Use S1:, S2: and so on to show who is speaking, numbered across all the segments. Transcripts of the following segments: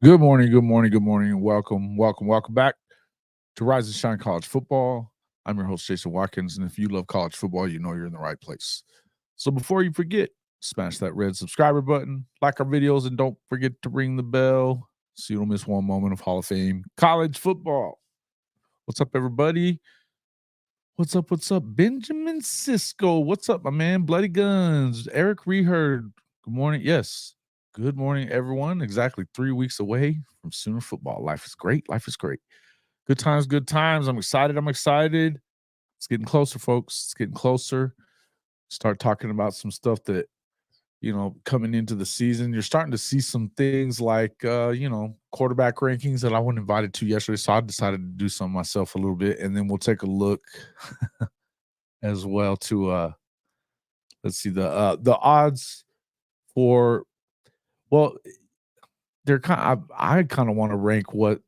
S1: Good morning, good morning, good morning, and welcome back to Rise and Shine College Football. I'm your host, Jason Watkins, and if you love college football, you know you're in the right place. So before you forget, smash that red subscriber button, like our videos, and don't forget to ring the bell so you don't miss one moment of Hall of Fame college football. What's up, everybody? What's up? What's up? Benjamin Cisco. What's up, my man? Bloody Guns. Eric Reheard. Good morning. Yes. Good morning, everyone. Exactly 3 weeks away from Sooner football. Life is great. Life is great. Good times, good times. I'm excited. I'm excited. It's getting closer, folks. It's getting closer. Start talking about some stuff that, coming into the season. You're starting to see some things like, quarterback rankings that I wasn't invited to yesterday. So I decided to do some myself a little bit. And then we'll take a look as well to let's see the odds for, well, they're I kind of want to rank what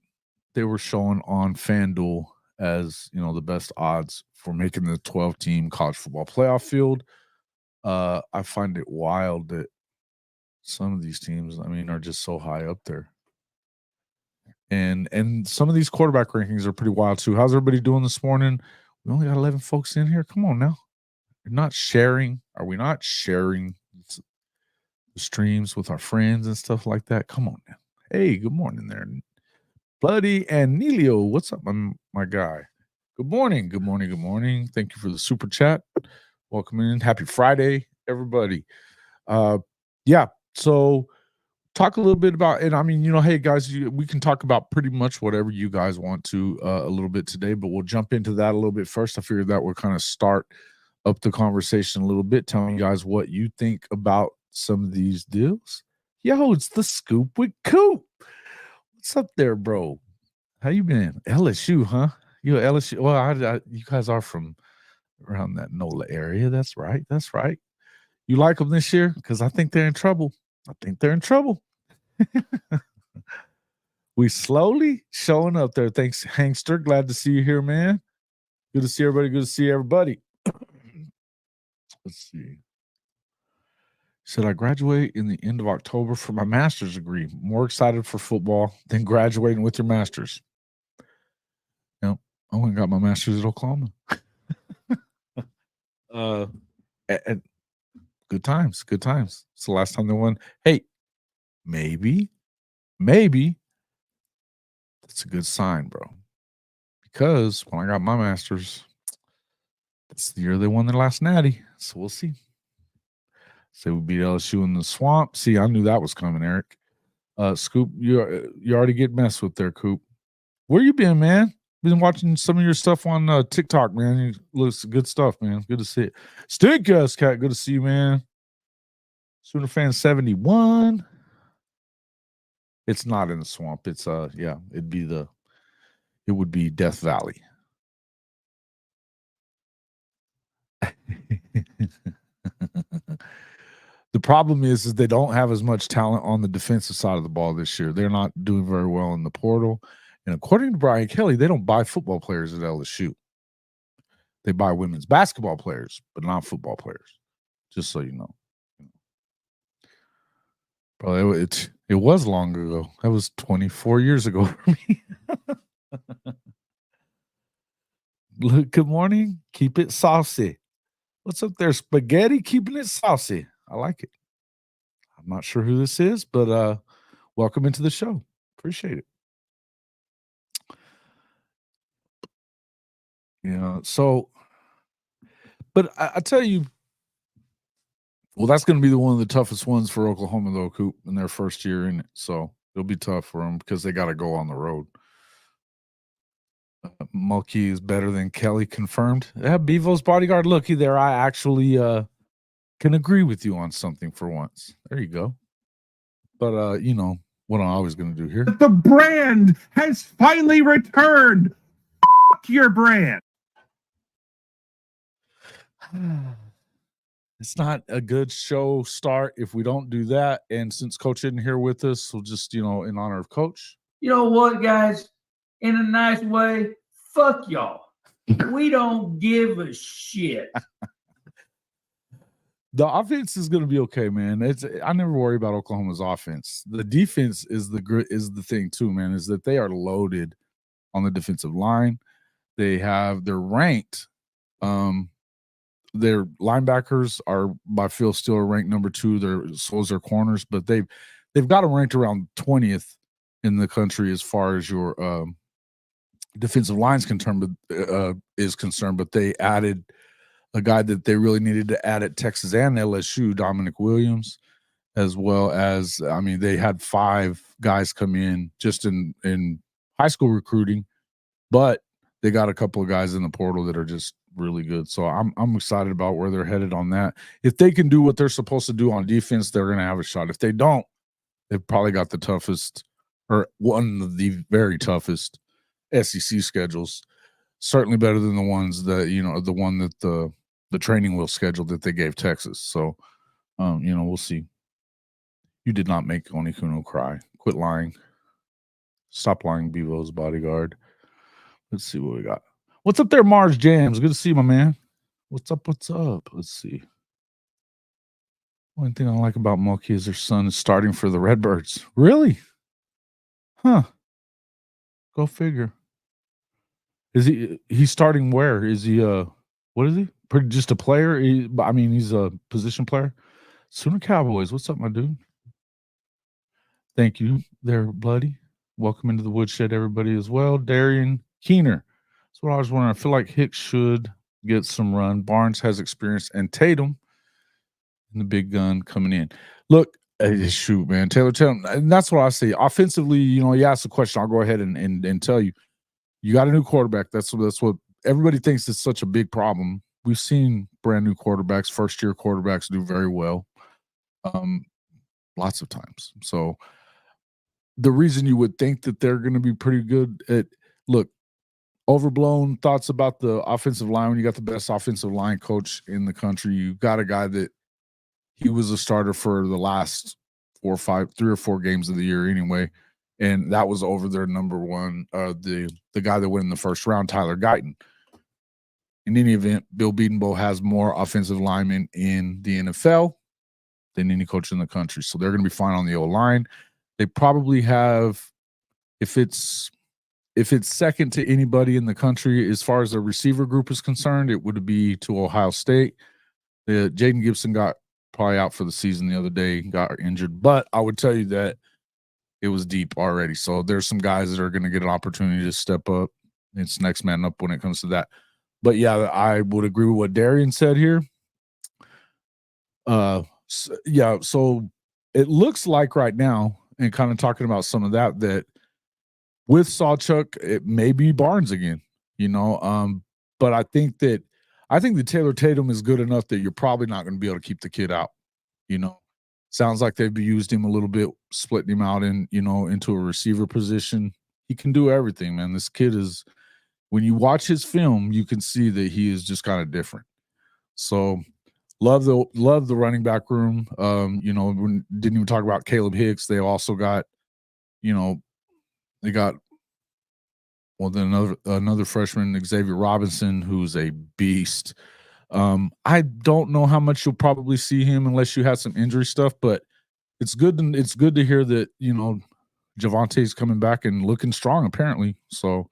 S1: they were showing on FanDuel as, the best odds for making the 12-team college football playoff field. I find it wild that some of these teams, are just so high up there. And some of these quarterback rankings are pretty wild too. How's everybody doing this morning? We only got 11 folks in here. Come on now. You're not sharing. Are we not sharing the streams with our friends and stuff like that? Come on now. Hey, good morning there. Bloody and Nelio. What's up, my guy? Good morning. Good morning. Good morning. Thank you for the super chat. Welcome in. Happy Friday, everybody. Yeah. So talk a little bit about, and hey guys, we can talk about pretty much whatever you guys want to a little bit today, but we'll jump into that a little bit first. I figured that would kind of start up the conversation a little bit, telling you guys what you think about some of these deals. Yo, it's the Scoop with Coop. What's up there, bro? How you been? LSU, huh? You LSU? Well, you guys are from around that NOLA area. That's right. That's right. You like them this year? Because I think they're in trouble. I think they're in trouble. We slowly showing up there. Thanks, Hankster. Glad to see you here, man. Good to see everybody. Good to see everybody. Let's see. Should I graduate in the end of October for my master's degree? More excited for football than graduating with your master's. Yep. I went and got my master's at Oklahoma. And good times. Good times. It's the last time they won. Hey, maybe that's a good sign, bro. Because when I got my master's, that's the year they won their last natty. So we'll see. Say we beat LSU in the swamp. See, I knew that was coming, Eric. Scoop, you already get messed with there, Coop. Where you been, man? Been watching some of your stuff on TikTok, man. It looks good stuff, man. Good to see it. Stinkers Cat, good to see you, man. Sooner fan 71. It's not in the swamp. It's it would be Death Valley. The problem is they don't have as much talent on the defensive side of the ball this year. They're not doing very well in the portal. And according to Brian Kelly, they don't buy football players at LSU. They buy women's basketball players, but not football players. Just so you know. Bro, it was long ago. That was 24 years ago for me. Look, good morning. Keep it saucy. What's up there? Spaghetti, keeping it saucy. I like it. I'm not sure who this is, but welcome into the show. Appreciate it. So, but I tell you, well, that's going to be one of the toughest ones for Oklahoma, though, Coop, in their first year in it. So it'll be tough for them because they got to go on the road. Mulkey is better than Kelly, confirmed. Yeah, Bevo's bodyguard. Looky there. I actually can agree with you on something for once. There you go. But what I'm always going to do here.
S2: The brand has finally returned. Fuck your brand.
S1: It's not a good show start if we don't do that. And since Coach isn't here with us, we'll just, in honor of Coach.
S3: You know what, guys? In a nice way, fuck y'all. We don't give a shit.
S1: The offense is going to be okay, man. I never worry about Oklahoma's offense. The defense is the thing too, man. Is that they are loaded on the defensive line. They're ranked. Their linebackers are by field still ranked number 2. So is their corners, but they've got them ranked around 20th in the country as far as your defensive line's concerned. But they added a guy that they really needed to add at Texas and LSU, Dominic Williams, as well as, I mean, they had 5 guys come in just in high school recruiting, but they got a couple of guys in the portal that are just really good. So I'm excited about where they're headed on that. If they can do what they're supposed to do on defense, they're going to have a shot. If they don't, they've probably got the toughest, or one of the very toughest SEC schedules. Certainly better than the ones that, the one that the training wheel schedule that they gave Texas. So, we'll see. You did not make Onikuno cry. Quit lying. Stop lying, Bevo's bodyguard. Let's see what we got. What's up there, Mars Jams? Good to see you, my man. What's up? What's up? Let's see. One thing I like about Moki is their son is starting for the Redbirds. Really? Huh. Go figure. Is he's starting where? Is he what is he? Just a player? He's a position player. Sooner Cowboys. What's up, my dude? Thank you there, buddy. Welcome into the woodshed, everybody, as well. Darian Keener. That's what I was wondering. I feel like Hicks should get some run. Barnes has experience, and Tatum and the big gun coming in. Look, shoot, man. Taylor, and that's what I say. Offensively, you ask the question, I'll go ahead and tell you. You got a new quarterback. That's what everybody thinks is such a big problem. We've seen brand new quarterbacks, first-year quarterbacks do very well lots of times. So the reason you would think that they're going to be pretty good overblown thoughts about the offensive line. When you got the best offensive line coach in the country, you got a guy that he was a starter for the last 3 or 4 games of the year anyway. And that was over their number 1, the guy that went in the first round, Tyler Guyton. In any event, Bill Bedenbaugh has more offensive linemen in the NFL than any coach in the country. So they're going to be fine on the O-line. They probably have, if it's second to anybody in the country as far as the receiver group is concerned, it would be to Ohio State. Jaden Gibson got probably out for the season the other day, got injured. But I would tell you that it was deep already. So there's some guys that are going to get an opportunity to step up. It's next man up when it comes to that. But yeah, I would agree with what Darian said here. So it looks like right now, and kind of talking about some of that with Sawchuk, it may be Barnes again, but I think that Taylor Tatum is good enough that you're probably not going to be able to keep the kid out. Sounds like they've used him a little bit, splitting him out into a receiver position. He can do everything, man. This kid is, when you watch his film, you can see that he is just kind of different. So love the running back room. We didn't even talk about Caleb Hicks. They also got, they got another freshman, Xavier Robinson, who's a beast. I don't know how much you'll probably see him unless you have some injury stuff, but it's good to hear that Javante's coming back and looking strong apparently. So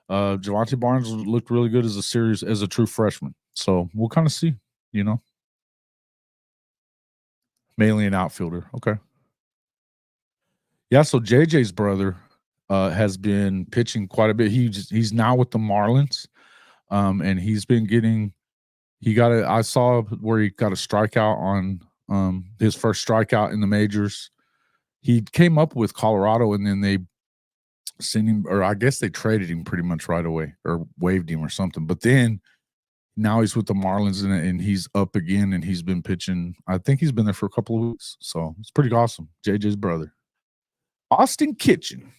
S1: Javante Barnes looked really good as a true freshman. So we'll kind of see, mainly an outfielder. Okay. Yeah, so JJ's brother has been pitching quite a bit. He's now with the Marlins, and he's been getting. I saw where he got a strikeout on his first strikeout in the majors. He came up with Colorado, and then they sent him, or I guess they traded him pretty much right away, or waived him or something. But then now he's with the Marlins, and he's up again, and he's been pitching. I think he's been there for a couple of weeks, so it's pretty awesome. JJ's brother, Austin Kitchen.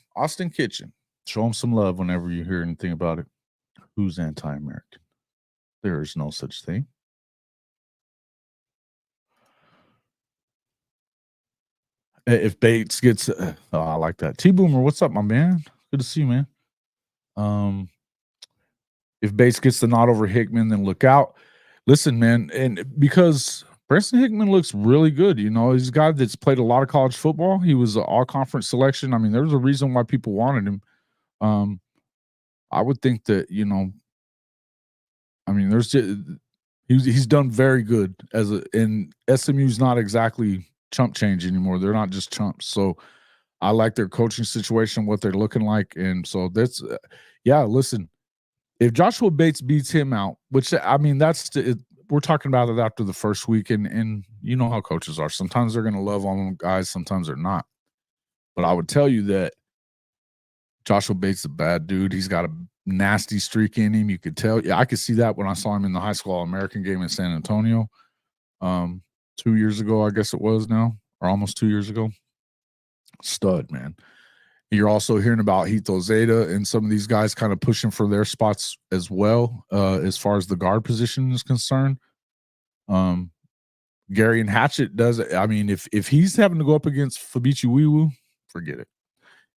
S1: Show him some love whenever you hear anything about it. Who's anti-American? There is no such thing. If Bates gets, I like that. T-Boomer, what's up, my man? Good to see you, man. If Bates gets the nod over Hickman, then look out. Listen, man, and because Preston Hickman looks really good. You know, he's a guy that's played a lot of college football. He was an all-conference selection. I mean, there's a reason why people wanted him. I would think that, you know, I mean, there's just, he's done very good and SMU's not exactly chump change anymore. They're not just chumps. So I like their coaching situation, what they're looking like. And so that's, yeah, listen, if Joshua Bates beats him out, which I mean, we're talking about it after the first week, and you know how coaches are. Sometimes they're going to love on guys, sometimes they're not. But I would tell you that Joshua Bates is a bad dude. He's got a nasty streak in him. You could tell. Yeah, I could see that when I saw him in the high school All-American game in San Antonio 2 years ago, I guess it was now, or almost 2 years ago. Stud, man. You're also hearing about Hito Zeta and some of these guys kind of pushing for their spots as well, as far as the guard position is concerned. Gary and Hatchett does it. I mean, if he's having to go up against Fabici Wiwu, forget it.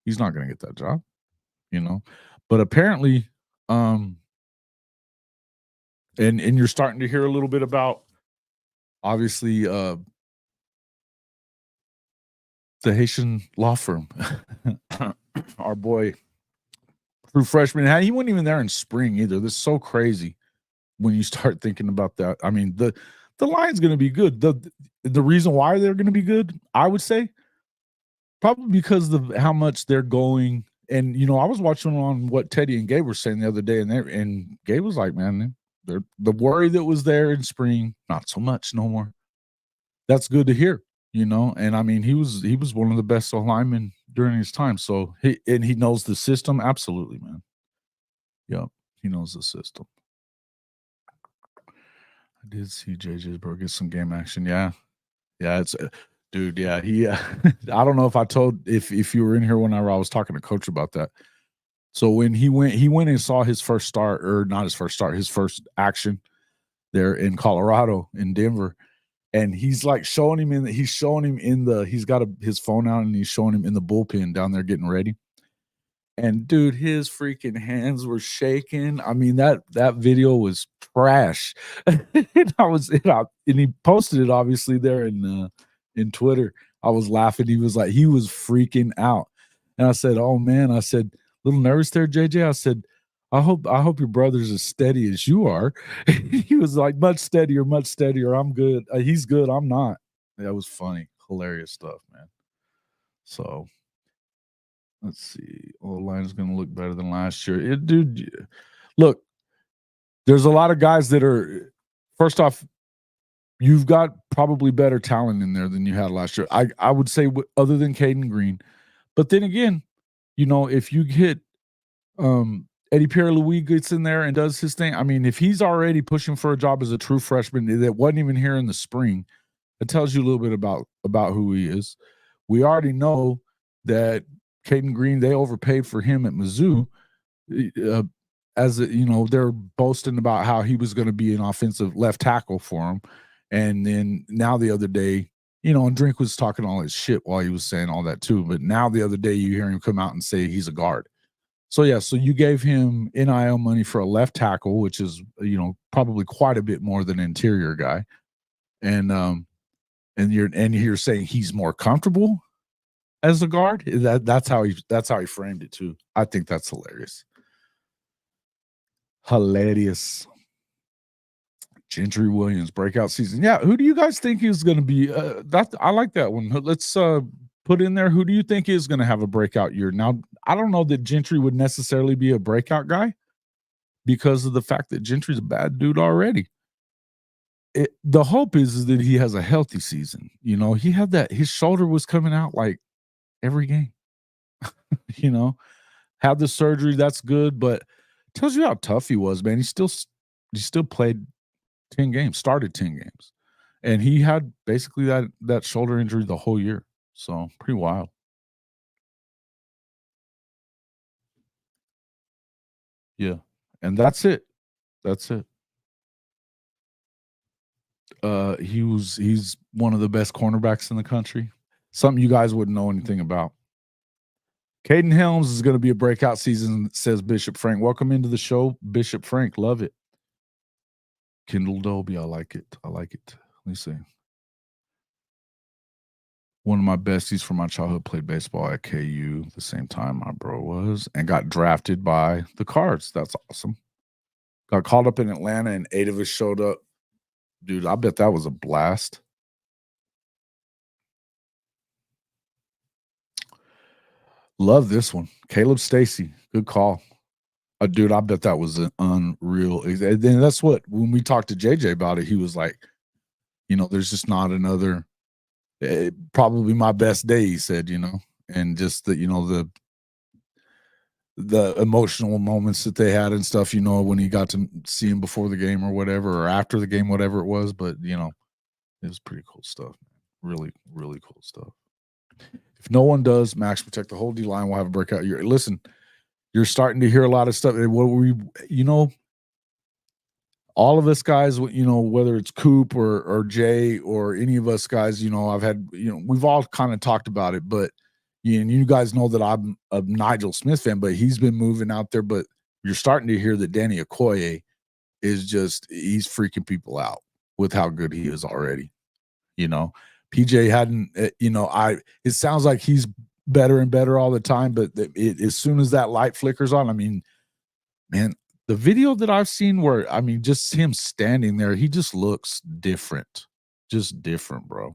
S1: He's not going to get that job, you know. But apparently, and you're starting to hear a little bit about, obviously, the Haitian law firm. Our boy, true freshman, he wasn't even there in spring either. This is so crazy when you start thinking about that. I mean, the line's going to be good. The reason why they're going to be good, I would say, probably because of how much they're going. And you know, I was watching on what Teddy and Gabe were saying the other day, and Gabe was like, "Man, the worry that was there in spring, not so much no more." That's good to hear. You know, and I mean, he was one of the best linemen during his time. So he knows the system. Absolutely, man. Yep, he knows the system. I did see JJ Bro get some game action. Yeah, it's dude. Yeah, he. I don't know if I told if you were in here whenever I was talking to Coach about that. So when he went and saw his first start, or not his first start, his first action there in Colorado, in Denver. And he's like he's got his phone out and he's showing him in the bullpen down there getting ready. And dude, his freaking hands were shaking. I mean, that video was trash. and he posted it obviously there in Twitter. I was laughing. He was freaking out. And I said, "Oh man," I said, "Little nervous there, JJ." I said, I hope your brother's as steady as you are." He was like, much steadier. I'm good. He's good. I'm not. That was funny. Hilarious stuff, man. So let's see. O-line is going to look better than last year. Dude, look, there's a lot of guys that are, first off, you've got probably better talent in there than you had last year. I would say other than Caden Green. But then again, you know, if you get Eddie Pierre-Louis gets in there and does his thing. I mean, if he's already pushing for a job as a true freshman that wasn't even here in the spring, it tells you a little bit about who he is. We already know that Caden Green, they overpaid for him at Mizzou. They're boasting about how he was going to be an offensive left tackle for him. And then now the other day, you know, and Drink was talking all his shit while he was saying all that too. But now the other day you hear him come out and say he's a guard. So, yeah, so you gave him NIL money for a left tackle, which is, you know, probably quite a bit more than an interior guy. And you're saying he's more comfortable as a guard. That's how he framed it too. I think that's hilarious. Hilarious. Gentry Williams breakout season. Yeah, who do you guys think is going to be? I like that one. Let's put in there. Who do you think is going to have a breakout year? Now, I don't know that Gentry would necessarily be a breakout guy because of the fact that Gentry's a bad dude already. The hope is that he has a healthy season. You know, he had that. His shoulder was coming out like every game. You know, had the surgery. That's good, but tells you how tough he was, man. He still played 10 games, started 10 games. And he had basically that shoulder injury the whole year. So pretty wild. Yeah. And that's it. He's one of the best cornerbacks in the country. Something you guys wouldn't know anything about. Caden Helms is going to be a breakout season, says Bishop Frank. Welcome into the show, Bishop Frank. Love it. Kendall Dolby, I like it. Let me see. One of my besties from my childhood played baseball at KU the same time my bro was and got drafted by the Cards. That's awesome. Got called up in Atlanta and 8 of us showed up. Dude, I bet that was a blast. Love this one. Caleb Stacy. Good call. Dude, I bet that was an unreal. And then that's what, when we talked to JJ about it, he was like, you know, there's just not another, probably my best day, he said, you know, and just the, you know, the emotional moments that they had and stuff, you know, when he got to see him before the game or whatever, or after the game, whatever it was. But, you know, it was pretty cool stuff. Really, really cool stuff. If no one does, Max protect the whole D line. We'll have a breakout year. Listen, you're starting to hear a lot of stuff. What we, you know, all of us guys, you know, whether it's Coop or Jay or any of us guys, you know, I've had, you know, we've all kind of talked about it, but you guys know that I'm a Nigel Smith fan, but he's been moving out there. But you're starting to hear that Danny Okoye is just, he's freaking people out with how good he is already. You know, PJ hadn't, you know, it sounds like he's better and better all the time, but as soon as that light flickers on, I mean, man, the video that I've seen where, I mean, just him standing there, he just looks different. Just different, bro.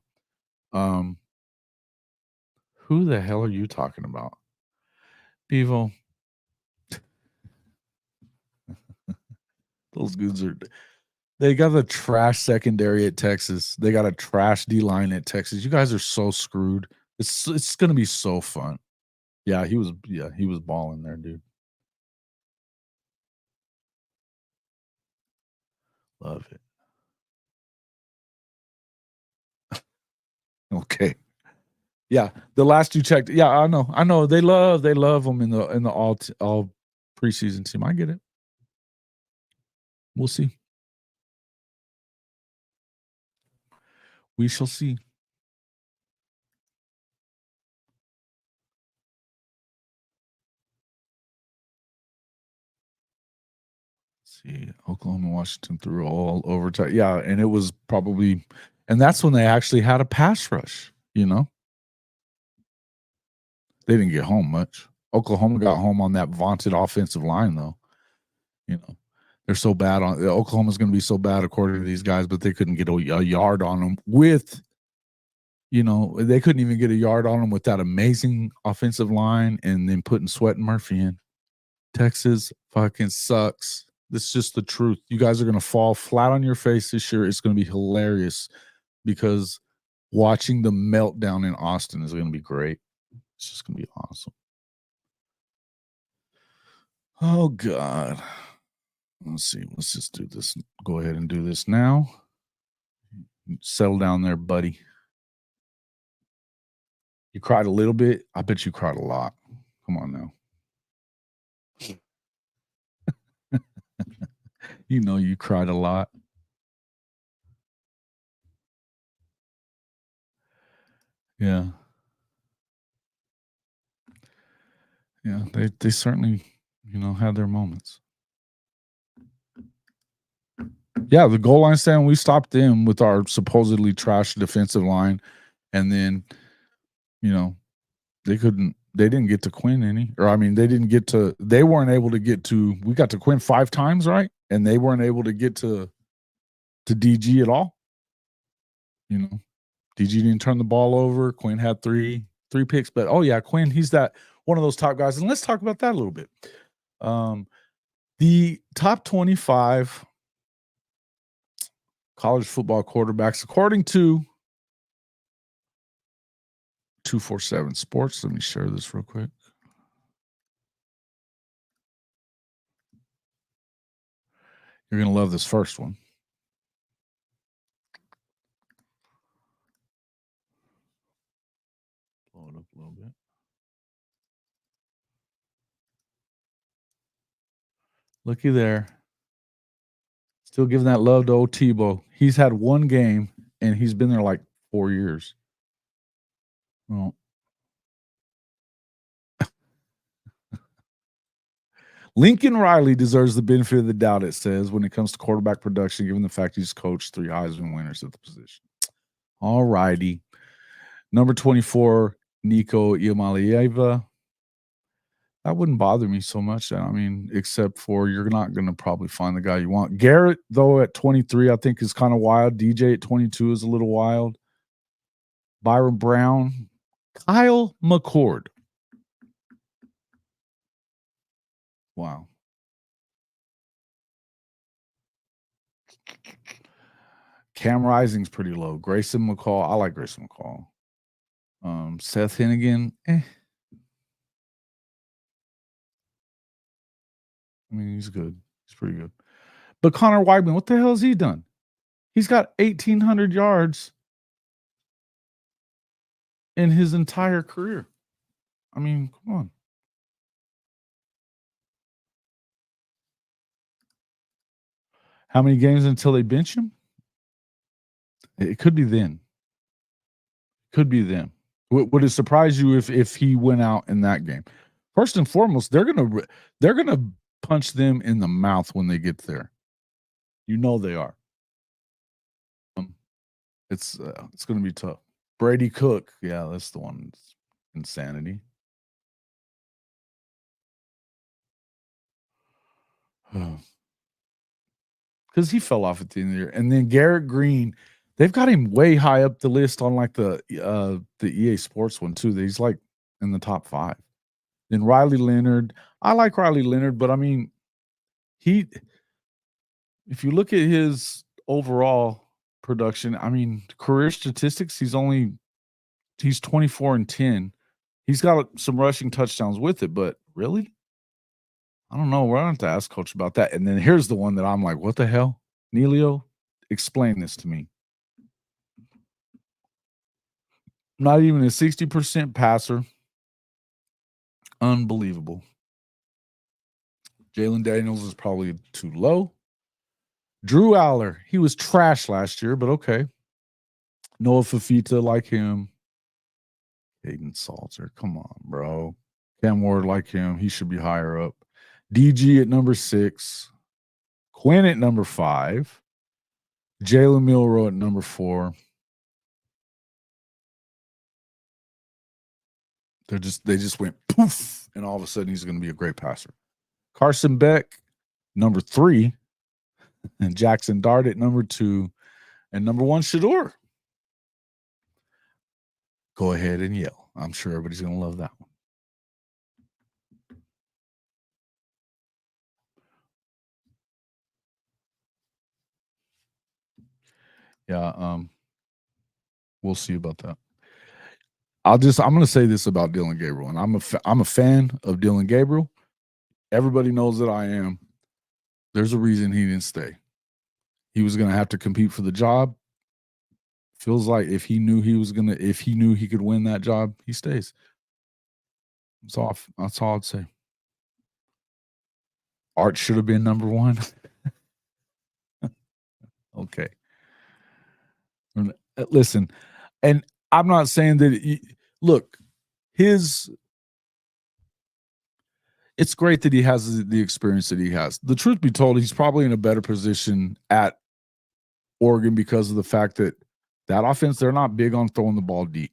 S1: Who the hell are you talking about? Bevo. Those dudes are, they got a trash secondary at Texas. They got a trash D-line at Texas. You guys are so screwed. It's going to be so fun. Yeah, he was balling there, dude. Love it. Okay. Yeah, the last you checked. Yeah, I know. They love them in the all preseason team. I get it. We'll see. We shall see. Let's see, Oklahoma, Washington threw all overtime. Yeah, and it was probably, and that's when they actually had a pass rush. You know, they didn't get home much. Oklahoma got home on that vaunted offensive line, though. You know, they're so bad on Oklahoma's going to be so bad according to these guys, but they couldn't get a yard on them with. You know, they couldn't even get a yard on them with that amazing offensive line, and then putting Sweat and Murphy in. Texas fucking sucks. This is just the truth. You guys are going to fall flat on your face this year. It's going to be hilarious because watching the meltdown in Austin is going to be great. It's just going to be awesome. Oh, God. Let's see. Let's just do this. Go ahead and do this now. Settle down there, buddy. You cried a little bit. I bet you cried a lot. Come on now. You know you cried a lot. Yeah. Yeah, they certainly, you know, had their moments. Yeah, the goal line stand, we stopped them with our supposedly trash defensive line, and then, you know, they didn't get to Quinn any, or I mean, they weren't able to get to, we got to Quinn 5 times, right? And they weren't able to get to DG at all. You know, DG didn't turn the ball over. Quinn had three picks, but oh yeah, Quinn, he's that one of those top guys. And let's talk about that a little bit. The top 25 college football quarterbacks, according to 247 Sports. Let me share this real quick. You're going to love this first one. Blow it up a little bit. Looky there. Still giving that love to old Tebow. He's had one game, and he's been there like 4 years. Well, Lincoln Riley deserves the benefit of the doubt, it says, when it comes to quarterback production, given the fact he's coached 3 Heisman winners at the position. All righty. Number 24, Nico Iamalieva. That wouldn't bother me so much. I mean, except for you're not going to probably find the guy you want. Garrett, though, at 23, I think is kind of wild. DJ at 22 is a little wild. Byron Brown. Kyle McCord. Wow. Cam Rising's pretty low. Grayson McCall. I like Grayson McCall. Seth Hennigan. I mean, he's good. He's pretty good. But Connor Weidman, what the hell has he done? He's got 1,800 yards in his entire career. I mean, come on. How many games until they bench him? It could be then. Could be then. Would it surprise you if he went out in that game? First and foremost, they're gonna punch them in the mouth when they get there. You know they are. It's gonna be tough. Brady Cook, yeah, that's the one. It's insanity. Because he fell off at the end of the year. And then Garrett Green, they've got him way high up the list on like the EA Sports one too. He's like in the top 5. Then Riley Leonard. I like Riley Leonard, but I mean, if you look at his overall production, I mean, career statistics, he's 24-10. He's got some rushing touchdowns with it, but really? I don't know. We're going to have to ask Coach about that. And then here's the one that I'm like, what the hell? Neilio, explain this to me. Not even a 60% passer. Unbelievable. Jalen Daniels is probably too low. Drew Aller, he was trash last year, but okay. Noah Fafita, like him. Aiden Salter, come on, bro. Cam Ward, like him. He should be higher up. DG at number 6. Quinn at number 5. Jalen Milroe at number 4. They just went poof, and all of a sudden he's going to be a great passer. Carson Beck, number 3. And Jackson Dart at number 2. And number 1, Shador. Go ahead and yell. I'm sure everybody's going to love that one. Yeah, we'll see about that. I'm going to say this about Dylan Gabriel, and I'm a fan of Dylan Gabriel. Everybody knows that I am. There's a reason he didn't stay. He was going to have to compete for the job. Feels like if he knew he could win that job, he stays. That's all I'd say. Art should have been number 1. Okay. Listen, and I'm not saying that look, it's great that he has the experience that he has. The truth be told, he's probably in a better position at Oregon because of the fact that offense, they're not big on throwing the ball deep.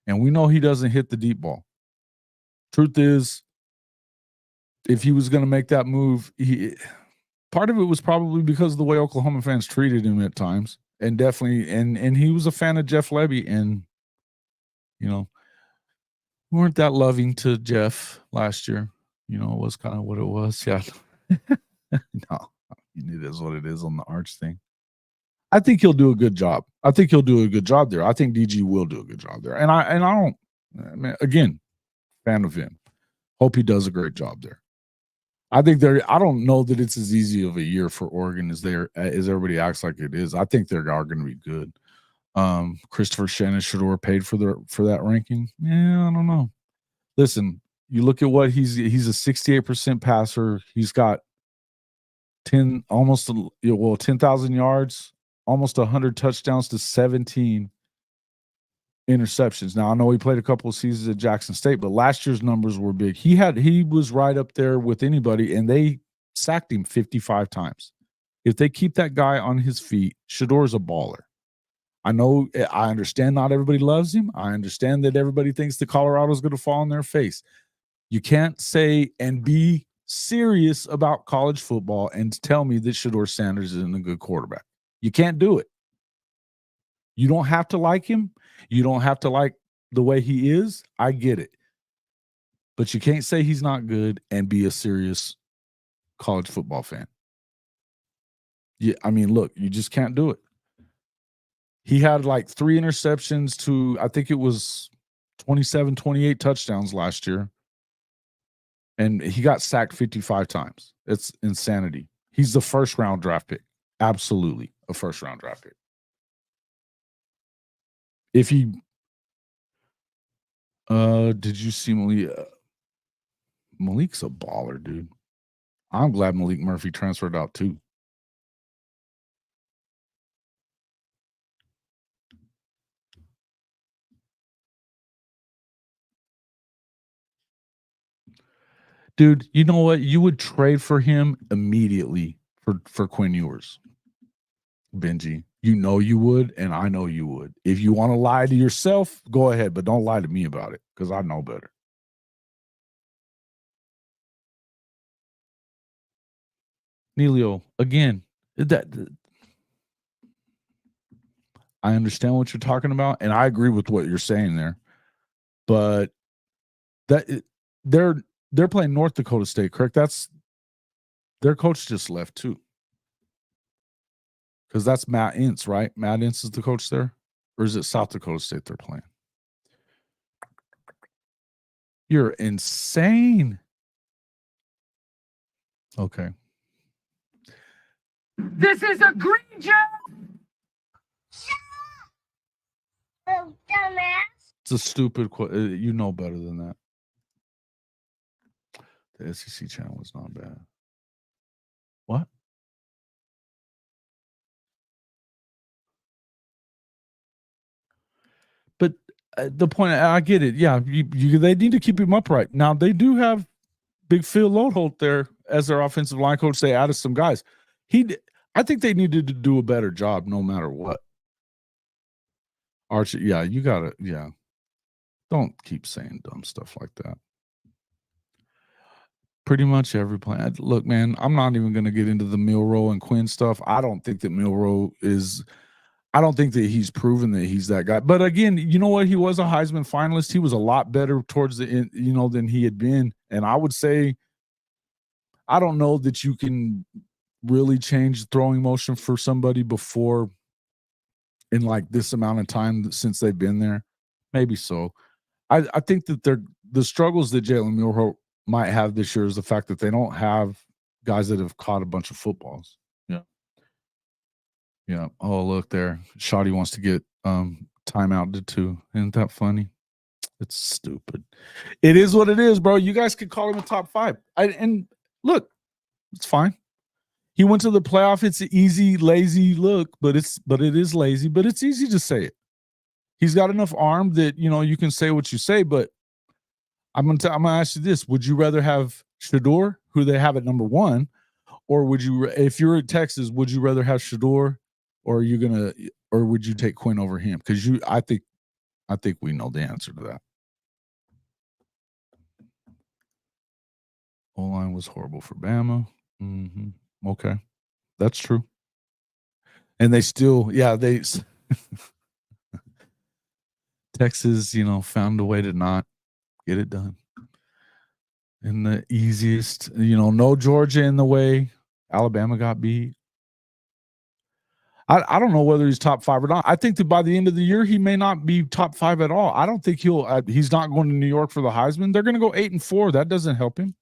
S1: And we know he doesn't hit the deep ball. Truth is, if he was going to make that move, part of it was probably because of the way Oklahoma fans treated him at times. And definitely, and he was a fan of Jeff Lebby, and weren't that loving to Jeff last year. It was kind of what it was. Yeah. No, it is what it is on the Arch thing. I think he'll do a good job. I think he'll do a good job there. I think DG will do a good job there. And I don't, again, fan of him. Hope he does a great job there. I don't know that it's as easy of a year for Oregon as everybody acts like it is. I think they are going to be good. Christopher Shannon Shador paid for that ranking. Yeah, I don't know. Listen, you look at what he's a 68% passer. He's got 10,000 yards, almost 100 touchdowns to 17 interceptions. Now, I know he played a couple of seasons at Jackson State, but last year's numbers were big. He was right up there with anybody, and they sacked him 55 times. If they keep that guy on his feet, Shador's a baller. I know, I understand not everybody loves him. I understand that everybody thinks that Colorado's going to fall on their face. You can't say and be serious about college football and tell me that Shedeur Sanders isn't a good quarterback. You can't do it. You don't have to like him. You don't have to like the way he is. I get it. But you can't say he's not good and be a serious college football fan. Yeah, I mean, look, you just can't do it. He had like 3 interceptions to, I think it was 27, 28 touchdowns last year. And he got sacked 55 times. It's insanity. He's the first-round draft pick. Absolutely a first-round draft pick. If he did you see Malik? Malik's a baller, dude. I'm glad Malik Murphy transferred out too. Dude, you know what? You would trade for him immediately for Quinn Ewers. Benji, you know you would, and I know you would. If you want to lie to yourself, go ahead, but don't lie to me about it because I know better. Neilio, again, I understand what you're talking about, and I agree with what you're saying there. But they're playing North Dakota State, correct? That's their coach just left too. Because that's Matt Ince, right? Matt Ince is the coach there? Or is it South Dakota State they're playing? You're insane. Okay.
S3: This is egregious.
S4: Oh, dumbass.
S1: It's a stupid you know better than that. The SEC channel is not bad. What? But the point, I get it. Yeah, they need to keep him upright. Now, they do have Big Phil Lodeholt there as their offensive line coach. They added some guys. I think they needed to do a better job no matter what. Archie, yeah, you got to, yeah. Don't keep saying dumb stuff like that. Pretty much every plan. Look, man, I'm not even going to get into the Milroe and Quinn stuff. I don't think that Milroe is – I don't think that he's proven that he's that guy. But, again, you know what? He was a Heisman finalist. He was a lot better towards the end, you know, than he had been. And I would say I don't know that you can really change the throwing motion for somebody before in, like, this amount of time since they've been there. Maybe so. I think that the struggles that Jalen Milroe might have this year is the fact that they don't have guys that have caught a bunch of footballs. Yeah. Yeah. Oh, look there. Shoddy wants to get timeouted too. Isn't that funny? It's stupid. It is what it is, bro. You guys could call him a top 5. And look, it's fine. He went to the playoff. It's an easy, lazy look, but it is lazy, but it's easy to say it. He's got enough arm that, you know, you can say what you say, but I'm gonna ask you this: would you rather have Shedeur, who they have at number 1, or would you, if you're at Texas, would you rather have Shedeur, or would you take Quinn over him? Because I think we know the answer to that. O-line was horrible for Bama. Okay, that's true. And they still, Texas, you know, found a way to not get it done. And the easiest, you know, no Georgia in the way. Alabama got beat. I don't know whether he's top 5 or not. I think that by the end of the year, he may not be top 5 at all. I don't think he's not going to New York for the Heisman. They're going to go 8-4. That doesn't help him.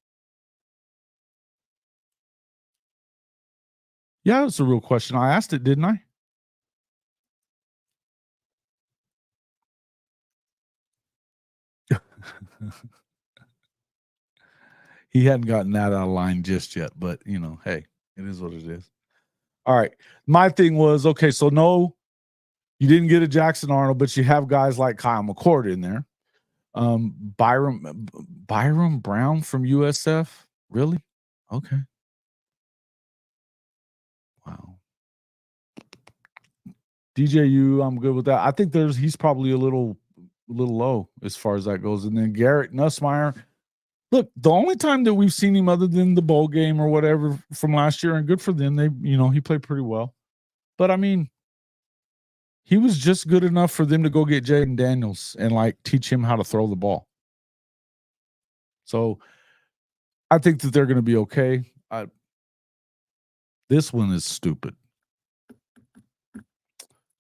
S1: Yeah, that's a real question. I asked it, didn't I? He hadn't gotten that out of line just yet, but, you know, hey, it is what it is. All right. My thing was, okay, so no, you didn't get a Jackson Arnold, but you have guys like Kyle McCord in there. Byram Brown from USF? Really? Okay. Wow. DJU, I'm good with that. I think he's probably a little low as far as that goes. And then Garrett Nussmeier. Look, the only time that we've seen him other than the bowl game or whatever from last year, and good for them, he played pretty well. But I mean, he was just good enough for them to go get Jaden Daniels and like teach him how to throw the ball. So I think that they're going to be okay. This one is stupid.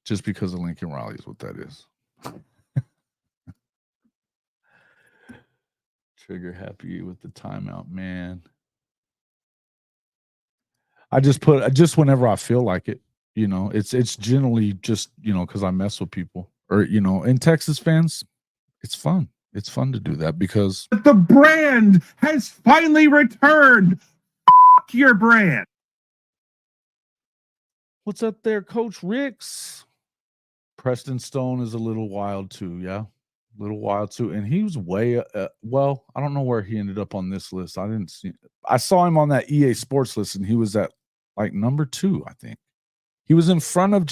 S1: Just because of Lincoln Riley is what that is. Trigger happy with the timeout, man. I just whenever I feel like it, it's generally just, because I mess with people or, in Texas fans, it's fun. It's fun to do that because
S2: The brand has finally returned. Your brand.
S1: what's up there, Coach Ricks? Preston Stone is a little wild too. Yeah. A little wild too. And he was way, well, I don't know where he ended up on this list. I saw him on that EA Sports list and he was at like number 2, I think. He was in front of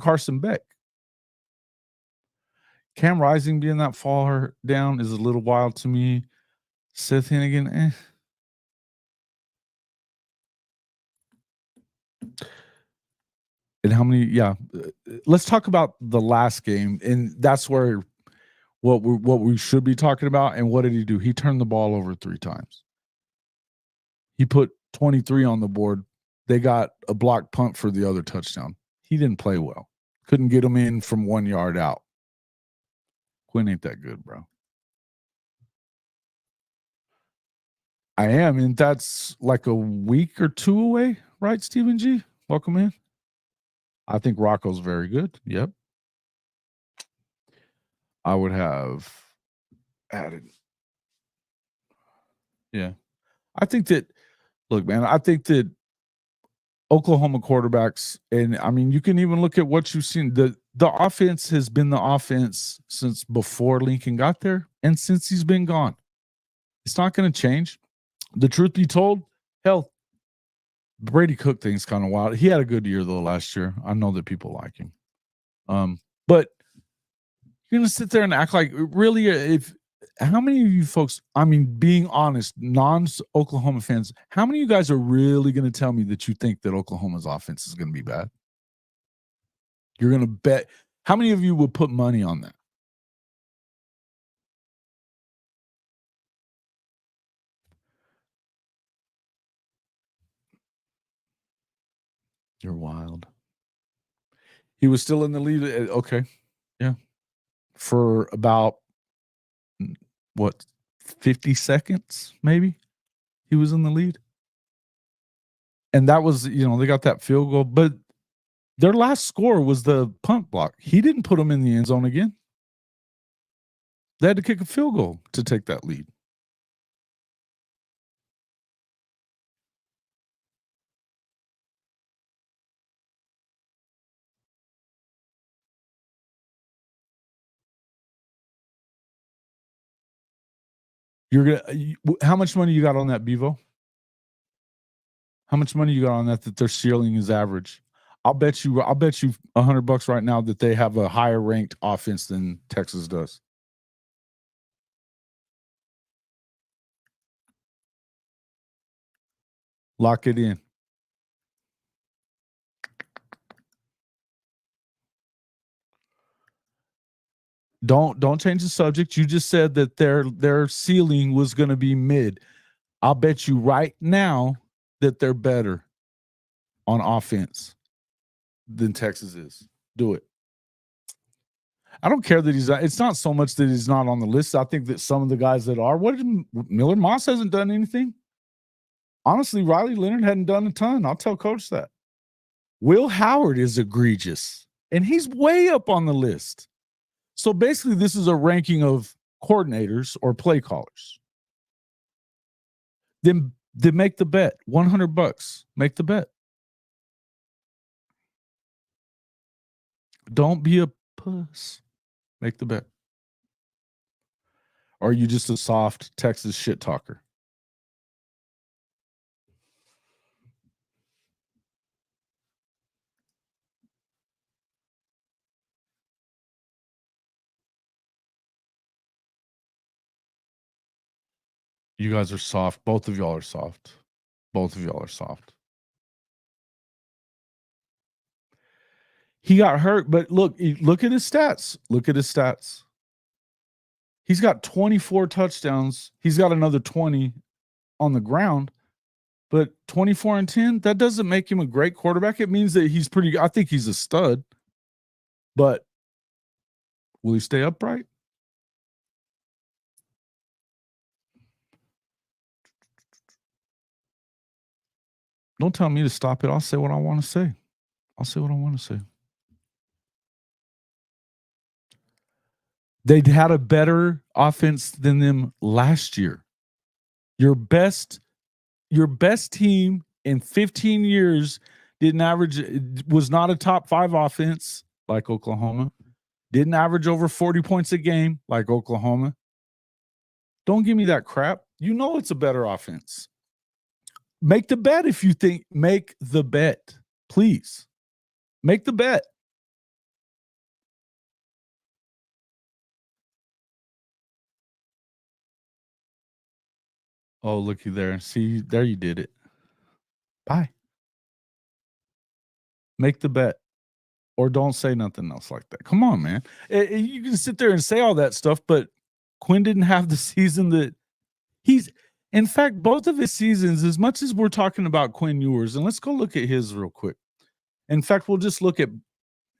S1: Carson Beck. Cam Rising being that far down is a little wild to me. Seth Hennigan, And how many? Yeah, let's talk about the last game, and that's where what we should be talking about. And what did he do? He turned the ball over 3 times. He put 23 on the board. They got a blocked punt for the other touchdown. He didn't play well. Couldn't get him in from 1 yard out. Quinn ain't that good, bro. I am, and that's like a week or 2 away, right, Stephen G? Welcome in. I think Rocco's very good. Yep. I would have added. Yeah. I think that, look, man, I think that Oklahoma quarterbacks, and I mean, you can even look at what you've seen. The offense has been the offense since before Lincoln got there and since he's been gone. It's not going to change. The truth be told, hell, Brady Cook thing's kind of wild. He had a good year though last year. I know that people like him. But you're gonna sit there and act like really how many of you folks, I mean, being honest, non-Oklahoma fans, how many of you guys are really gonna tell me that you think that Oklahoma's offense is gonna be bad? You're gonna bet. How many of you would put money on that? You're wild. He was still in the lead. Okay. Yeah. For about, what, 50 seconds, maybe? He was in the lead. And that was, they got that field goal. But their last score was the punt block. He didn't put them in the end zone again. They had to kick a field goal to take that lead. How much money you got on that, Bevo? How much money you got on that their ceiling is average? I'll bet you $100 right now that they have a higher ranked offense than Texas does. Lock it in. Don't change the subject. You just said that their ceiling was going to be mid. I'll bet you right now that they're better on offense than Texas is. Do it. I don't care that it's not so much that he's not on the list. I think that some of the guys that are, Miller Moss hasn't done anything. Honestly, Riley Leonard hadn't done a ton. I'll tell Coach that. Will Howard is egregious, and he's way up on the list. So basically, this is a ranking of coordinators or play callers. Then make the bet. $100. Make the bet. Don't be a puss. Make the bet. Or are you just a soft Texas shit talker? You guys are soft. Both of y'all are soft. Both of y'all are soft. He got hurt, but look at his stats. Look at his stats. He's got 24 touchdowns. He's got another 20 on the ground, but 24 and 10, that doesn't make him a great quarterback. It means that he's pretty, I think he's a stud, but will he stay upright? Don't tell me to stop it. I'll say what I want to say. I'll say what I want to say. They had a better offense than them last year. Your best team in 15 years didn't average, was not a top 5 offense like Oklahoma. Didn't average over 40 points a game like Oklahoma. Don't give me that crap. You know it's a better offense. Make the bet if you think, make the bet. Please. Make the bet. Oh, looky there. See, there you did it. Bye. Make the bet. Or don't say nothing else like that. Come on, man. You can sit there and say all that stuff, but Quinn didn't have the season that he's. In fact, both of his seasons, as much as we're talking about Quinn Ewers, and let's go look at his real quick. In fact, we'll just look at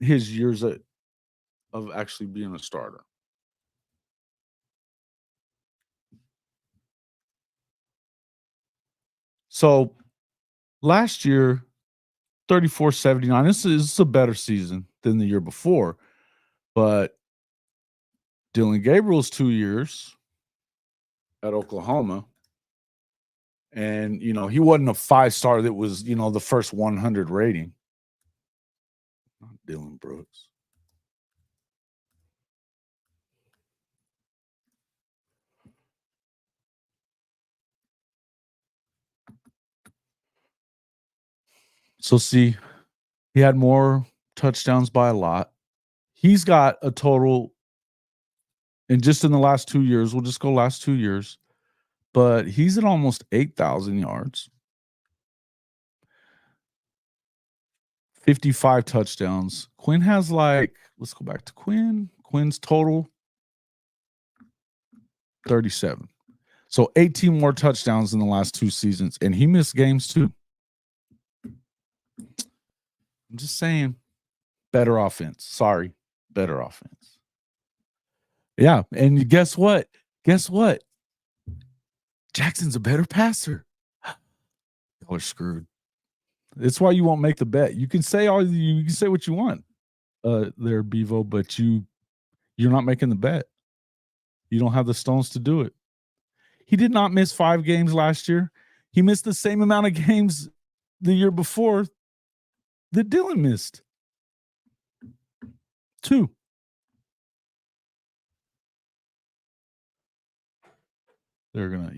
S1: his years of actually being a starter. So last year, 34-79. This is a better season than the year before. But Dylan Gabriel's 2 years at Oklahoma. And, you know, he wasn't a 5-star that was, you know, the first 100 rating. Not Dylan Brooks. So, see, he had more touchdowns by a lot. He's got a total, and just in the last 2 years, we'll just go last 2 years, but he's at almost 8,000 yards, 55 touchdowns. Quinn has let's go back to Quinn. Quinn's total, 37. So 18 more touchdowns in the last 2 seasons, and he missed games too. I'm just saying, better offense. Sorry, better offense. Yeah, and guess what? Jackson's a better passer. Y'all are screwed. That's why you won't make the bet. You can say you can say what you want, there, Bevo, but you're not making the bet. You don't have the stones to do it. He did not miss 5 games last year. He missed the same amount of games the year before that Dylan missed. 2. They're gonna.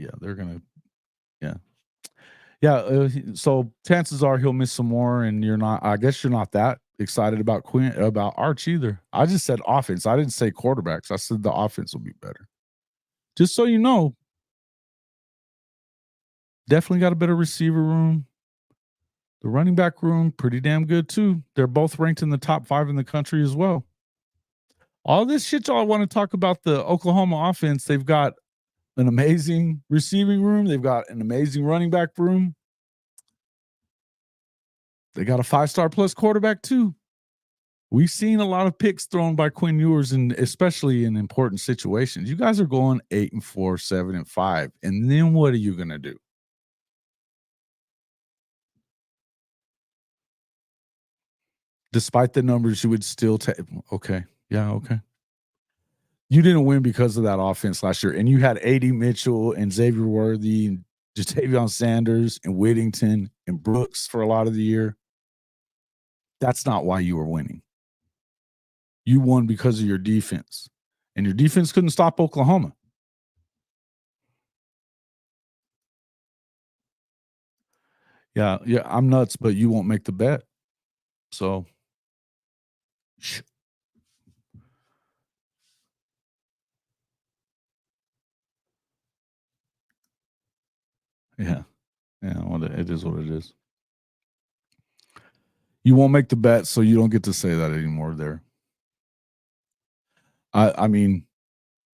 S1: So chances are he'll miss some more, and you're not. I guess you're not that excited about Arch either. I just said offense. I didn't say quarterbacks. I said the offense will be better. Just so you know, definitely got a better receiver room. The running back room, pretty damn good too. They're both ranked in the top 5 in the country as well. All this shit y'all want to talk about the Oklahoma offense. They've got an amazing receiving room. They've got an amazing running back room. They got a 5-star plus quarterback too. We've seen a lot of picks thrown by Quinn Ewers, and especially in important situations. You guys are going 8-4, 7-5, and then what are you going to do? Despite the numbers, you would still take. Okay, yeah, okay. You didn't win because of that offense last year, and you had A.D. Mitchell and Xavier Worthy and Jatavion Sanders and Whittington and Brooks for a lot of the year. That's not why you were winning. You won because of your defense, and your defense couldn't stop Oklahoma. Yeah, I'm nuts, but you won't make the bet. So, Yeah. Yeah. Well, it is what it is. You won't make the bet, so you don't get to say that anymore there. I mean,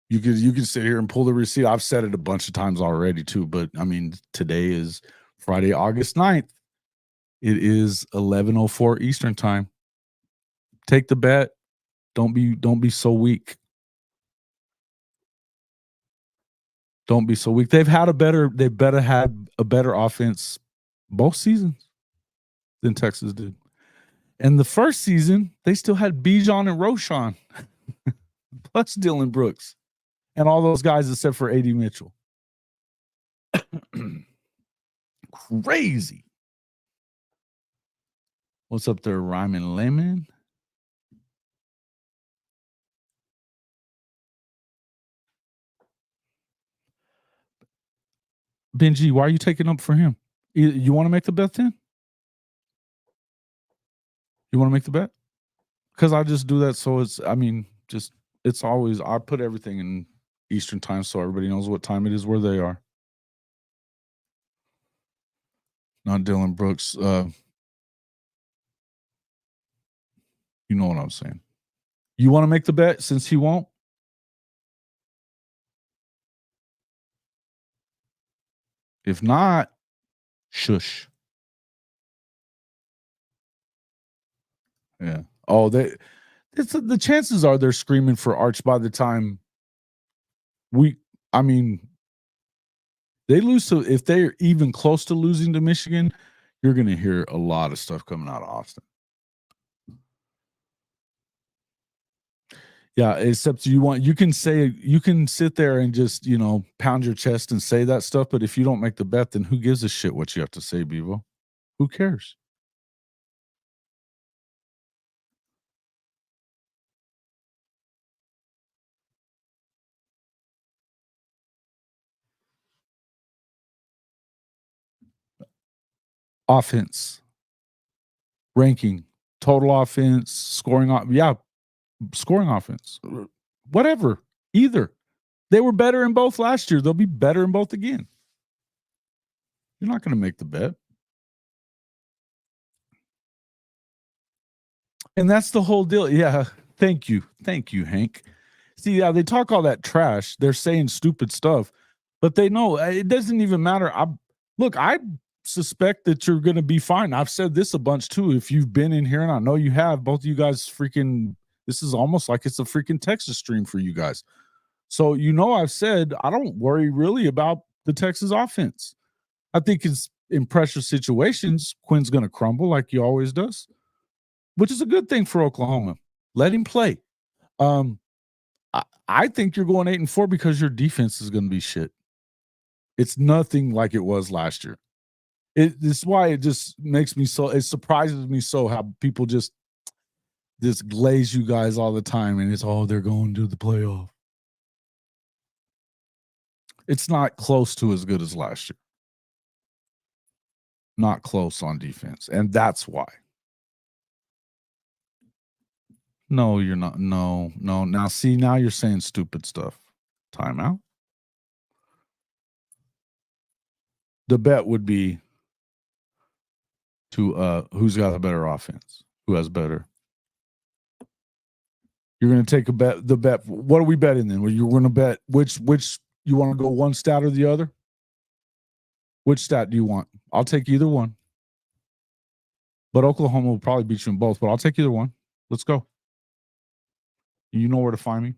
S1: you can sit here and pull the receipt. I've said it a bunch of times already too, but I mean, today is Friday, August 9th. It is 11:04 Eastern time. Take the bet. Don't be so weak. Don't be so weak. They've had a better offense both seasons than Texas did. And the first season, they still had Bijan and Roshan, plus Dylan Brooks, and all those guys except for A.D. Mitchell. Crazy. What's up there, Ryman Lemon? Benji, why are you taking up for him? You want to make the bet then? You want to make the bet? Because I just do that so it's always, I put everything in Eastern time so everybody knows what time it is where they are. Not Dylan Brooks. You know what I'm saying. You want to make the bet since he won't? If not, shush. Yeah. Oh, the chances are they're screaming for Arch by the time they lose to, if they're even close to losing to Michigan, you're going to hear a lot of stuff coming out of Austin. Yeah, except you can sit there and just, pound your chest and say that stuff, but if you don't make the bet, then who gives a shit what you have to say, Bevo? Who cares? Offense, ranking, total offense, scoring offense, whatever, either. They were better in both last year. They'll be better in both again. You're not going to make the bet. And that's the whole deal. Yeah. Thank you. Thank you, Hank. See, yeah, they talk all that trash. They're saying stupid stuff, but they know it doesn't even matter. I suspect that you're going to be fine. I've said this a bunch too. If you've been in here, and I know you have, both of you guys this is almost like it's a freaking Texas stream for you guys. So, I've said, I don't worry really about the Texas offense. I think in pressure situations, Quinn's going to crumble like he always does, which is a good thing for Oklahoma. Let him play. I think you're going 8-4 because your defense is going to be shit. It's nothing like it was last year. This is why it just makes me so, it surprises me so how people just glaze you guys all the time, and it's, they're going to the playoff. It's not close to as good as last year. Not close on defense, and that's why. No, you're not. No. Now, see, now you're saying stupid stuff. Timeout. The bet would be to who's got a better offense, who has better. You're going to take a bet. The bet. What are we betting then? Well, you're going to bet which you want to go one stat or the other. Which stat do you want? I'll take either one. But Oklahoma will probably beat you in both. But I'll take either one. Let's go. You know where to find me.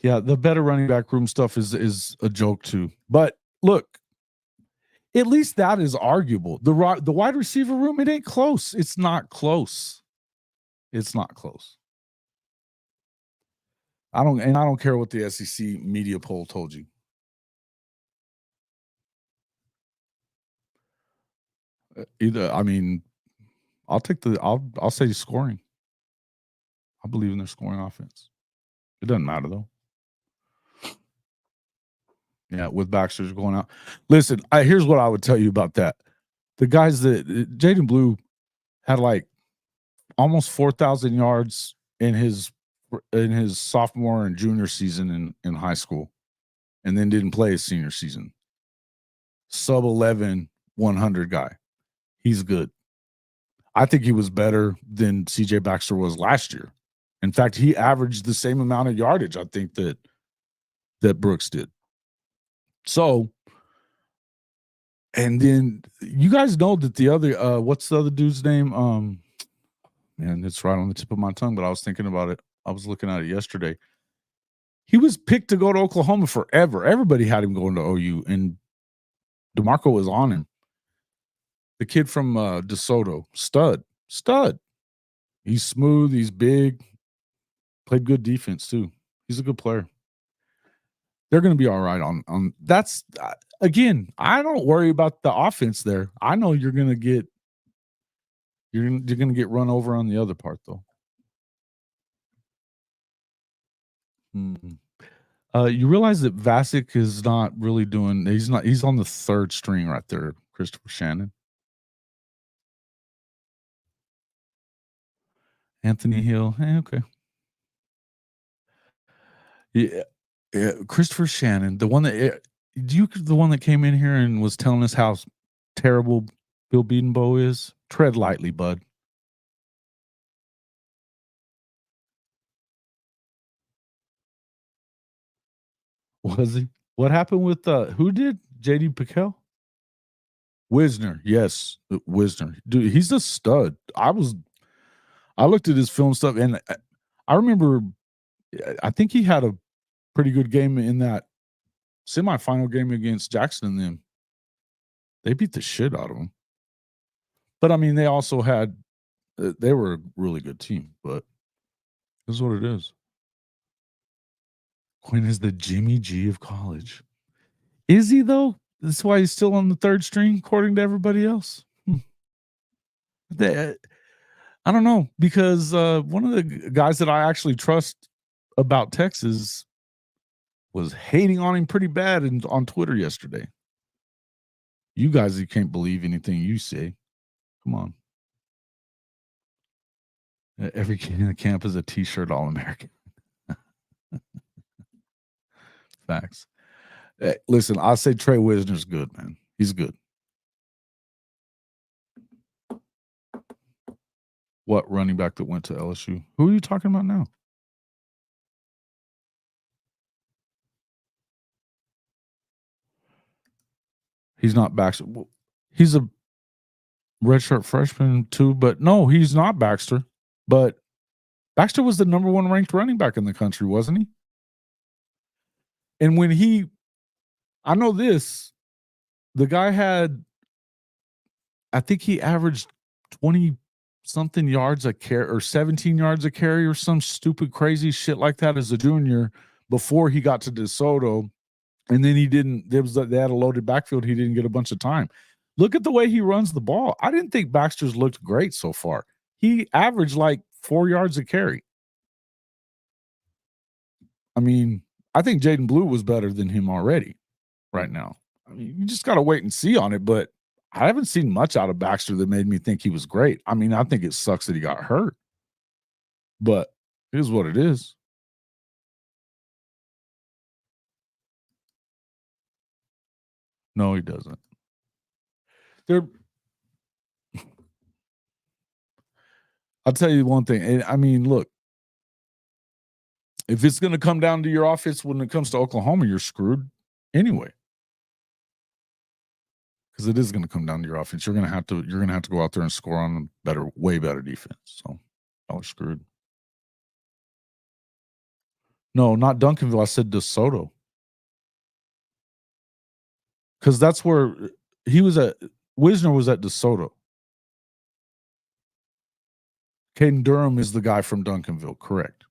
S1: Yeah, the better running back room stuff is a joke too. But look, at least that is arguable. The wide receiver room, it ain't close. It's not close. It's not close. I don't care what the SEC media poll told you. I'll say scoring. I believe in their scoring offense. It doesn't matter though. Yeah, with Baxter's going out. Listen, here's what I would tell you about that. The guys that Jaden Blue had like almost 4,000 yards in his sophomore and junior season in high school, and then didn't play his senior season. sub 11, 100 guy. He's good. I think he was better than CJ Baxter was last year. In fact, he averaged the same amount of yardage, I think, that Brooks did. So, and then you guys know that the other, what's the other dude's name? Man, it's right on the tip of my tongue, but I was thinking about it. I was looking at it yesterday. He was picked to go to Oklahoma forever. Everybody had him going to OU, and DeMarco was on him. The kid from DeSoto, stud. He's smooth. He's big. Played good defense too. He's a good player. They're going to be all right on that's again. I don't worry about the offense there. I know you're going to get run over on the other part though. You realize that Vasic is not really doing. He's on the third string right there. Christopher Shannon. Anthony Hill. Okay. Yeah. Christopher Shannon, the one that came in here and was telling us how terrible Bill Bedenbaugh is. Tread lightly, bud. Was he? What happened with who did JD Piquel? Wisner, yes, Wisner, dude, he's a stud. I looked at his film stuff, and I remember, I think he had a pretty good game in that semifinal game against Jackson and them. They beat the shit out of him. But I mean, they also had, they were a really good team, but this is what it is. Quinn is the Jimmy G of college. Is he though? That's why he's still on the third string, according to everybody else. I don't know, because one of the guys that I actually trust about Texas was hating on him pretty bad on Twitter yesterday. You guys, you can't believe anything you say. Come on. Every kid in the camp is a T-shirt All-American. Facts. Hey, listen, I'll say Trey Wisner's good, man. He's good. What running back that went to LSU? Who are you talking about now? He's not Baxter. He's a redshirt freshman too, but no, he's not Baxter. But Baxter was the #1 ranked running back in the country, wasn't he? And when I know this, the guy had, I think he averaged 20-something yards a carry or 17 yards a carry or some stupid crazy shit like that as a junior before he got to DeSoto. And then they had a loaded backfield. He didn't get a bunch of time. Look at the way he runs the ball. I didn't think Baxter's looked great so far. He averaged like 4 yards a carry. I mean, I think Jaden Blue was better than him already right now. I mean, you just got to wait and see on it, but I haven't seen much out of Baxter that made me think he was great. I mean, I think it sucks that he got hurt, but it is what it is. No, he doesn't. I'll tell you one thing. And I mean, look, if it's going to come down to your offense when it comes to Oklahoma, you're screwed anyway. Because it is going to come down to your offense. You're going to have to go out there and score on a way better defense. So I was screwed. No, not Duncanville. I said DeSoto. Because that's where he was at. Wisner was at DeSoto. Caden Durham is the guy from Duncanville, correct?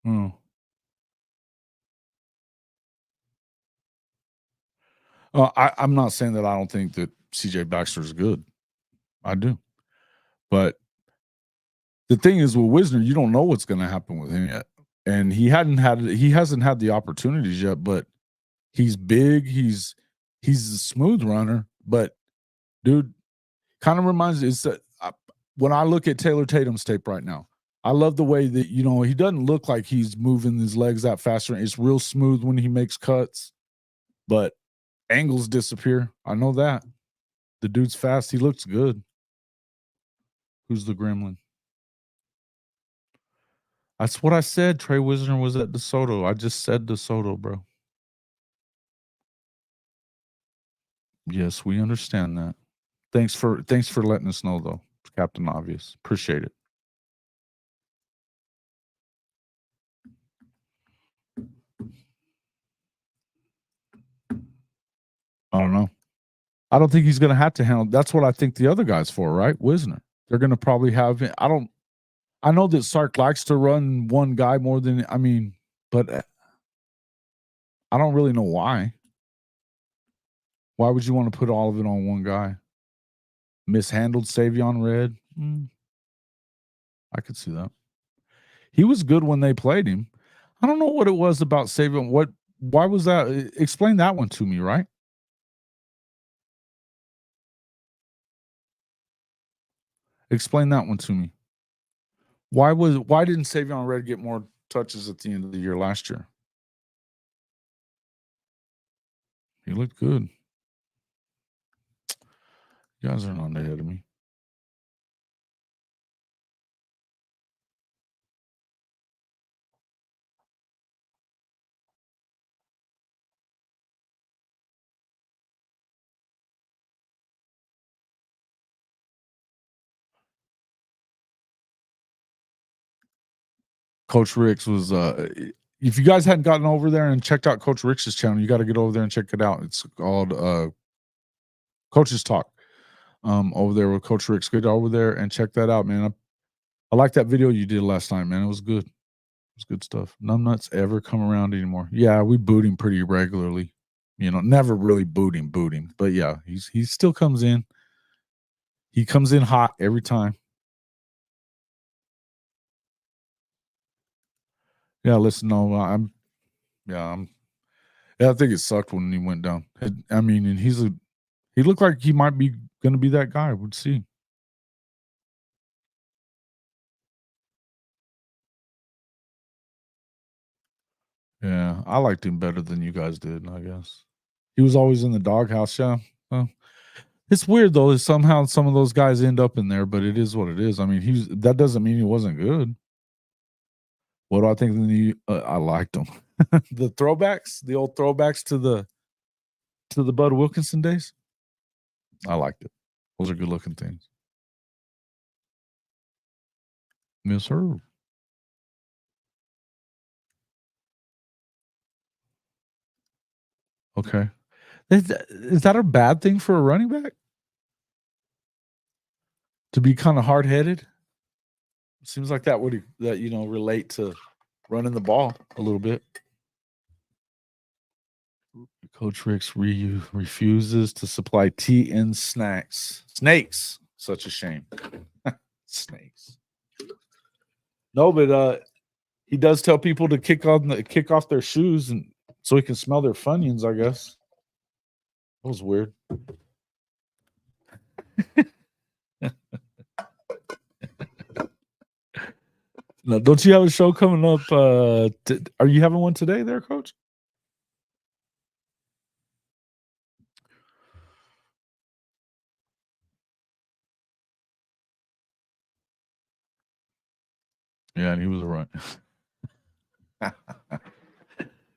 S1: Hmm. I'm not saying that I don't think that CJ Baxter is good. I do. But the thing is with Wisner, you don't know what's going to happen with him yet. And he hasn't had the opportunities yet, but he's big. He's a smooth runner, but dude, kind of reminds me, when I look at Taylor Tatum's tape right now, I love the way that, you know, he doesn't look like he's moving his legs that faster. It's real smooth when he makes cuts, but angles disappear. I know that. The dude's fast. He looks good. Who's the gremlin? That's what I said. Trey Wisner was at DeSoto. I just said DeSoto, bro. Yes, we understand that. Thanks for letting us know, though, Captain Obvious. Appreciate it. I don't know. I don't think he's going to have to handle. That's what I think the other guy's for, right? Wisner. They're going to probably have. I know that Sark likes to run one guy more than. I mean, but I don't really know why. Why would you want to put all of it on one guy? Mishandled Savion Red. I could see that. He was good when they played him. I don't know what it was about Savion. Why was that? Explain that one to me, right? Explain that one to me. Why didn't Savion Red get more touches at the end of the year last year? He looked good. You guys are not ahead of me. Coach Ricks was if you guys hadn't gotten over there and checked out Coach Ricks's channel, you got to get over there and check it out. It's called Coach's Talk. Over there with Coach Ricks. Get over there and check that out, man. I like that video you did last night, man. It was good. It was good stuff. Numbnuts ever come around anymore? Yeah, we boot him pretty regularly. You know, never really boot him, but yeah, he still comes in. He comes in hot every time. Yeah, listen, no, I think it sucked when he went down. I mean, and he looked like he might be going to be that guy. We'll see. Yeah, I liked him better than you guys did, I guess. He was always in the doghouse, yeah. Well, it's weird though. Somehow some of those guys end up in there, but it is what it is. I mean, that doesn't mean he wasn't good. What do I think? I liked them. The throwbacks, the old throwbacks to the Bud Wilkinson days. I liked it. Those are good looking things. Miss her. Okay. Is that a bad thing for a running back? To be kind of hard headed? Seems like that would relate to running the ball a little bit. Coach Ricks refuses to supply tea and snacks. Snakes. Such a shame. Snakes. No, but he does tell people to kick off their shoes and so he can smell their Funyuns, I guess. That was weird. No, don't you have a show coming up? Are you having one today there, Coach? Yeah, and he was right.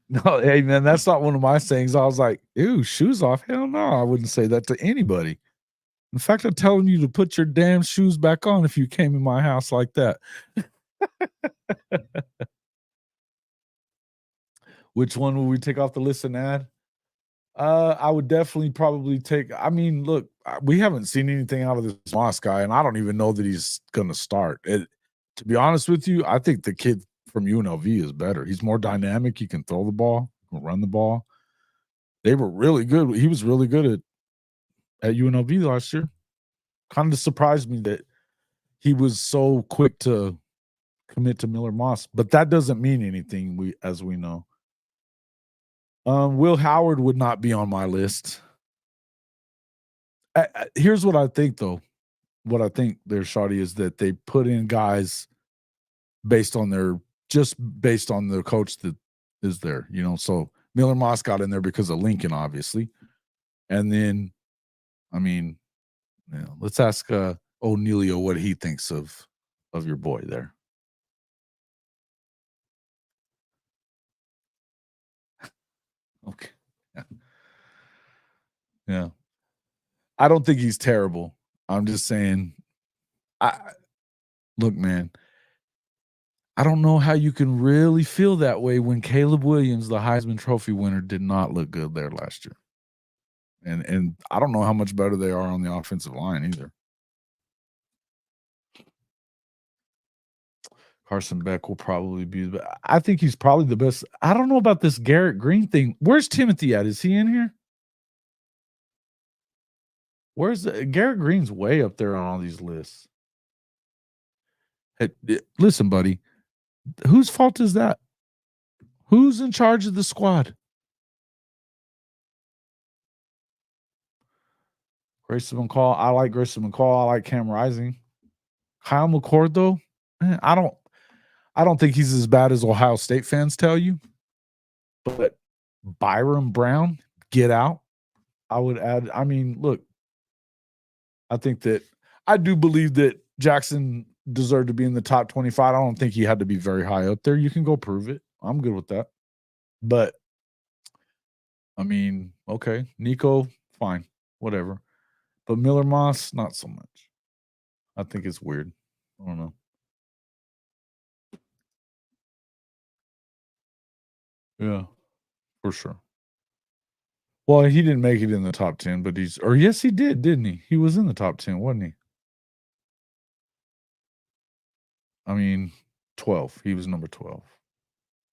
S1: No, hey man, that's not one of my sayings. I was like, ew, shoes off. Hell no, I wouldn't say that to anybody. In fact, I'm telling you to put your damn shoes back on if you came in my house like that. Which one will we take off the list and add? I would definitely probably take. I mean, look, we haven't seen anything out of this Moss guy, and I don't even know that he's gonna start. To be honest with you, I think the kid from UNLV is better. He's more dynamic. He can throw the ball, can run the ball. They were really good. He was really good at UNLV last year. Kind of surprised me that he was so quick to commit to Miller Moss, but that doesn't mean anything. As we know. Will Howard would not be on my list. Here's what I think, though. What I think there, Shawty, is that they put in guys based on the coach that is there, you know. So Miller Moss got in there because of Lincoln, obviously. And then, I mean, you know, let's ask O'Neilio what he thinks of your boy there. Okay. Yeah. I don't think he's terrible. I'm just saying, look, man, I don't know how you can really feel that way when Caleb Williams, the Heisman Trophy winner, did not look good there last year. And I don't know how much better they are on the offensive line either. Carson Beck will probably be, I think he's probably the best. I don't know about this Garrett Green thing. Where's Timothy at? Is he in here? Where's Garrett Green's way up there on all these lists? Hey, listen, buddy, whose fault is that? Who's in charge of the squad? Grayson McCall. I like Grayson McCall. I like Cam Rising. Kyle McCord, though, I don't think he's as bad as Ohio State fans tell you. But Byron Brown, get out. I would add. I mean, look, I think that I do believe that Jackson deserved to be in the top 25. I don't think he had to be very high up there. You can go prove it. I'm good with that. But I mean, okay, Nico, fine, whatever. But Miller Moss, not so much. I think it's weird. I don't know. Yeah, for sure. Well, he didn't make it in the top 10, but yes, he did, didn't he? He was in the top 10, wasn't he? I mean, 12. He was number 12.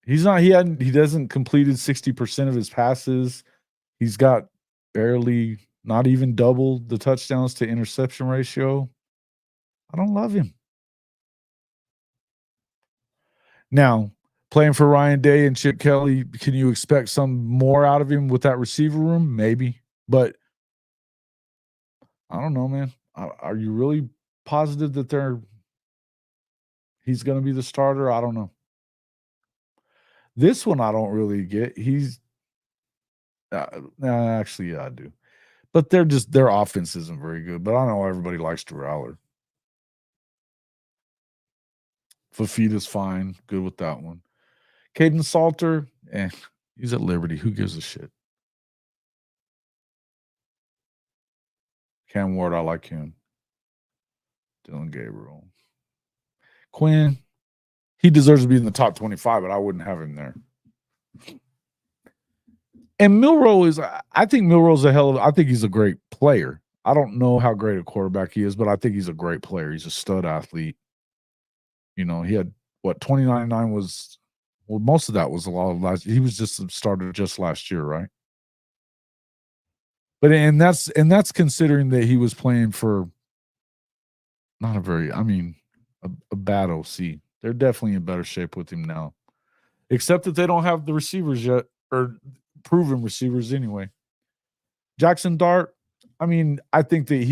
S1: He doesn't completed 60% of his passes. He's got barely, not even double the touchdowns to interception ratio. I don't love him. Now, playing for Ryan Day and Chip Kelly, can you expect some more out of him with that receiver room? Maybe. But I don't know, man. Are you really positive that he's going to be the starter? I don't know. This one I don't really get. Actually, yeah, I do. But their offense isn't very good. But I know everybody likes Drew Aller. Fafita's fine. Good with that one. Caden Salter, he's at Liberty. Who gives a shit? Cam Ward, I like him. Dylan Gabriel. Quinn, he deserves to be in the top 25, but I wouldn't have him there. And I think Milroe's I think he's a great player. I don't know how great a quarterback he is, but I think he's a great player. He's a stud athlete. You know, he had 2099 was, well, most of that was a lot of last. He was just started just last year, right? But and that's considering that he was playing for not a very, I mean, a bad OC. They're definitely in better shape with him now, except that they don't have the receivers yet, or proven receivers anyway. Jackson Dart, I mean, I think that I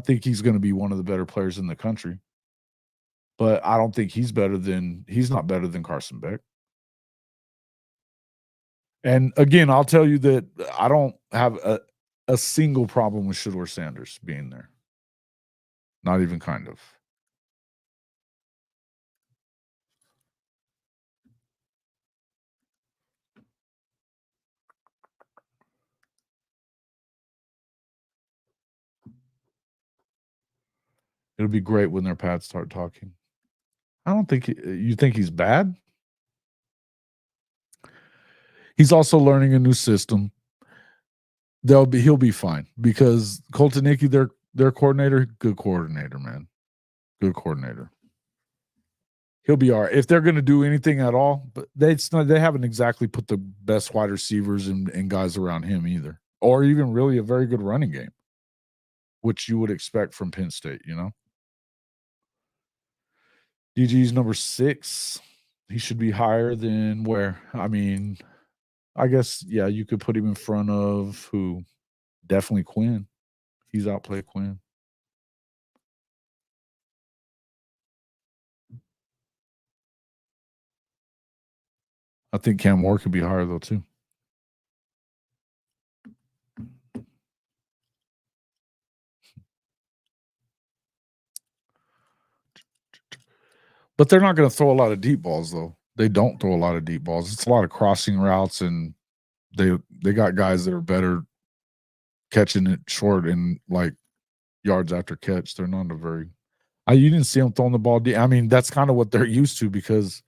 S1: think he's going to be one of the better players in the country. But I don't think he's not better than Carson Beck. And again, I'll tell you that I don't have a single problem with Shedeur Sanders being there. Not even kind of. It'll be great when their pads start talking. I don't think you think he's bad. He's also learning a new system. He'll be fine because Colton Hickey, their coordinator, good coordinator, man. Good coordinator. He'll be all right. If they're going to do anything at all, but they haven't exactly put the best wide receivers and guys around him either, or even really a very good running game, which you would expect from Penn State, you know. DG's number 6. He should be higher than where? I mean, I guess, yeah, you could put him in front of who? Definitely Quinn. He's outplayed Quinn. I think Cam Moore could be higher though too. But they're not going to throw a lot of deep balls though. They don't throw a lot of deep balls. It's a lot of crossing routes, and they got guys that are better catching it short and like yards after catch. They're not a very. You didn't see them throwing the ball deep. I mean, that's kind of what they're used to because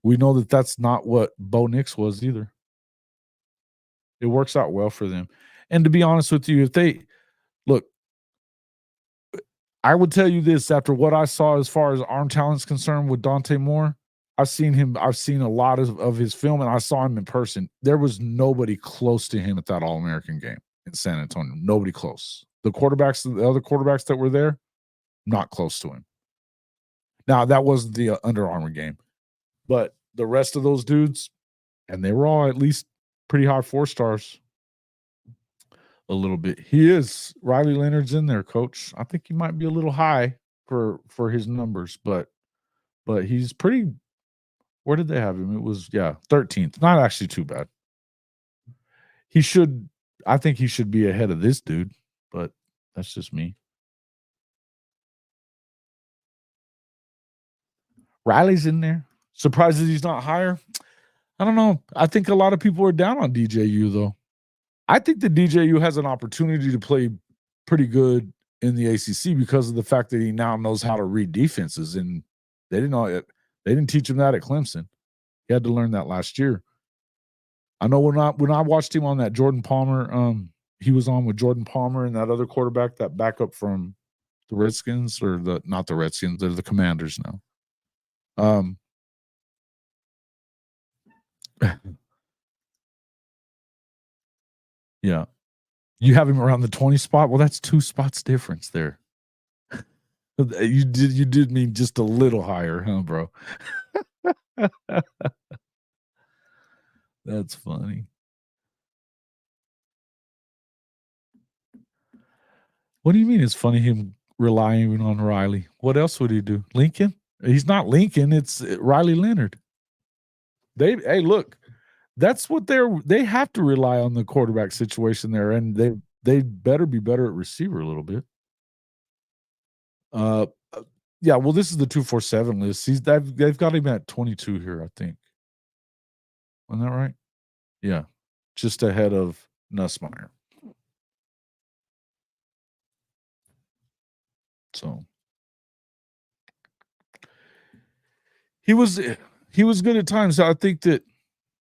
S1: we know that that's not what Bo Nix was either. It works out well for them. And to be honest with you, if they look, I would tell you this after what I saw as far as arm talent's concerned with Dante Moore. I've seen a lot of his film, and I saw him in person. There was nobody close to him at that All-American game in San Antonio. Nobody close. The other quarterbacks that were there, not close to him. Now, that wasn't the Under Armour game. But the rest of those dudes, and they were all at least pretty high 4 stars. A little bit. He is. Riley Leonard's in there, coach. I think he might be a little high for his numbers, but he's pretty. Where did they have him? It was 13th. Not actually too bad. I think he should be ahead of this dude, but that's just me. Riley's in there. Surprised that he's not higher. I don't know. I think a lot of people are down on DJU though. I think the DJU has an opportunity to play pretty good in the ACC because of the fact that he now knows how to read defenses, and they didn't teach him that at Clemson. He had to learn that last year. I know when I watched him on that Jordan Palmer, he was on with Jordan Palmer and that other quarterback, that backup from the Redskins, or not the Redskins, they're the Commanders now. Yeah. You have him around the 20 spot. Well, that's 2 spots difference there. You did mean just a little higher, huh, bro? That's funny. What do you mean it's funny him relying on Riley? What else would he do? Lincoln? He's not Lincoln. It's Riley Leonard. Hey, look. That's what they have to rely on the quarterback situation there, and they better be better at receiver a little bit. Yeah, well, this is the 247 list. They've got him at 22 here, I think. Wasn't that right? Yeah, just ahead of Nussmeier. So he was good at times. I think that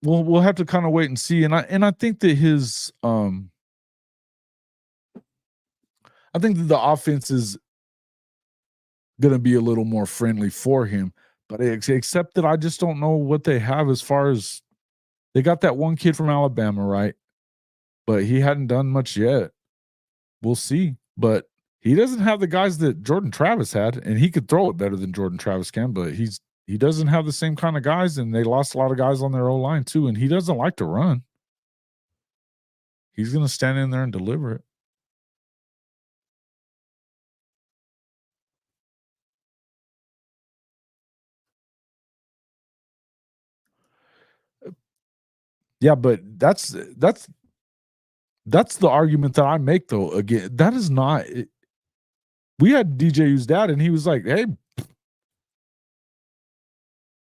S1: we'll have to kind of wait and see. And I think that his I think that the offense is going to be a little more friendly for him, but except that I just don't know what they have as far as they got that one kid from Alabama, right? But he hadn't done much yet. We'll see. But he doesn't have the guys that Jordan Travis had, and he could throw it better than Jordan Travis can, but he doesn't have the same kind of guys, and they lost a lot of guys on their O-line too, and he doesn't like to run. He's going to stand in there and deliver it. Yeah, but that's the argument that I make though. Again, that is not it. We had DJU's dad, and he was like, hey,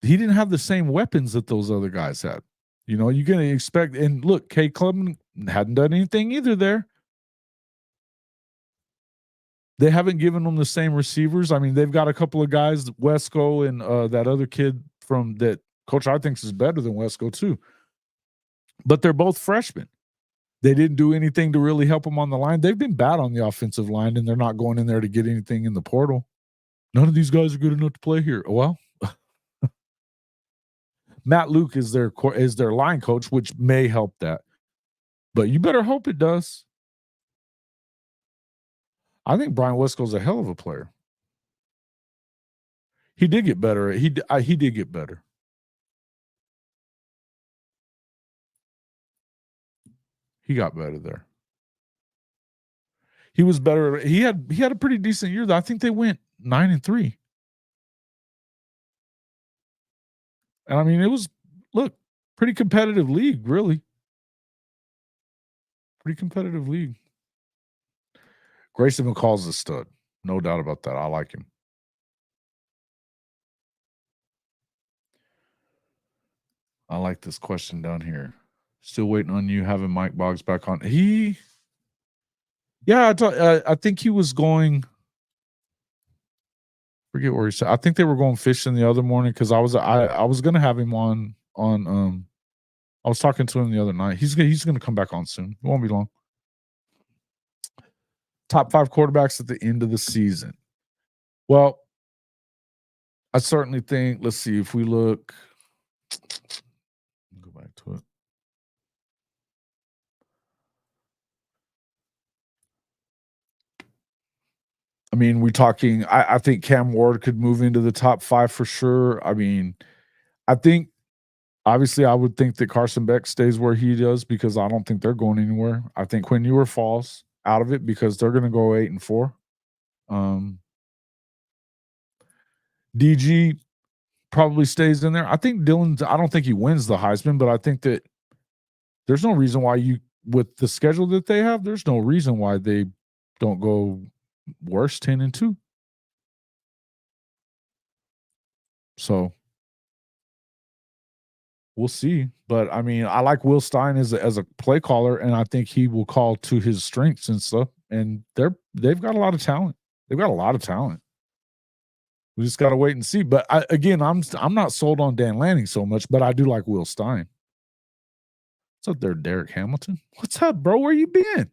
S1: he didn't have the same weapons that those other guys had. You know, you're going to expect, and look, K Clubman hadn't done anything either there. They haven't given them the same receivers. I mean, they've got a couple of guys, Wesco and that other kid from that Coach I think is better than Wesco too. But they're both freshmen. They didn't do anything to really help them on the line. They've been bad on the offensive line, and they're not going in there to get anything in the portal. None of these guys are good enough to play here. Well, Matt Luke is their line coach, which may help that. But you better hope it does. I think Brian Wesco's a hell of a player. He did get better. He did get better. He got better there. He was better. He had a pretty decent year, though. I think they went 9-3. And I mean, look, pretty competitive league, really. Pretty competitive league. Grayson McCall's a stud. No doubt about that. I like him. I like this question down here. Still waiting on you having Mike Boggs back on. I think he was going. Forget where he said. I think they were going fishing the other morning because I was gonna have him on. I was talking to him the other night. He's gonna come back on soon. It won't be long. Top 5 quarterbacks at the end of the season. Well, I certainly think. Let's see if we look. Go back to it. I mean, we're talking. I think Cam Ward could move into the top 5 for sure. I mean, I think obviously I would think that Carson Beck stays where he does because I don't think they're going anywhere. I think Quinn Ewer falls out of it because they're going to go 8-4. DG probably stays in there. I think Dylan. I don't think he wins the Heisman, but I think that there's no reason why with the schedule that they have, there's no reason why they don't go worse 10-2. So we'll see. But I mean, I like Will Stein as a play caller, and I think he will call to his strengths and stuff. And they've got a lot of talent. They've got a lot of talent. We just got to wait and see. But I'm not sold on Dan Lanning so much, but I do like Will Stein. What's up there, Derek Hamilton? What's up, bro? Where you been?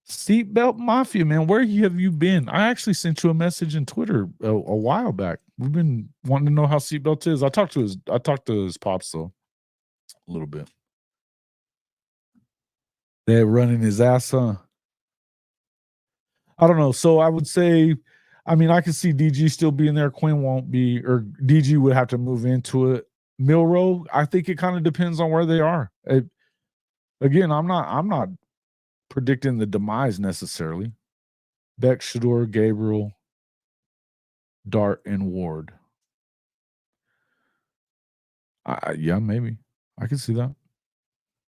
S1: Seatbelt Mafia, man. Where have you been? I actually sent you a message in Twitter a while back. We've been wanting to know how Seatbelt is. I talked to his pops though a little bit. They're running his ass, huh? I don't know. So I would say, I mean, I can see DG still being there. Quinn won't be, or DG would have to move into it. Milroe, I think it kind of depends on where they are. Again, I'm not predicting the demise necessarily. Beck, Shador, Gabriel, Dart, and Ward. Yeah, maybe. I can see that.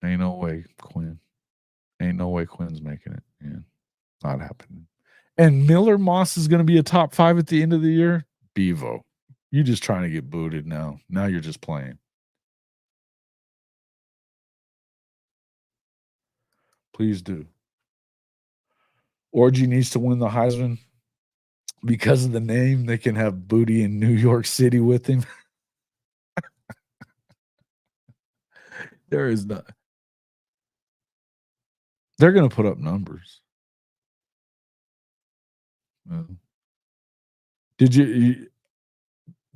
S1: Ain't no way, Quinn. Ain't no way Quinn's making it. Yeah, not happening. And Miller Moss is going to be a top 5 at the end of the year. Bevo, you just trying to get booted now. Now you're just playing. Please do. Orgy needs to win the Heisman because of the name. They can have Booty in New York City with him. There is not. They're going to put up numbers. Did you?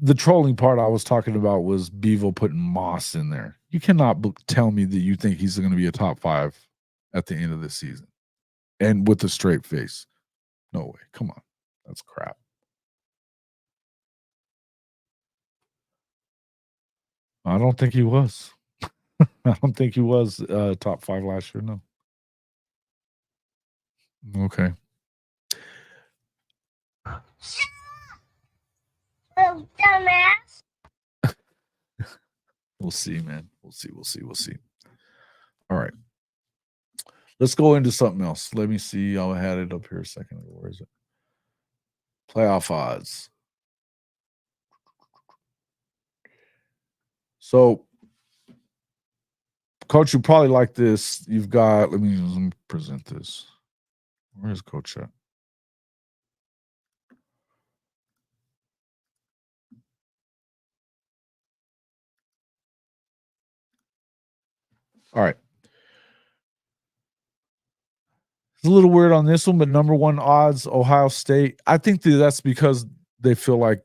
S1: The trolling part I was talking about was Bevo putting Moss in there. You cannot tell me that you think he's going to be a top 5 at the end of the season. And with a straight face. No way. Come on. That's crap. I don't think he was. I don't think he was top 5 last year. No. Okay.
S4: Little dumbass.
S1: We'll see, man. We'll see. All right. Let's go into something else. Let me see. I had it up here a second ago. Where is it? Playoff odds. So, Coach, you probably like this. You've got, let me present this. Where is Coach at? All right. It's a little weird on this one, but number 1 odds, Ohio State. I think that's because they feel like,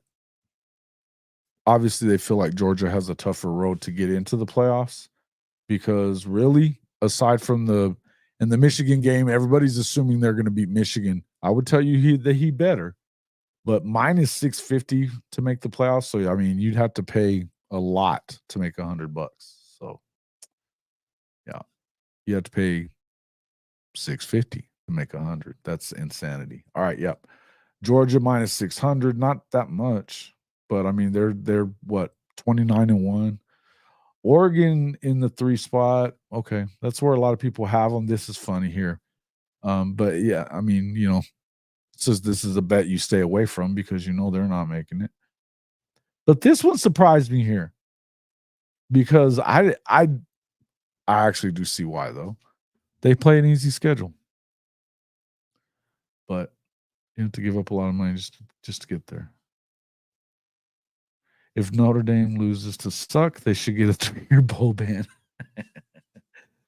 S1: obviously, they feel like Georgia has a tougher road to get into the playoffs because really, aside from in the Michigan game, everybody's assuming they're going to beat Michigan. I would tell you that he better, but minus 650 to make the playoffs. So, I mean, you'd have to pay a lot to make $100. So, yeah, you have to pay 650 to make 100. That's insanity. All right, yep. Georgia minus 600, not that much, but I mean they're what, 29-1. Oregon in the 3 spot. Okay, that's where a lot of people have them. This is funny here. But yeah, I mean, you know, this is a bet you stay away from because you know they're not making it. But this one surprised me here because I actually do see why though. They play an easy schedule, but you have to give up a lot of money just to get there. If Notre Dame loses to Suck, they should get a 3-year bowl ban.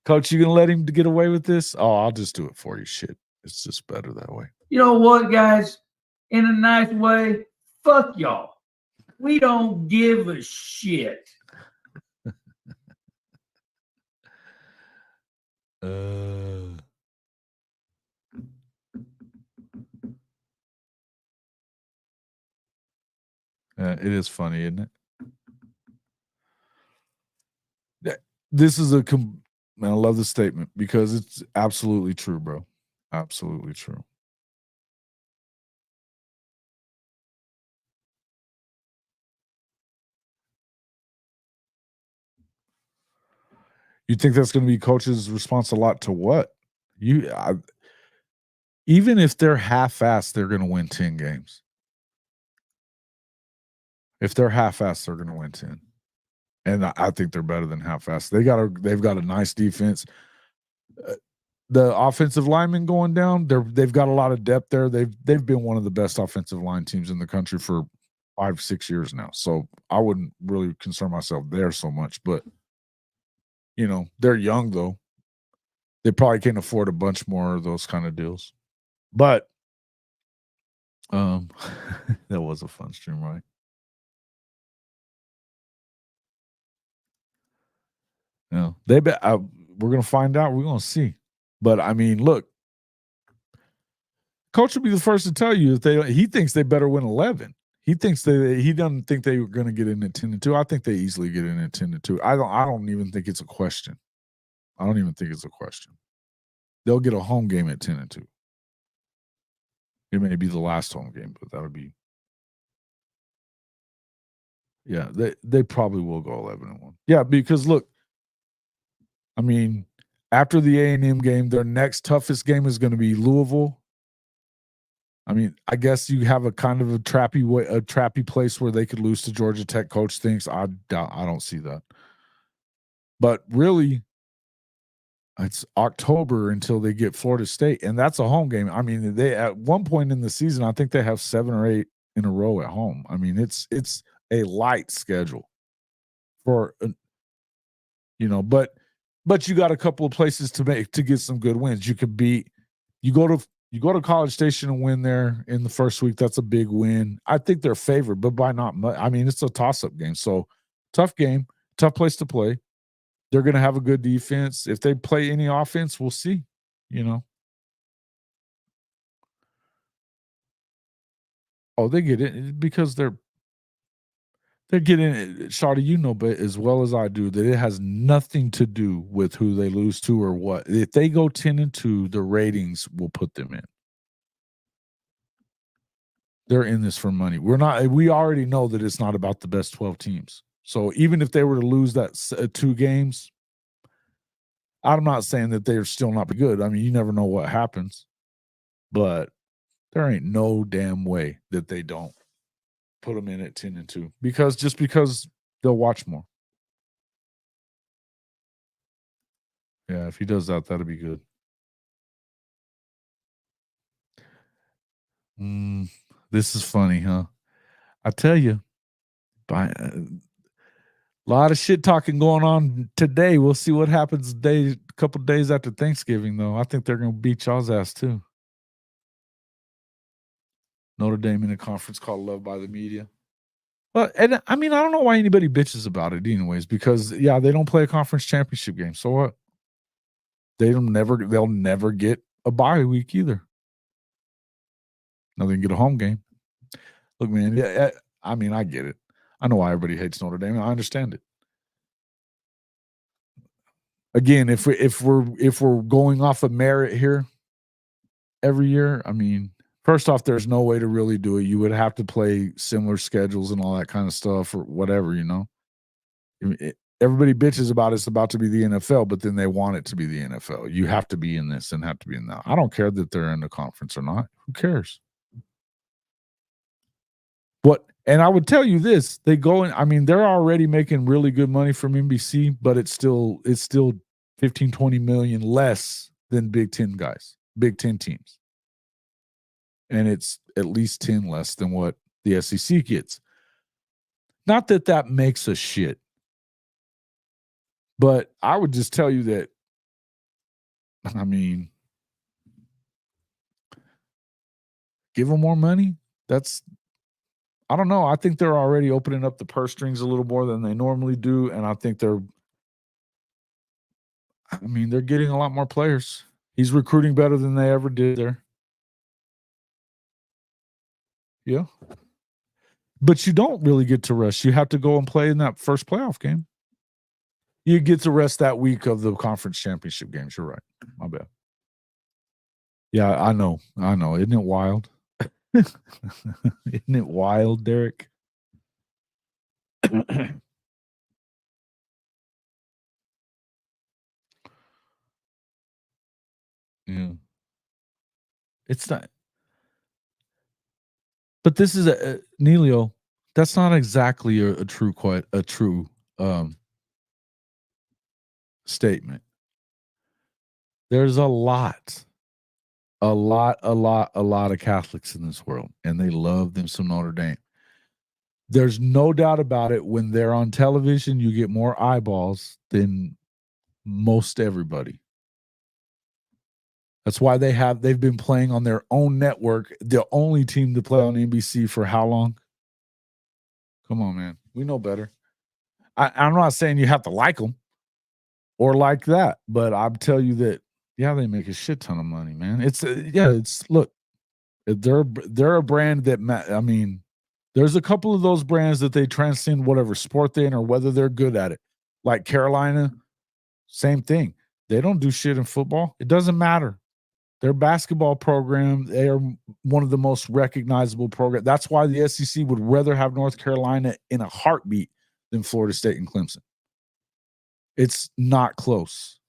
S1: Coach, you gonna let him get away with this? Oh, I'll just do it for you. Shit, it's just better that way.
S3: You know what, guys? In a nice way, fuck y'all. We don't give a shit.
S1: It is funny, isn't it? This is man, I love the statement because it's absolutely true, bro. Absolutely true. You think that's going to be coach's response a lot to what? Even if they're half-assed, they're going to win 10 games. If they're half-assed, they're going to win 10. And I think they're better than half-assed. They've got a nice defense. The offensive linemen going down, they've got a lot of depth there. They've been one of the best offensive line teams in the country for 5-6 years now. So I wouldn't really concern myself there so much. But you know, they're young though. They probably can't afford a bunch more of those kind of deals. But that was a fun stream, right? Yeah, we're gonna find out. We're gonna see. But I mean, look, coach will be the first to tell you that he thinks they better win 11. He doesn't think they were going to get in at 10-2. I think they easily get in at 10-2. I don't even think it's a question. I don't even think it's a question. They'll get a home game at 10-2. It may be the last home game, but that'll be. Yeah, they probably will go 11-1. Yeah, because look, I mean, after the A&M game, their next toughest game is going to be Louisville. I mean, I guess you have a kind of a trappy place where they could lose to Georgia Tech. Coach thinks I don't see that. But really, it's October until they get Florida State, and that's a home game. I mean, they at one point in the season, I think they have 7 or 8 in a row at home. I mean, it's a light schedule for, you know, but you got a couple of places to get some good wins. You go to College Station and win there in the first week. That's a big win. I think they're favored, but by not much. I mean, it's a toss-up game. So tough game, tough place to play. They're going to have a good defense. If they play any offense, we'll see, you know. Oh, they get it because they're getting it. Shawty, you know, but as well as I do, that it has nothing to do with who they lose to or what. If they go 10-2, the ratings will put them in. They're in this for money. We already know that it's not about the best 12 teams. So even if they were to lose that 2 games, I'm not saying that they're still not good. I mean, you never know what happens. But there ain't no damn way that they don't put them in at 10-2 because they'll watch more. Yeah, if he does that, that'll be good. This is funny, huh? I tell you, a lot of shit talking going on today. We'll see what happens a couple days after Thanksgiving, though. I think they're going to beat y'all's ass, too. Notre Dame in a conference called Love by the Media. Well, and I mean, I don't know why anybody bitches about it anyways, because, yeah, they don't play a conference championship game. So what? They'll never get a bye week either. Now they can get a home game. Look, man, yeah, I mean, I get it. I know why everybody hates Notre Dame. I understand it. Again, if we're going off of merit here every year, I mean, first off, there's no way to really do it. You would have to play similar schedules and all that kind of stuff or whatever, you know. Everybody bitches about it's about to be the NFL, but then they want it to be the NFL. You have to be in this and have to be in that. I don't care that they're in the conference or not. Who cares? And I would tell you this, they go in, I mean, they're already making really good money from NBC, but it's still 15, 20 million less than Big Ten guys, Big Ten teams. And it's at least 10 less than what the SEC gets. Not that that makes a shit, but I would just tell you that, I mean, give them more money. I don't know. I think they're already opening up the purse strings a little more than they normally do. And I think they're getting a lot more players. He's recruiting better than they ever did there. Yeah. But you don't really get to rest. You have to go and play in that first playoff game. You get to rest that week of the conference championship games. You're right. My bad. Yeah, I know. Isn't it wild? Isn't it wild, Derek? Yeah. It's not. But this is Neilio. That's not exactly a true statement. There's a lot of Catholics in this world, and they love them some Notre Dame. There's no doubt about it. When they're on television, you get more eyeballs than most everybody. That's why they've been playing on their own network, the only team to play on NBC for how long? Come on, man. We know better. I'm not saying you have to like them or like that, but I'll tell you that, yeah, they make a shit ton of money, man. Look, they're a brand that, there's a couple of those brands that they transcend whatever sport they're in or whether they're good at it. Like Carolina, same thing. They don't do shit in football. It doesn't matter. Their basketball program, they are one of the most recognizable programs. That's why the SEC would rather have North Carolina in a heartbeat than Florida State and Clemson. It's not close.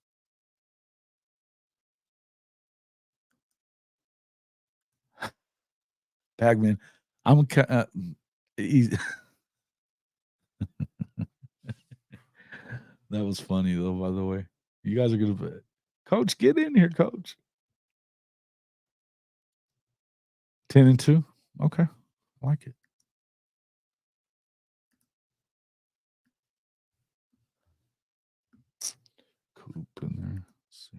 S1: Bagman, that was funny though, by the way. You guys are gonna Coach, get in here, Coach. 10-2. Okay. I like it. Coop in there. Let's see.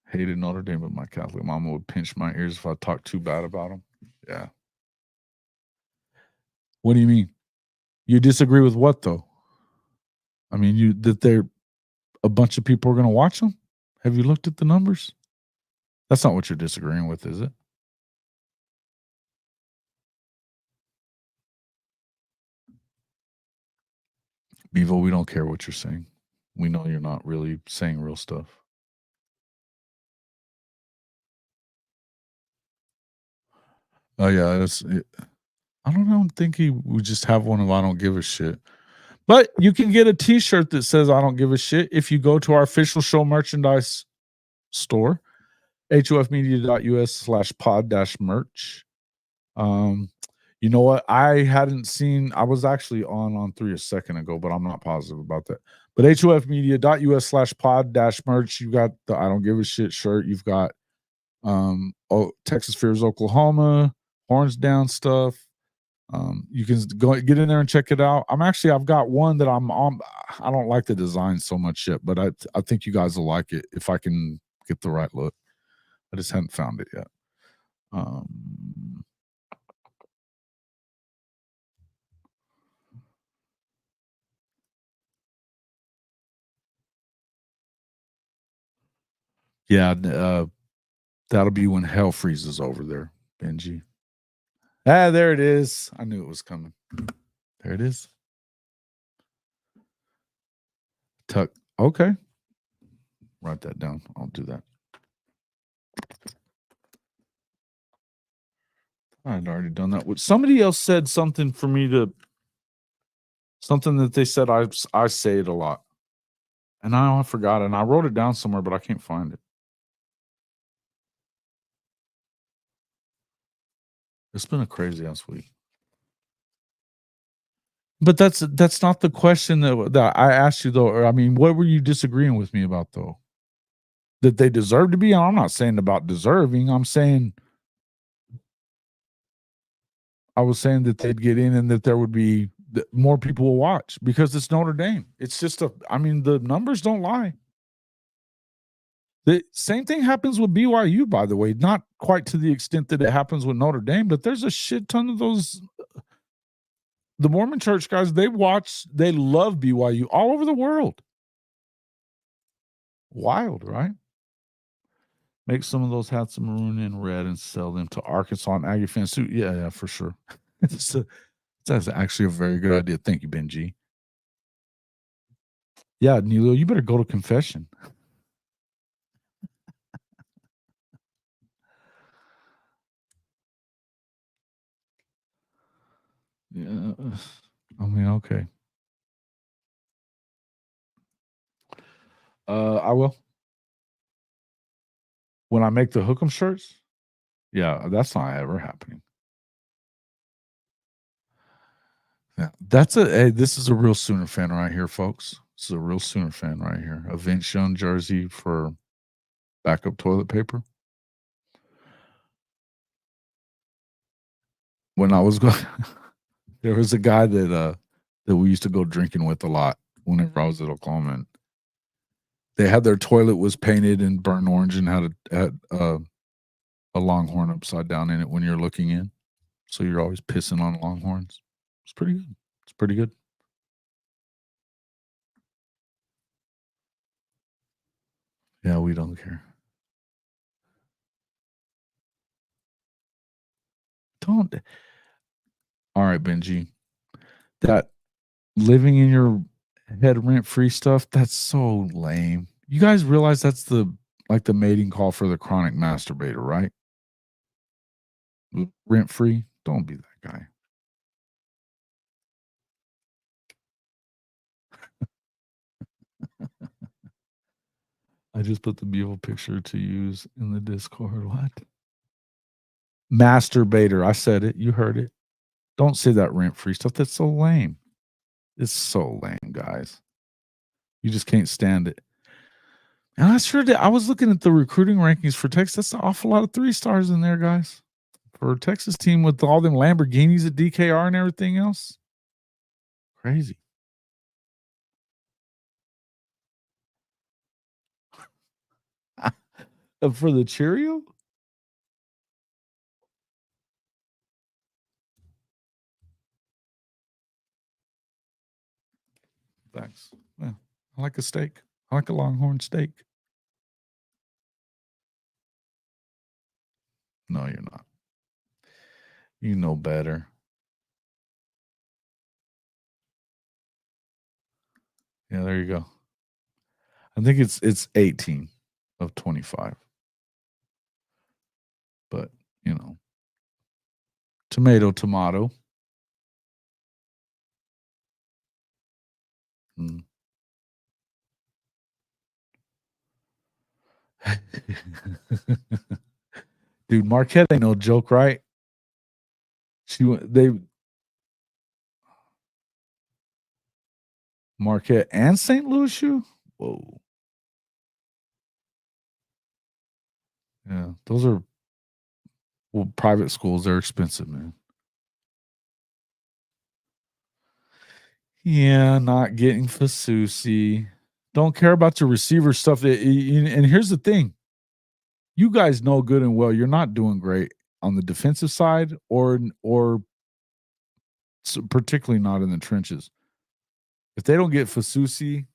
S1: Hated Notre Dame, but my Catholic mama would pinch my ears if I talked too bad about them. Yeah. What do you mean? You disagree with what though? That they're a bunch of people are going to watch them? Have you looked at the numbers? That's not what you're disagreeing with, is it? Bevo, we don't care what you're saying. We know you're not really saying real stuff. Oh, yeah. I don't think he would just have one of I don't give a shit. But you can get a t-shirt that says I don't give a shit if you go to our official show merchandise store, hofmedia.us/pod-merch. You know what? I was actually on 3 a second ago, but I'm not positive about that. But hofmedia.us/pod-merch, you got the I don't give a shit shirt. You've got Texas Fears Oklahoma, Horns Down stuff. You can go get in there and check it out. I've got one that I'm on. I don't like the design so much yet, but I think you guys will like it if I can get the right look. I just haven't found it yet. Yeah, that'll be when hell freezes over there, Benji. There it is. I knew it was coming. There it is. Tuck. Okay. Write that down. I'll do that. I'd already done that. Somebody else said something for me to Something that they said I say it a lot. And I forgot it. And I wrote it down somewhere, but I can't find it. It's been a crazy ass week. But that's not the question that I asked you though. Or, I mean, what were you disagreeing with me about though? That they deserve to be? I'm not saying about deserving. I'm saying I was saying that they'd get in and that there would be more people will watch because it's Notre Dame. It's just I mean, the numbers don't lie. The same thing happens with BYU, by the way, not quite to the extent that it happens with Notre Dame, but there's a shit ton of those. The Mormon church guys, they love BYU all over the world. Wild, right? Make some of those hats maroon and red and sell them to Arkansas and Aggie fans too. Yeah, for sure. That's actually a very good idea. Thank you, Benji. Yeah, Nilo, you better go to confession. Yeah, I mean, okay. I will. When I make the Hook'em shirts, yeah, that's not ever happening. Yeah, hey, this is a real Sooner fan right here, folks. This is a real Sooner fan right here. A Vince Young jersey for backup toilet paper. When I was going, there was a guy that we used to go drinking with a lot whenever I was at Oklahoma. And they had their toilet was painted in burnt orange and had a longhorn upside down in it when you're looking in. So you're always pissing on longhorns. It's pretty good. It's pretty good. Yeah, we don't care. Don't. All right, Benji. That living in your head rent-free stuff, that's so lame. You guys realize that's the mating call for the chronic masturbator, right? Rent-free? Don't be that guy. I just put the beautiful picture to use in the Discord. What? Masturbator. I said it. You heard it. Don't say that rent-free stuff. That's so lame. It's so lame, guys. You just can't stand it. And I sure did. I was looking at the recruiting rankings for Texas. That's an awful lot of 3 stars in there, guys. For a Texas team with all them Lamborghinis at DKR and everything else. Crazy. For the Cheerio? Thanks. Yeah, I like a steak. I like a Longhorn steak. No, you're not. You know better. Yeah, there you go. I think it's 18 of 25. But, you know, tomato. Mm. Dude, Marquette ain't no joke, right? Marquette and St. Louis U? Whoa. Yeah, those are private schools. They're expensive, man. Yeah, not getting Fasusi. Don't care about your receiver stuff. And here's the thing. You guys know good and well you're not doing great on the defensive side or particularly not in the trenches. If they don't get Fasusi,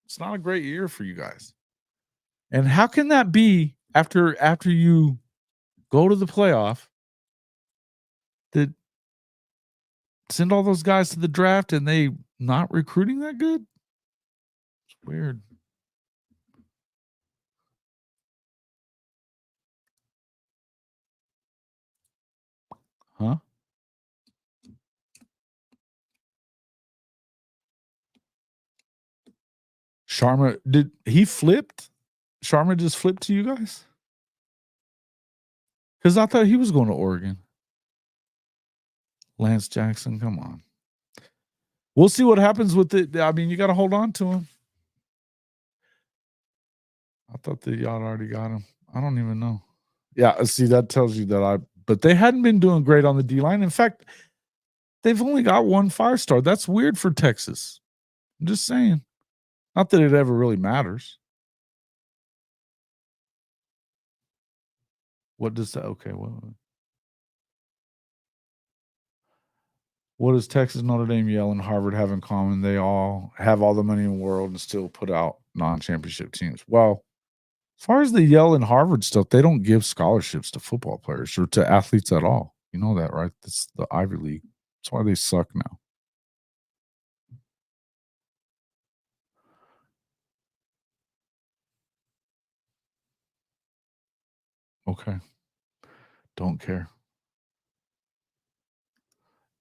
S1: it's not a great year for you guys. And how can that be after you go to the playoff that send all those guys to the draft and they not recruiting that good? It's weird. Huh? Sharma, did he flipped? Sharma just flipped to you guys? Because I thought he was going to Oregon. Lance Jackson, come on. We'll see what happens with it. I mean, you got to hold on to him. I thought that y'all already got him. I don't even know. Yeah, see, that tells you that but they hadn't been doing great on the D-line. In fact, they've only got 1 5-star. That's weird for Texas. I'm just saying. Not that it ever really matters. What does that? Okay, what does Texas, Notre Dame, Yale, and Harvard have in common? They all have all the money in the world and still put out non-championship teams. Well, as far as the Yale and Harvard stuff, they don't give scholarships to football players or to athletes at all. You know that, right? That's the Ivy League. That's why they suck now. Okay. Don't care.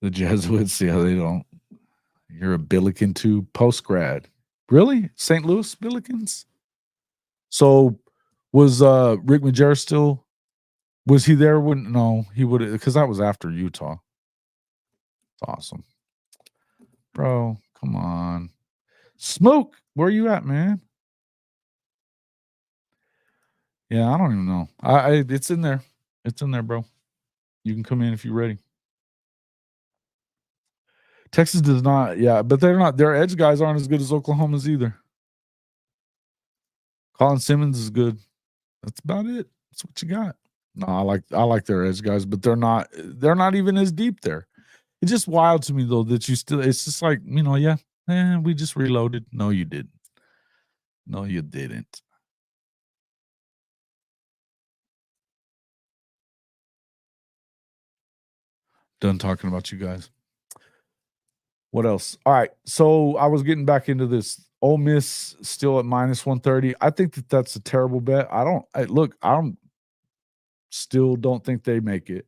S1: The Jesuits, yeah, they don't. You're a Billiken too post-grad. Really? St. Louis Billikens? So was Rick Majerus still, was he there when, no, he would, because that was after Utah. It's awesome. Bro, come on. Smoke, where you at, man? Yeah, I don't even know. It's in there. It's in there, bro. You can come in if you're ready. Texas does not, yeah, but they're not, their edge guys aren't as good as Oklahoma's either. Colin Simmons is good. That's about it. That's what you got. No, I like their edge guys, but they're not even as deep there. It's just wild to me though that you still, it's just like, you know, yeah, we just reloaded. No, you didn't. No, you didn't. Done talking about you guys. What else? All right. So I was getting back into this. Ole Miss still at -130. I think that's a terrible bet. I still don't think they make it.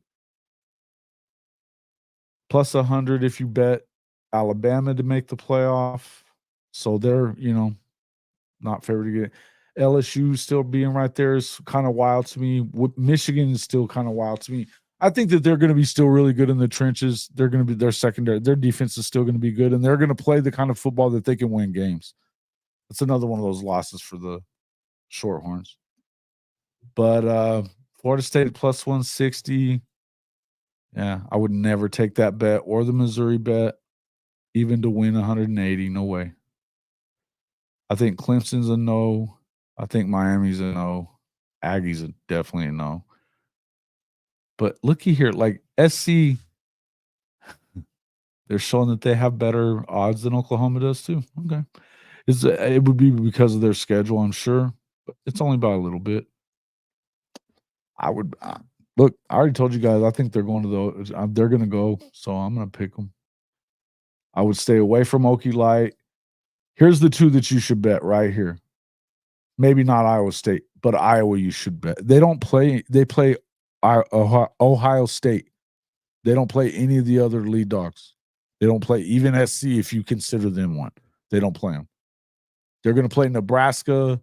S1: Plus 100 if you bet Alabama to make the playoff. So they're, you know, not favored to get. LSU still being right there is kind of wild to me. Michigan is still kind of wild to me. I think that they're going to be still really good in the trenches. They're going to be their secondary. Their defense is still going to be good, and they're going to play the kind of football that they can win games. It's another one of those losses for the Shorthorns. But Florida State plus 160. Yeah, I would never take that bet or the Missouri bet, even to win 180. No way. I think Clemson's a no. I think Miami's a no. Aggies are definitely a no. But looky here, like SC, they're showing that they have better odds than Oklahoma does too. Okay. It would be because of their schedule, I'm sure, but it's only by a little bit. I would look. I already told you guys. I think they're going to they're going to go. So I'm going to pick them. I would stay away from Okie Light. Here's the two that you should bet right here. Maybe not Iowa State, but Iowa you should bet. They don't play. They play Ohio State. They don't play any of the other lead dogs. They don't play even SC if you consider them one. They don't play them. They're going to play Nebraska.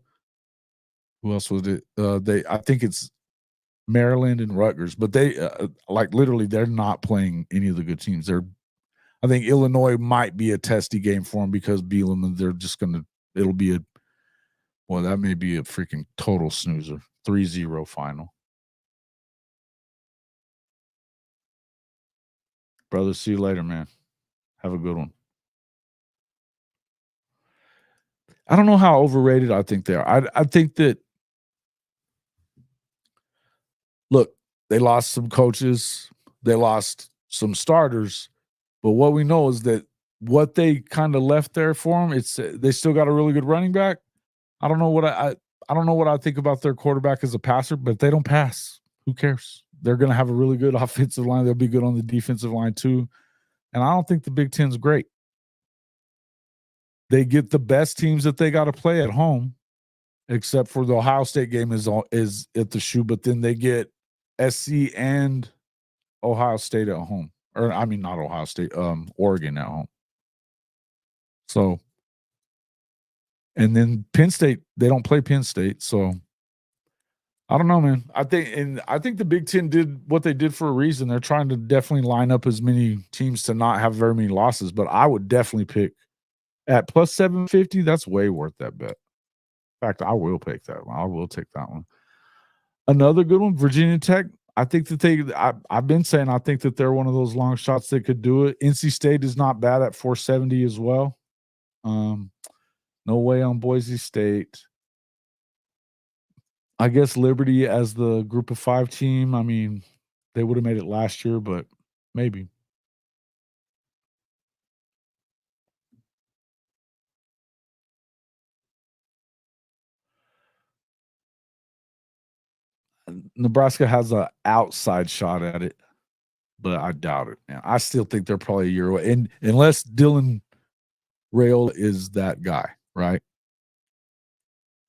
S1: Who else was it? I think it's Maryland and Rutgers, but they like literally they're not playing any of the good teams. I think Illinois might be a testy game for them because Bielema. They're just going to. It'll be that may be a freaking total snoozer. 3-0 final. Brother, see you later, man. Have a good one. I don't know how overrated I think they are. I think that, look, they lost some coaches. They lost some starters. But what we know is that what they kind of left there for them, they still got a really good running back. I don't know what I don't know what I think about their quarterback as a passer, but if they don't pass, who cares? They're going to have a really good offensive line. They'll be good on the defensive line too. And I don't think the Big Ten's great. They get the best teams that they got to play at home, except for the Ohio State game is at the shoe, but then they get SC and Ohio State at home. Or I mean not Ohio State, Oregon at home. So And then Penn State, they don't play Penn State, so I don't know, man. I think the Big Ten did what they did for a reason. They're trying to definitely line up as many teams to not have very many losses. But I would definitely pick at plus 750. That's way worth that bet. In fact, I will pick that one. I will take that one. Another good one, Virginia Tech. I think that I've been saying I think that they're one of those long shots that could do it. NC State is not bad at 470 as well. No way on Boise State. I guess Liberty as the group of 5 team. I mean, they would have made it last year, but maybe. Nebraska has an outside shot at it, but I doubt it. Man. I still think they're probably a year away. And unless Dylan Rail is that guy, right?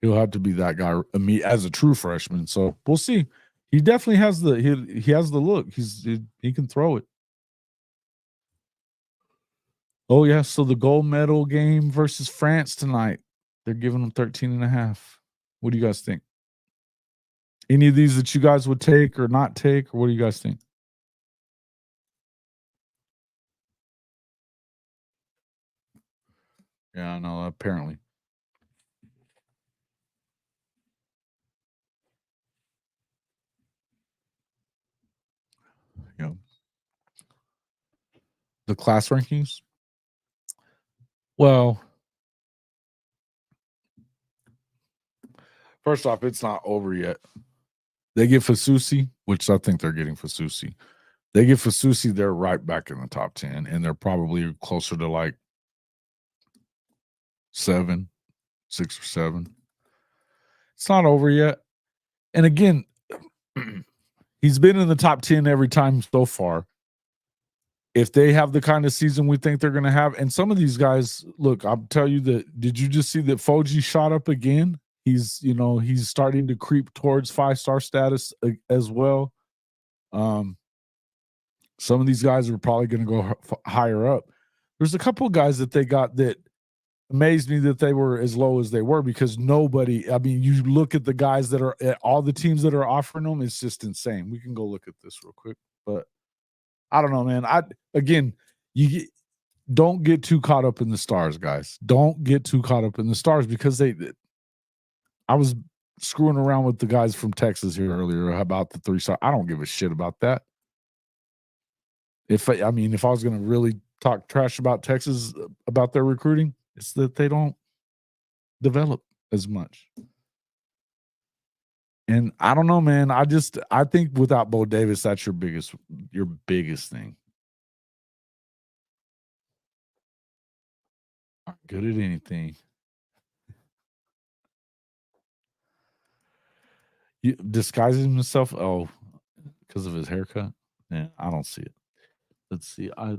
S1: He'll have to be that guy as a true freshman. So we'll see. He definitely has he has the look. He can throw it. Oh yeah, so the gold medal game versus France tonight. They're giving them 13.5. What do you guys think? Any of these that you guys would take or not take, or what do you guys think? Yeah, I know, apparently. You know, the class rankings. Well, first off, it's not over yet. They get Fasusi, which I think they're getting Fasusi. They get Fasusi, they're right back in the top 10, and they're probably closer to like 6 or 7. It's not over yet. And again, he's been in the top 10 every time so far. If they have the kind of season we think they're going to have, and some of these guys, look, I'll tell you that, did you just see that Foji shot up again? He's starting to creep towards 5-star status as well. Some of these guys are probably going to go higher up. There's a couple of guys that they got that amazed me that they were as low as they were, because nobody, I mean, you look at the guys that are at all the teams that are offering them, it's just insane. We can go look at this real quick, but I don't know, man. Don't get too caught up in the stars, guys. Don't get too caught up in the stars, because I was screwing around with the guys from Texas here earlier about the 3-star. I don't give a shit about that. If I was going to really talk trash about Texas, about their recruiting, it's that they don't develop as much. And I don't know, man. I think without Bo Davis, that's your biggest thing. Aren't good at anything. Disguising himself? Oh, because of his haircut? Yeah, I don't see it. Let's see. I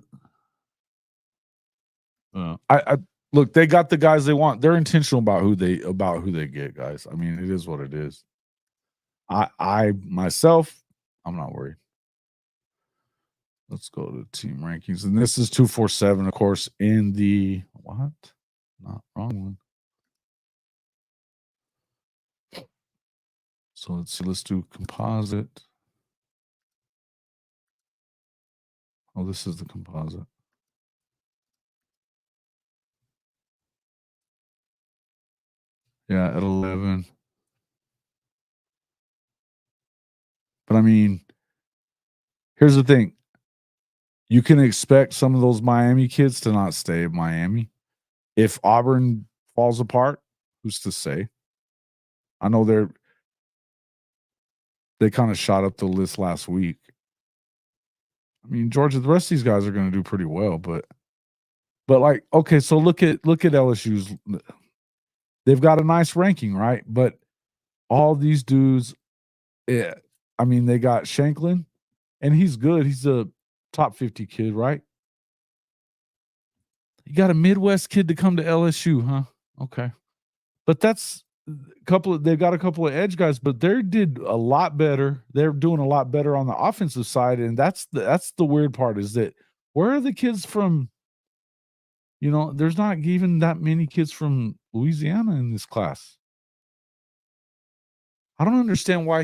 S1: look, they got the guys they want. They're intentional about who they get, guys. I mean, it is what it is. I myself, I'm not worried. Let's go to team rankings. And this is 247, of course, in the what? Not wrong one. So let's see. Let's do composite. Oh, this is the composite. Yeah, at 11. But I mean, here's the thing. You can expect some of those Miami kids to not stay at Miami. If Auburn falls apart, who's to say? I know they kind of shot up the list last week. I mean, Georgia, the rest of these guys are going to do pretty well, but like, okay, so look at LSU's. They've got a nice ranking, right? But all these dudes, I mean, they got Shanklin, and he's good. He's a top 50 kid, right? You got a Midwest kid to come to LSU, huh? Okay. But that's they've got a couple of edge guys, but they did a lot better. They're doing a lot better on the offensive side. And that's the weird part, is that where are the kids from? There's not even that many kids from Louisiana in this class. I don't understand why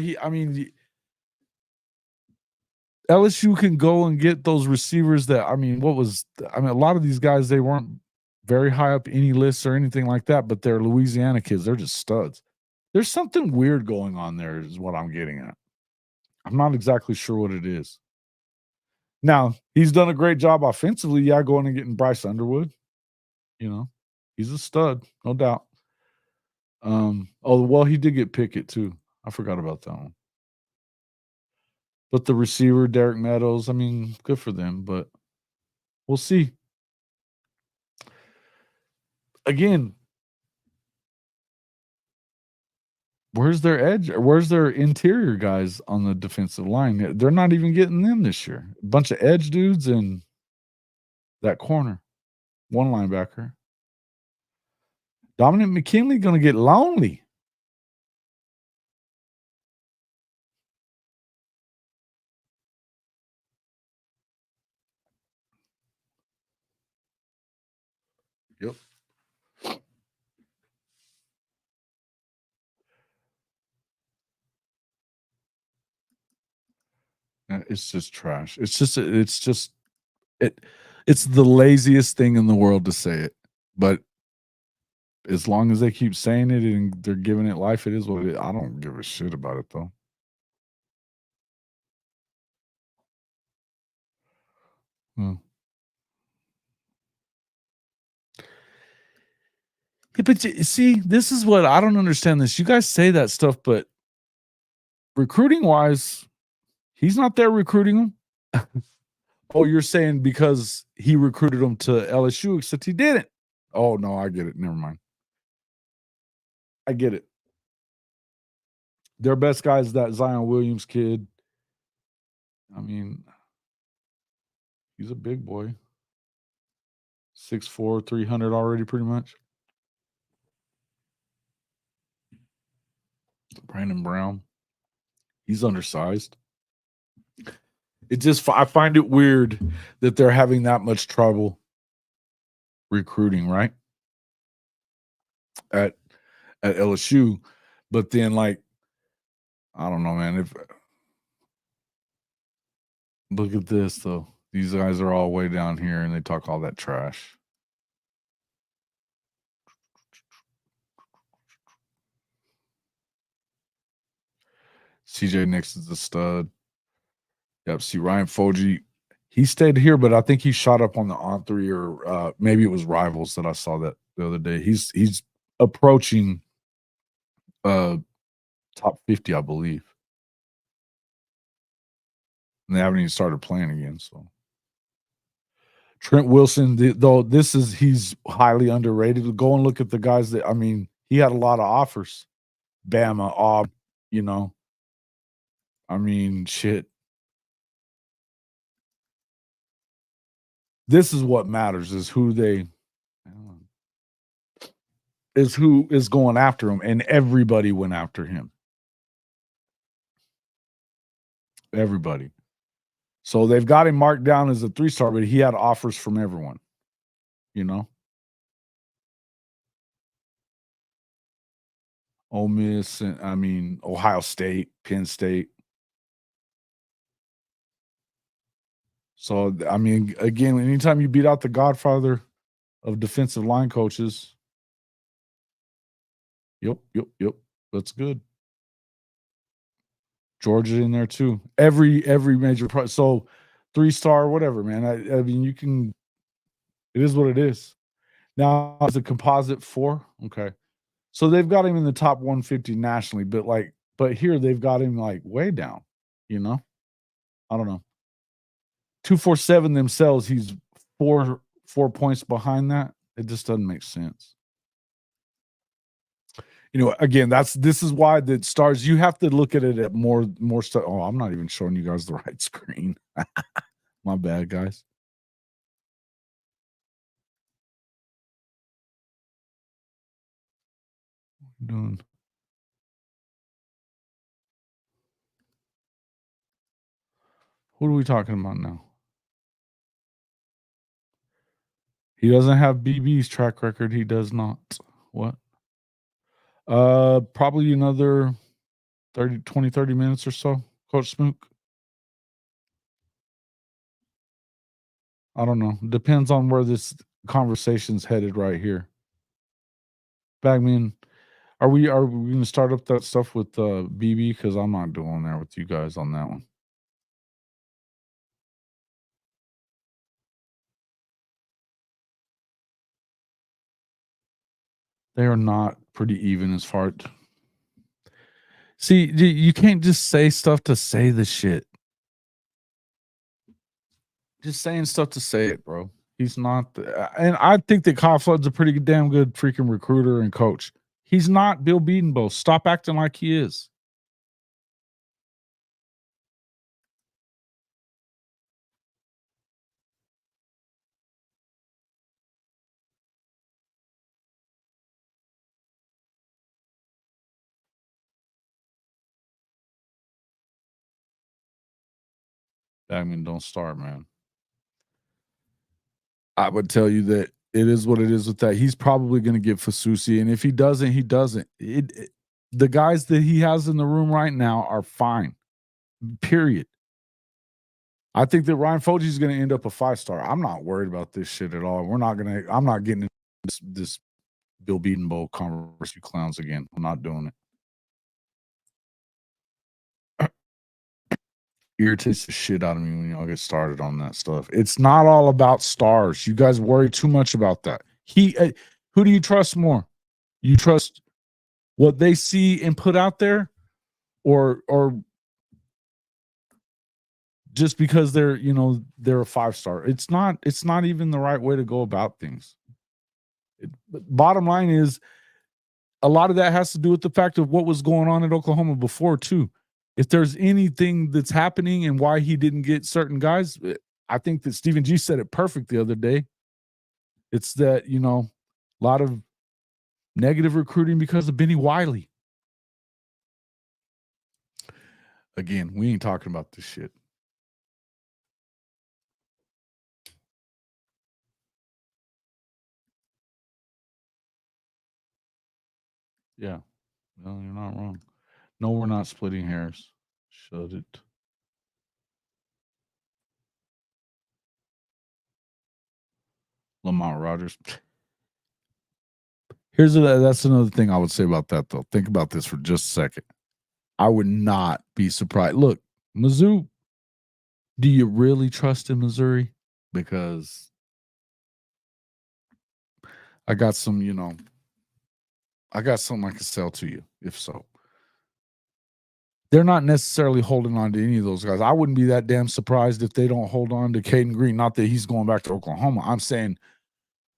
S1: LSU can go and get those receivers that, a lot of these guys, they weren't very high up any lists or anything like that, but they're Louisiana kids. They're just studs. There's something weird going on there is what I'm getting at. I'm not exactly sure what it is. Now, he's done a great job offensively. Yeah, going and getting Bryce Underwood. He's a stud, no doubt. He did get Pickett too. I forgot about that one. But the receiver, Derek Meadows, good for them, but we'll see. Again, where's their edge? Where's their interior guys on the defensive line? They're not even getting them this year. A bunch of edge dudes and that corner. One linebacker. Dominic McKinley going to get lonely. Yep. It's just trash. It's the laziest thing in the world to say it. But as long as they keep saying it and they're giving it life, it is what it is. I don't give a shit about it, though. Yeah, but see, this is what I don't understand this. You guys say that stuff, but recruiting-wise, he's not there recruiting them. Oh, you're saying because he recruited them to LSU, except he didn't. Oh, no, I get it. Never mind. I get it. Their best guy is that Zion Williams kid. He's a big boy. 6'4", 300 already, pretty much. Brandon Brown. He's undersized. I find it weird that they're having that much trouble recruiting, right? At LSU. But then, I don't know, man. Look at this, though. These guys are all way down here, and they talk all that trash. CJ Nix is a stud. Yep, see Ryan Foji. He stayed here, but I think he shot up on the On3 or maybe it was Rivals that I saw that the other day. He's approaching top 50, I believe. And they haven't even started playing again. So Trent Wilson, he's highly underrated. Go and look at the guys that he had a lot of offers. Bama, Auburn, shit. This is what matters is who is going after him, and everybody went after him. Everybody. So they've got him marked down as a 3-star, but he had offers from everyone. Ole Miss, and Ohio State, Penn State. So, again, anytime you beat out the godfather of defensive line coaches, yep, that's good. Georgia in there too. Every major so 3-star, whatever, man. You can. It is what it is. Now it's a composite 4. Okay, so they've got him in the top 150 nationally, but here they've got him way down. I don't know. 247 themselves. He's 4 points behind that. It just doesn't make sense. Again, this is why the stars, you have to look at it at more stuff. Oh, I'm not even showing you guys the right screen. My bad, guys. What are you doing? What are we talking about now? He doesn't have BB's track record. He does not. What? Probably another 30 minutes or so, Coach Smook. I don't know. Depends on where this conversation's headed right here. Bagman, are we going to start up that stuff with BB? Because I'm not doing that with you guys on that one. They are not pretty even as far. See, you can't just say stuff to say the shit. Just saying stuff to say it, bro. He's not. And I think that Kyle Flood's a pretty damn good freaking recruiter and coach. He's not Bill Bedenbow. Stop acting like he is. I mean, don't start, man. I would tell you that it is what it is with that. He's probably going to get Fasusi, and if he doesn't, he doesn't. The guys that he has in the room right now are fine. Period. I think that Ryan Fogarty is going to end up a 5-star. I'm not worried about this shit at all. I'm not getting into this Bill Bedenbowl conversation, clowns again. I'm not doing it. Irritates the shit out of me when y'all get started on that stuff. It's not all about stars. You guys worry too much about that. Who do you trust more? You trust what they see and put out there, or just because they're a 5-star? It's not even the right way to go about things. Bottom line is, a lot of that has to do with the fact of what was going on at Oklahoma before too. If there's anything that's happening and why he didn't get certain guys, I think that Stephen G said it perfect the other day. It's that, a lot of negative recruiting because of Benny Wiley. Again, we ain't talking about this shit. Yeah. No, you're not wrong. No, we're not splitting hairs. Shut it. Lamont Rogers. That's another thing I would say about that, though. Think about this for just a second. I would not be surprised. Look, Mizzou, do you really trust in Missouri? Because I got some, I got something I can sell to you, if so. They're not necessarily holding on to any of those guys. I wouldn't be that damn surprised if they don't hold on to Caden Green. Not that he's going back to Oklahoma. I'm saying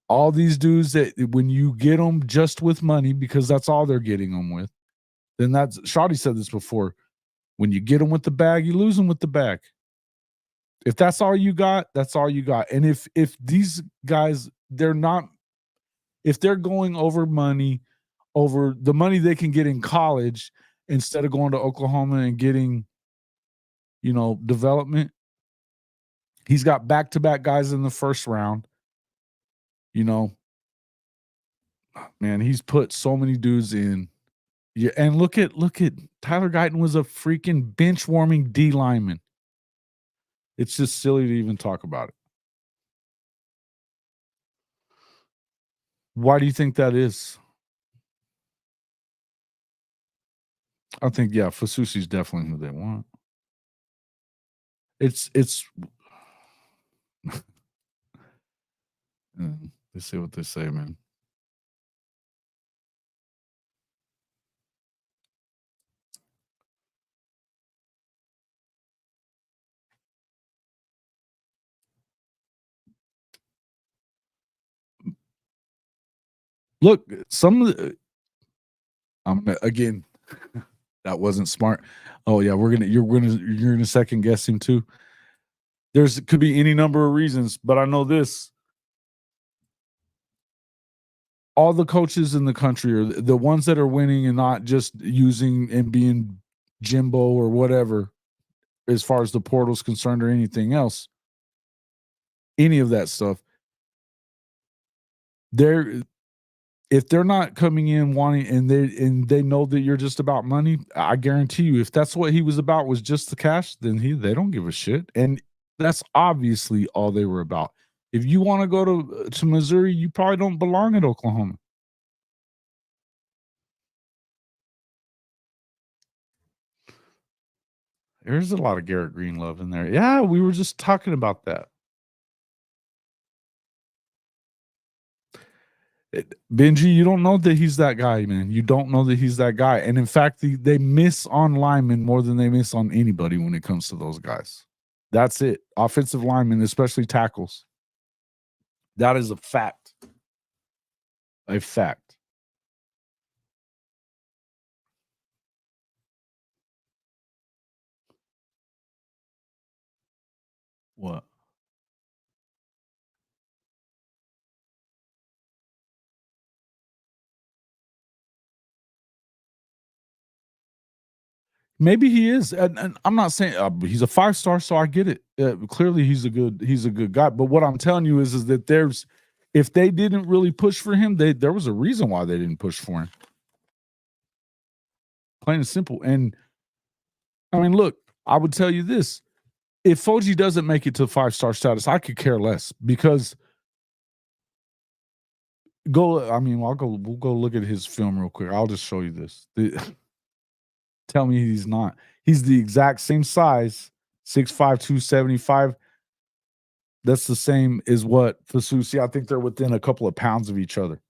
S1: all these dudes that when you get them just with money, because that's all they're getting them with, then that's, Shawty said this before, when you get them with the bag, you lose them with the bag. If that's all you got, that's all you got. And if these guys, if they're going over the money they can get in college instead of going to Oklahoma and getting, development, he's got back-to-back guys in the first round. Man, he's put so many dudes in. Yeah, and look at Tyler Guyton was a freaking bench warming D lineman. It's just silly to even talk about it. Why do you think that is? I think, Fasusi's definitely who they want. It's they say what they say, man. Look, some of the again, that wasn't smart. Oh yeah, you're gonna second guess him too. Could be any number of reasons, but I know this. All the coaches in the country are the ones that are winning and not just using and being Jimbo or whatever, as far as the portal's concerned or anything else, any of that stuff. if they're not coming in wanting and they know that you're just about money, I guarantee you, if that's what he was about was just the cash, then they don't give a shit. And that's obviously all they were about. If you want to go to Missouri, you probably don't belong at Oklahoma. There's a lot of Garrett Green love in there. Yeah, we were just talking about that. Benji, you don't know that he's that guy, man. You don't know that he's that guy. And in fact, they miss on linemen more than they miss on anybody when it comes to those guys. That's it. Offensive linemen, especially tackles. That is a fact. A fact. What? Maybe he is, and I'm not saying he's a 5-star, so I get it. Clearly, he's a good guy. But what I'm telling you is that if they didn't really push for him, there was a reason why they didn't push for him. Plain and simple. And I mean, look, I would tell you this: if Foji doesn't make it to 5-star status, I could care less because we'll go look at his film real quick. I'll just show you this. Tell me he's not. He's the exact same size, 6'5", 275. That's the same as what Fasusi. I think they're within a couple of pounds of each other.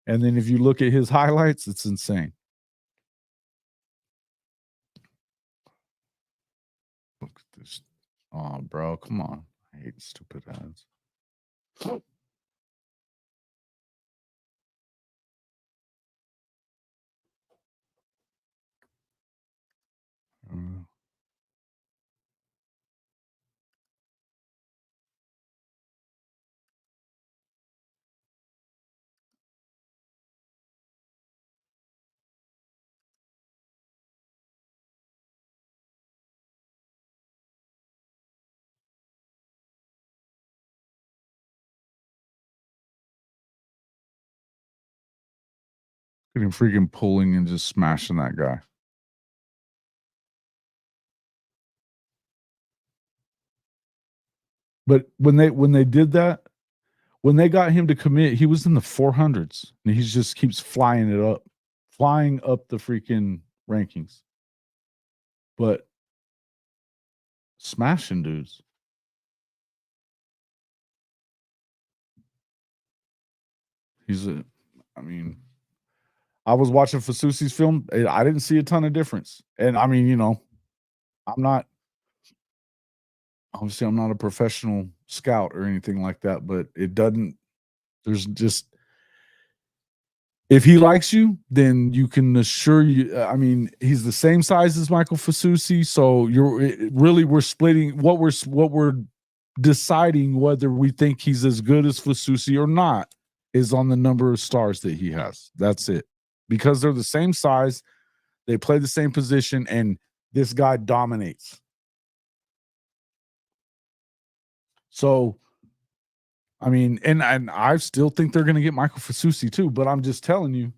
S1: And then if you look at his highlights, it's insane. Look at this. Oh, bro, come on. I hate stupid ads. Look at him freaking pulling and just smashing that guy. But when they did that, when they got him to commit, he was in the 400s, and he just keeps flying up the freaking rankings. But smashing dudes. I was watching Fasusi's film. I didn't see a ton of difference. And I mean, I'm not a professional scout or anything like that, but there's just, if he likes you, then you can assure you, he's the same size as Michael Fasusi. So we're splitting what we're deciding whether we think he's as good as Fasusi or not is on the number of stars that he has. That's it. Because they're the same size, they play the same position, and this guy dominates. So, and I still think they're going to get Michael Fasusi too, but I'm just telling you,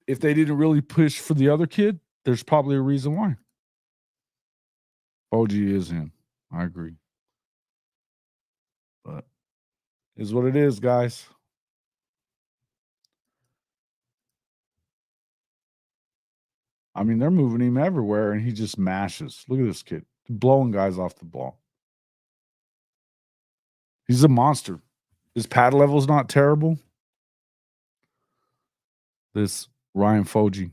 S1: if they didn't really push for the other kid, there's probably a reason why. OG is him. I agree. But is what it is, guys. They're moving him everywhere, and he just mashes. Look at this kid. Blowing guys off the ball. He's a monster. His pad level's not terrible. This Ryan Foji.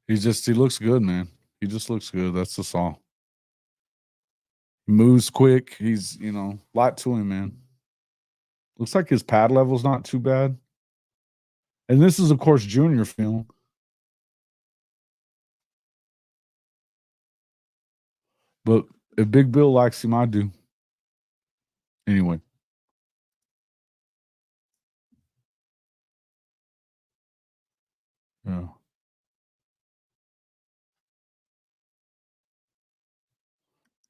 S1: He looks good, man. He just looks good. That's just all. He moves quick. He's, a lot to him, man. Looks like his pad level's not too bad. And this is, of course, junior film. But if Big Bill likes him, I do. Anyway. Yeah.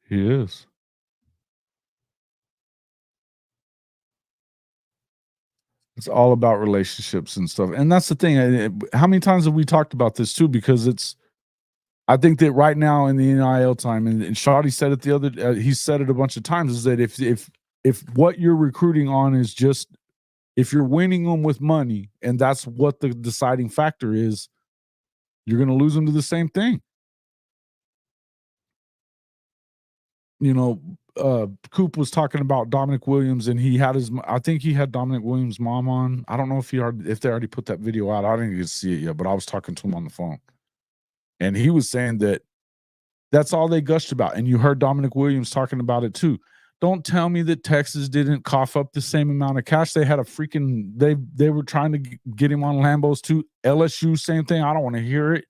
S1: He is. It's all about relationships and stuff. And that's the thing. How many times have we talked about this too? Because I think that right now in the NIL time, and Shawty said it the other, he said it a bunch of times, is that if what you're recruiting on is just, if you're winning them with money and that's what the deciding factor is, you're going to lose them to the same thing. You know, Coop was talking about Dominic Williams, and he had I think he had Dominic Williams' mom on. I don't know if they already put that video out. I didn't get to see it yet, but I was talking to him on the phone. And he was saying that that's all they gushed about. And you heard Dominic Williams talking about it too. Don't tell me that Texas didn't cough up the same amount of cash. They had a freaking, they were trying to get him on Lambos too. LSU, same thing. I don't want to hear it.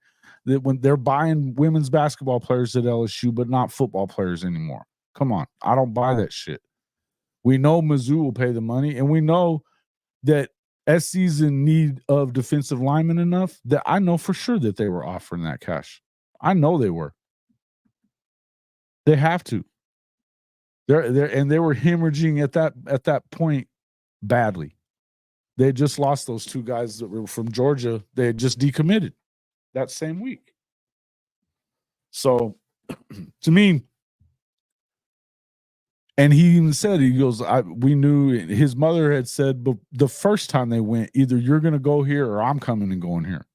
S1: That when they're buying women's basketball players at LSU, but not football players anymore. Come on. I don't buy that shit. We know Mizzou will pay the money, and we know that SC's in need of defensive linemen enough that I know for sure that they were offering that cash. I know they were. They have to. They were hemorrhaging at that point badly. They had just lost those two guys that were from Georgia. They had just decommitted that same week. So to me, and he even said, he goes, we knew, his mother had said, but the first time they went, either you're going to go here or I'm coming and going here.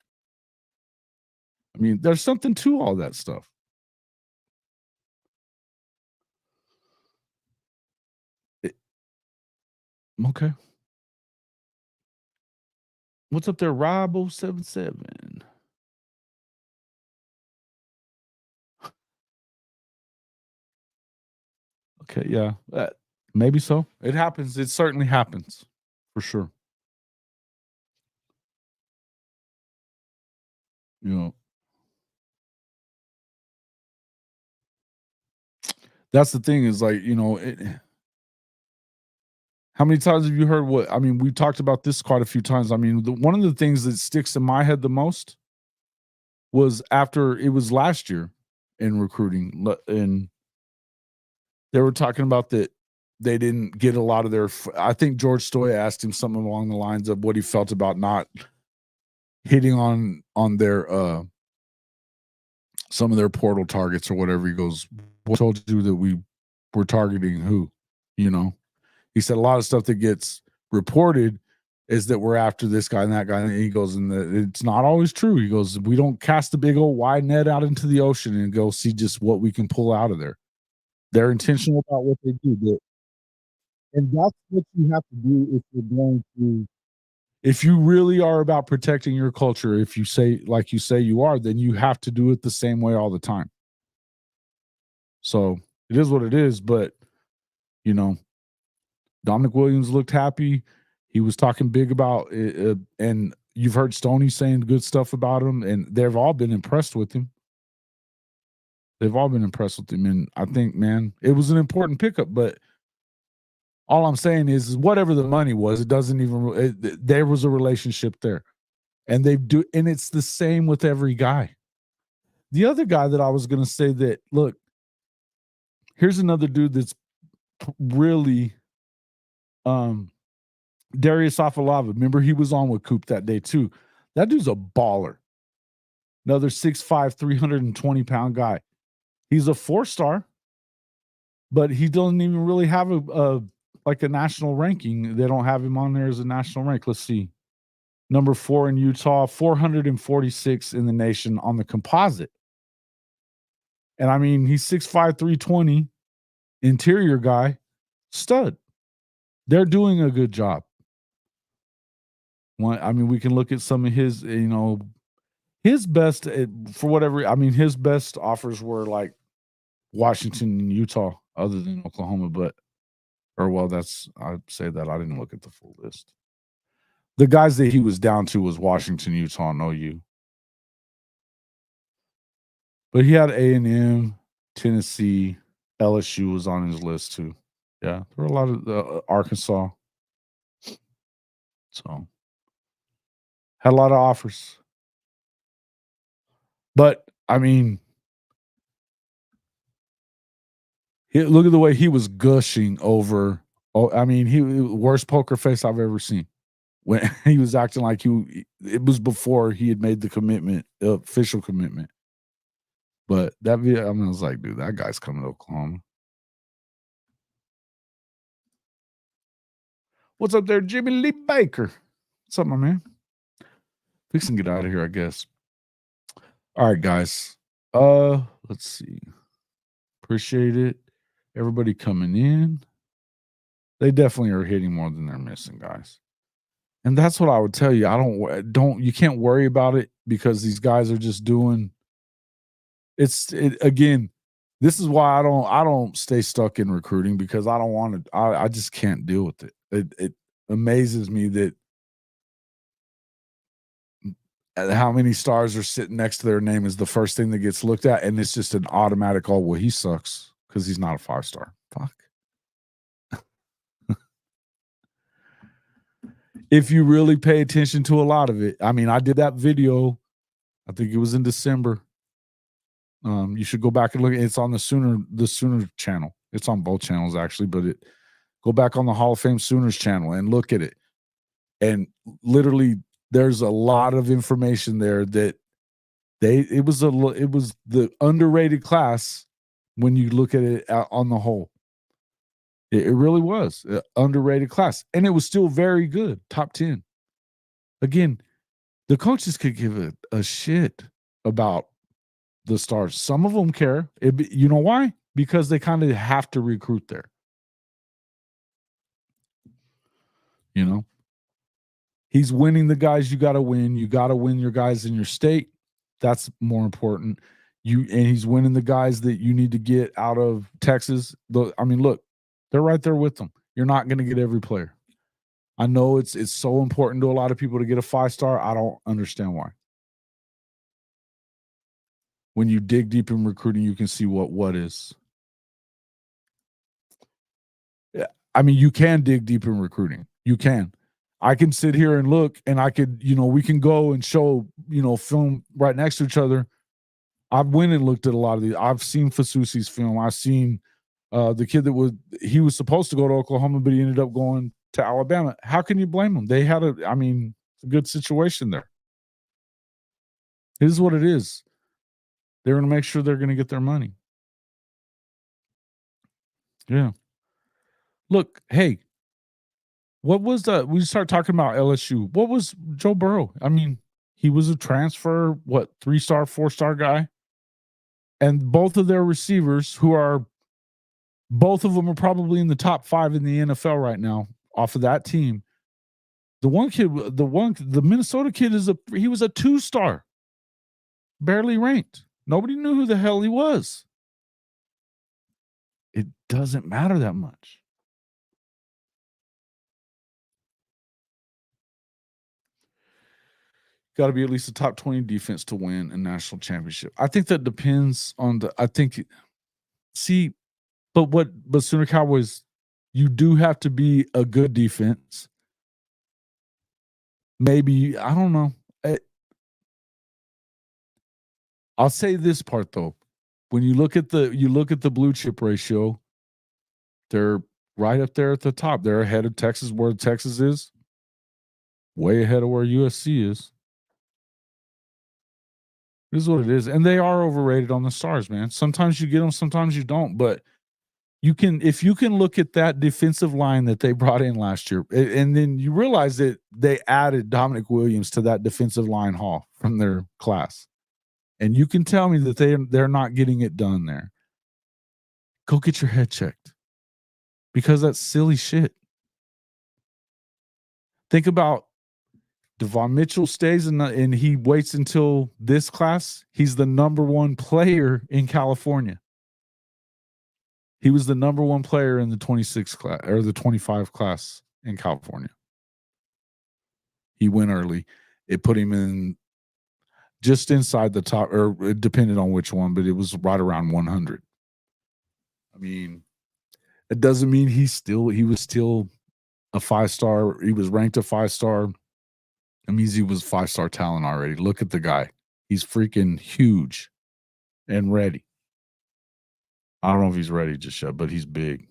S1: I mean, there's something to all that stuff. Okay. What's up there, Rob 077? Okay, yeah. Maybe so. It happens. It certainly happens. For sure. You know. That's the thing is like, you know, how many times have you heard what? I mean, we talked about this quite a few times. I mean, one of the things that sticks in my head the most was after it was last year in recruiting, and they were talking about that they didn't get a lot of their. I think George Stoya asked him something along the lines of what he felt about not hitting on their some of their portal targets or whatever. He goes, "What told you that we were targeting who?" You know, he said a lot of stuff that gets reported is that we're after this guy and that guy. And he goes, and it's not always true. He goes, we don't cast a big old wide net out into the ocean and go see just what we can pull out of there. They're intentional about what they do. And that's what you have to do if you're going to, if you really are about protecting your culture, if you say, like you say you are, then you have to do it the same way all the time. So it is what it is, but you know, Dominic Williams looked happy. He was talking big about it, and you've heard Stoney saying good stuff about him, and they've all been impressed with him. They've all been impressed with him, and I think, man, it was an important pickup. But all I'm saying is whatever the money was, it doesn't even. There was a relationship there, and and it's the same with every guy. The other guy that I was going to say that, look, here's another dude that's really, Darius Afalava. Remember, he was on with Coop that day too. That dude's a baller. Another 6'5", 320-pound guy. He's a 4-star, but he doesn't even really have a national ranking. They don't have him on there as a national rank. Let's see. Number 4 in Utah, 446 in the nation on the composite. And I mean, he's 6'5", 320, interior guy, stud. They're doing a good job. I mean, we can look at some of his, you know, his best, for whatever, I mean, his best offers were like Washington and Utah, other than Oklahoma, I'd say that I didn't look at the full list. The guys that he was down to was Washington, Utah, and OU. But he had A&M, Tennessee, LSU was on his list too. Yeah, there were a lot of Arkansas. So, had a lot of offers. But I mean, look at the way he was gushing over. Oh, I mean, he worst poker face I've ever seen. When he was acting like it was before he had made the commitment, official commitment. But that video, I mean, I was like, dude, that guy's coming to Oklahoma. What's up there, Jimmy Lee Baker? What's up, my man? Fixing to get out of here, I guess. All right, guys. Let's see. Appreciate it. Everybody coming in. They definitely are hitting more than they're missing, guys. And that's what I would tell you. You can't worry about it because these guys are just doing again. This is why I don't stay stuck in recruiting because I don't want to. I just can't deal with it. It amazes me that how many stars are sitting next to their name is the first thing that gets looked at, and it's just an automatic. Oh well, he sucks because he's not a 5-star. Fuck. If you really pay attention to a lot of it, I mean, I did that video. I think it was in December. You should go back and look. It's on the Sooner channel. It's on both channels actually, but go back on the Hall of Fame Sooners channel and look at it. And literally, there's a lot of information there that it was the underrated class when you look at it on the whole. It really was an underrated class, and it was still very good, top 10. Again, the coaches could give a shit about the stars. Some of them care. You know why? Because they kind of have to recruit there. You know, he's winning the guys you got to win. You got to win your guys in your state. That's more important. And he's winning the guys that you need to get out of Texas. I mean, look, they're right there with them. You're not going to get every player. I know it's so important to a lot of people to get a 5-star. I don't understand why. When you dig deep in recruiting, you can see what is. Yeah, I mean, you can dig deep in recruiting. You can. I can sit here and look, and I could, we can go and show, film right next to each other. I've went and looked at a lot of these. I've seen Fasusi's film. I've seen the kid he was supposed to go to Oklahoma, but he ended up going to Alabama. How can you blame him? They had a good situation there. It is what it is. They're going to make sure they're going to get their money. Yeah. Look, hey, what was we start talking about LSU. What was Joe Burrow? I mean, he was a transfer, 3-star, 4-star guy. And both of their receivers, both of them are probably in the top 5 in the NFL right now off of that team. The Minnesota kid he was a 2-star, barely ranked. Nobody knew who the hell he was. It doesn't matter that much. Got to be at least a top 20 defense to win a national championship. I think that depends on but Sooner Cowboys, you do have to be a good defense. Maybe, I don't know. I'll say this part though. When you look at the blue chip ratio, they're right up there at the top. They're ahead of Texas, where Texas is. Way ahead of where USC is. This is what it is. And they are overrated on the stars, man. Sometimes you get them, sometimes you don't. But if you can look at that defensive line that they brought in last year, and then you realize that they added Dominic Williams to that defensive line haul from their class. And you can tell me that they're not getting it done there. Go get your head checked. Because that's silly shit. Think about Devon Mitchell stays and he waits until this class. He's the number 1 player in California. He was the number 1 player in the 26 class or the 25 class in California. He went early. It put him in just inside the top, or it depended on which one, but it was right around 100. I mean, it doesn't mean he was still a 5-star. He was ranked a 5-star. It means he was 5-star talent already. Look at the guy. He's freaking huge and ready. I don't know if he's ready just yet, but he's big.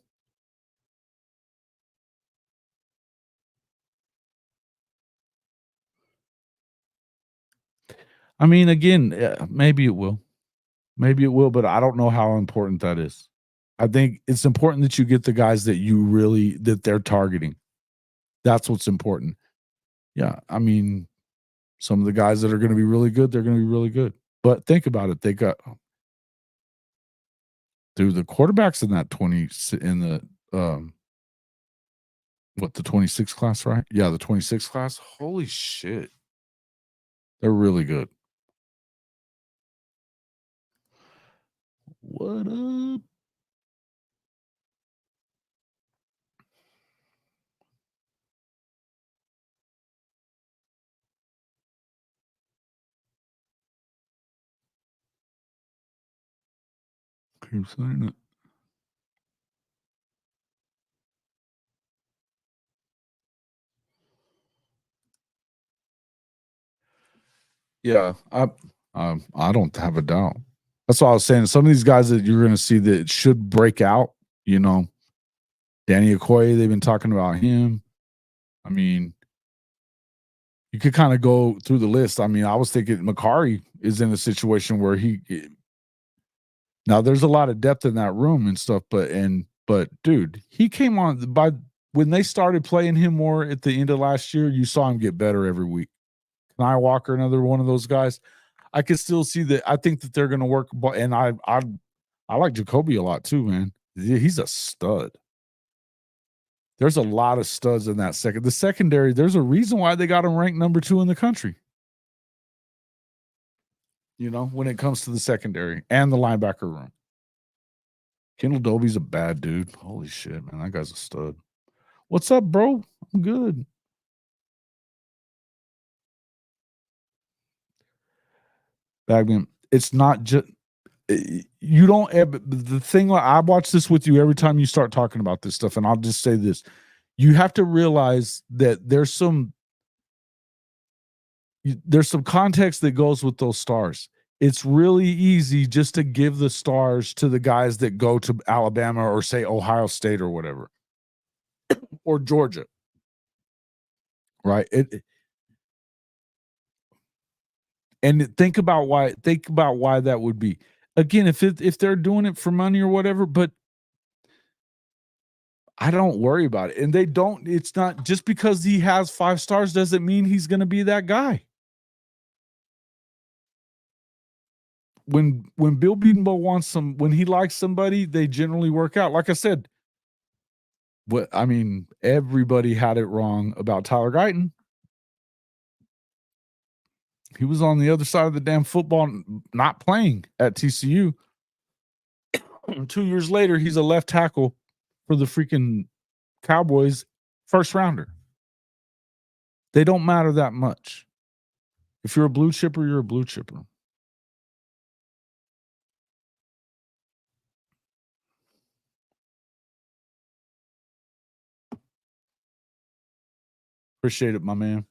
S1: I mean, again, maybe it will. Maybe it will, but I don't know how important that is. I think it's important that you get the guys that they're targeting. That's what's important. Yeah, I mean, some of the guys that are going to be really good, they're going to be really good. But think about it. They got the quarterbacks in that 20 in the the 26 class, right? Yeah, the 26 class. Holy shit. They're really good. What up? Keep saying it. Yeah, I don't have a doubt. That's what I was saying. Some of these guys that you're going to see that should break out, you know, Danny Okoye, they've been talking about him. I mean, you could kind of go through the list. I mean, I was thinking Makari is in a situation where now there's a lot of depth in that room and stuff, but dude, he came on when they started playing him more at the end of last year, you saw him get better every week. Kanai Walker, another one of those guys. I can still see that. I think that they're going to work, and I like Jacoby a lot too, man. He's a stud. There's a lot of studs in that the secondary. There's a reason why they got him ranked number 2 in the country. You know, when it comes to the secondary and the linebacker room. Kendall Dobie's a bad dude. Holy shit, man. That guy's a stud. What's up, bro? I'm good. Bagman, it's not just you don't the thing. I watch this with you every time you start talking about this stuff, and I'll just say this: you have to realize that there's some context that goes with those stars. It's really easy just to give the stars to the guys that go to Alabama or say Ohio State or whatever, or Georgia, right? And think about why that would be. Again, if they're doing it for money or whatever, but I don't worry about it. And they don't, it's not just because he has 5 stars doesn't mean he's going to be that guy. When Bill Bedenbaugh when he likes somebody, they generally work out. Like I said, everybody had it wrong about Tyler Guyton. He was on the other side of the damn football, not playing at TCU. 2 years later, he's a left tackle for the freaking Cowboys, first rounder. They don't matter that much. If you're a blue chipper, you're a blue chipper. Appreciate it, my man.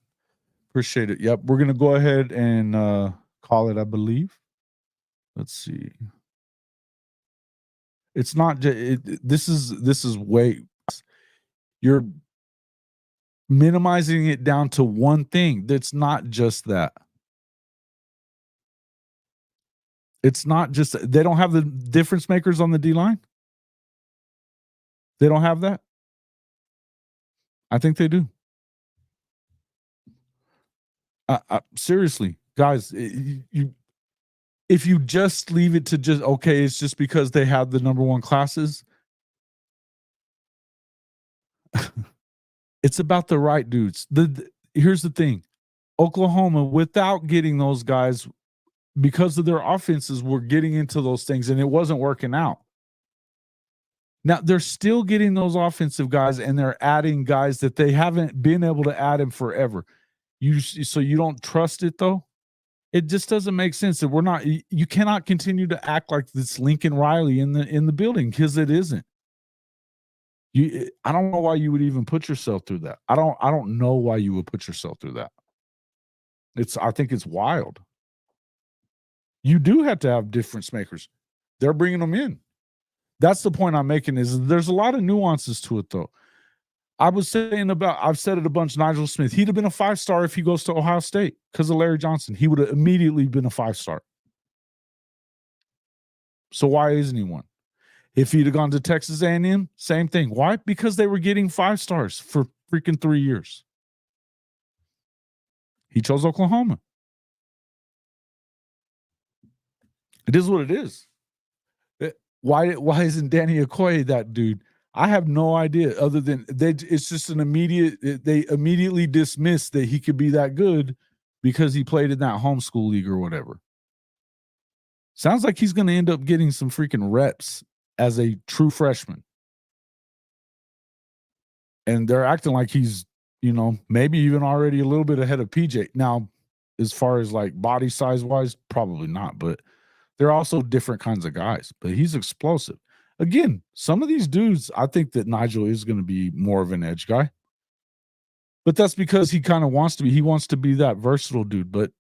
S1: Appreciate it. Yep, we're gonna go ahead and call it, I believe. Let's see. It's not just this is way you're minimizing it down to one thing. That's not just that. It's not just they don't have the difference makers on the D line. They don't have that. I think they do. Seriously, guys, if you just leave it to just okay, it's just because they have the number 1 classes. It's about the right dudes. Here's the thing. Oklahoma, without getting those guys, because of their offenses, were getting into those things, and it wasn't working out. Now, they're still getting those offensive guys, and they're adding guys that they haven't been able to add in forever. So you don't trust it, though? It just doesn't make sense that you cannot continue to act like this Lincoln Riley in the building, because it isn't. I don't know why you would even put yourself through that. I don't know why you would put yourself through that. I think it's wild. You do have to have difference makers. They're bringing them in. That's the point I'm making, is there's a lot of nuances to it, though. I've said it a bunch, Nigel Smith. He'd have been a 5-star if he goes to Ohio State because of Larry Johnson. He would have immediately been a 5-star. So why isn't he one? If he'd have gone to Texas A&M, same thing. Why? Because they were getting 5 stars for freaking 3 years. He chose Oklahoma. It is what it is. Why isn't Danny Okoye that dude? I have no idea, other than it's just they immediately dismissed that he could be that good because he played in that homeschool league or whatever. Sounds like he's going to end up getting some freaking reps as a true freshman. And they're acting like he's, maybe even already a little bit ahead of PJ. Now, as far as like body size wise, probably not, but they're also different kinds of guys. But he's explosive. Again, some of these dudes, I think that Nigel is going to be more of an edge guy. But that's because he kind of wants to be. He wants to be that versatile dude. But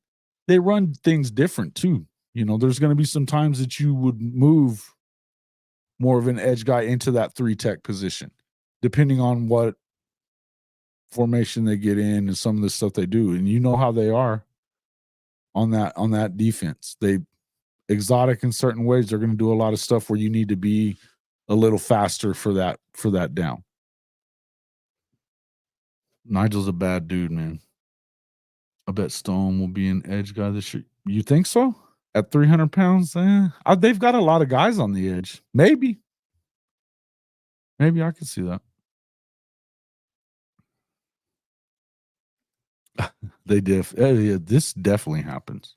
S1: they run things different too. There's going to be some times that you would move more of an edge guy into that 3-tech position, depending on what formation they get in and some of the stuff they do. And you know how they are on that defense. They exotic in certain ways. They're going to do a lot of stuff where you need to be a little faster for that down. Nigel's a bad dude, man. I bet Stone will be an edge guy this year. You think so? At 300 pounds? They've got a lot of guys on the edge. Maybe I could see that. This definitely happens.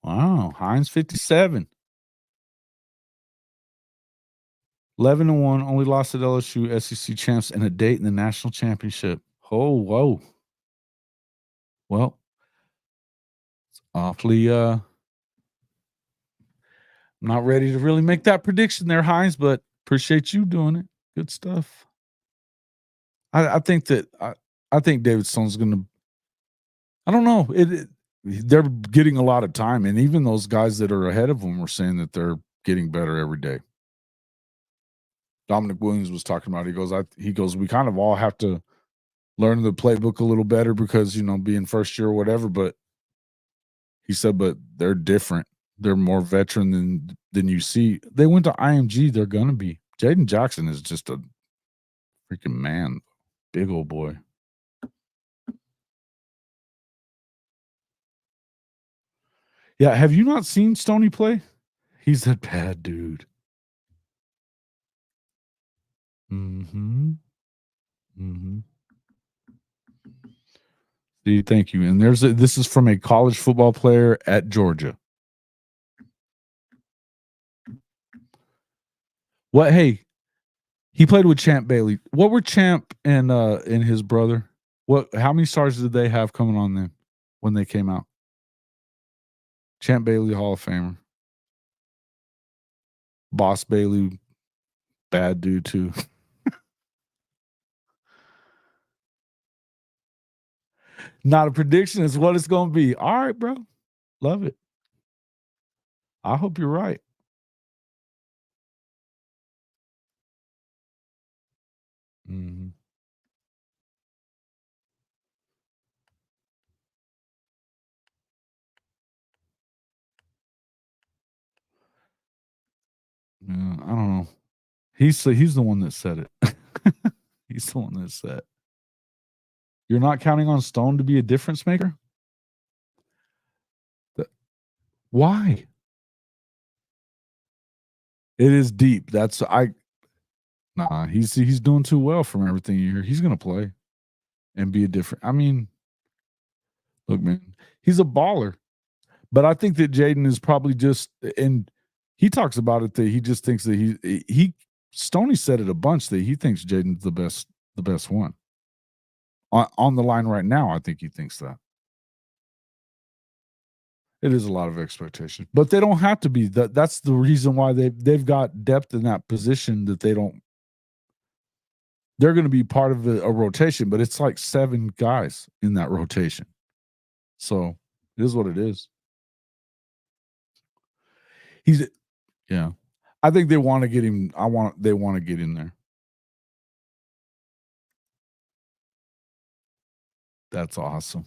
S1: Wow, Hines 57. 11-1, only lost at LSU, SEC champs, and a date in the national championship. Oh, whoa. Well, it's awfully not ready to really make that prediction there, Hines, but appreciate you doing it. Good stuff. I think David Stone's going to, I don't know. They're getting a lot of time, and even those guys that are ahead of them were saying that they're getting better every day. Dominic Williams was talking about, he goes, we kind of all have to learn the playbook a little better because, being first year or whatever, but he said, but they're different. They're more veteran than you see. They went to IMG. They're going to be. Jaden Jackson is just a freaking man. Big old boy. Yeah, have you not seen Stoney play? He's a bad dude. See, thank you. And this is from a college football player at Georgia. Hey, he played with Champ Bailey. What were Champ and his brother? How many stars did they have coming on them when they came out? Champ Bailey, Hall of Famer. Boss Bailey, bad dude too. Not a prediction. It's what it's going to be. All right, bro. Love it. I hope you're right. Mm-hmm. Yeah, I don't know. He's the one that said it. He's the one that said, you're not counting on Stone to be a difference maker? Why? It is deep. He's doing too well from everything you hear. He's gonna play and be a different. I mean, look, man, he's a baller. But I think that Jaden is probably just, and he talks about it, that he just thinks that Stoney said it a bunch, that he thinks Jaden's the best one. On the line right now, I think he thinks that. It is a lot of expectation, but they don't have to be. That's the reason why they've got depth in that position, that they're going to be part of a rotation, but it's like 7 guys in that rotation. So it is what it is. Yeah. I think they want to get him. They want to get in there. That's awesome.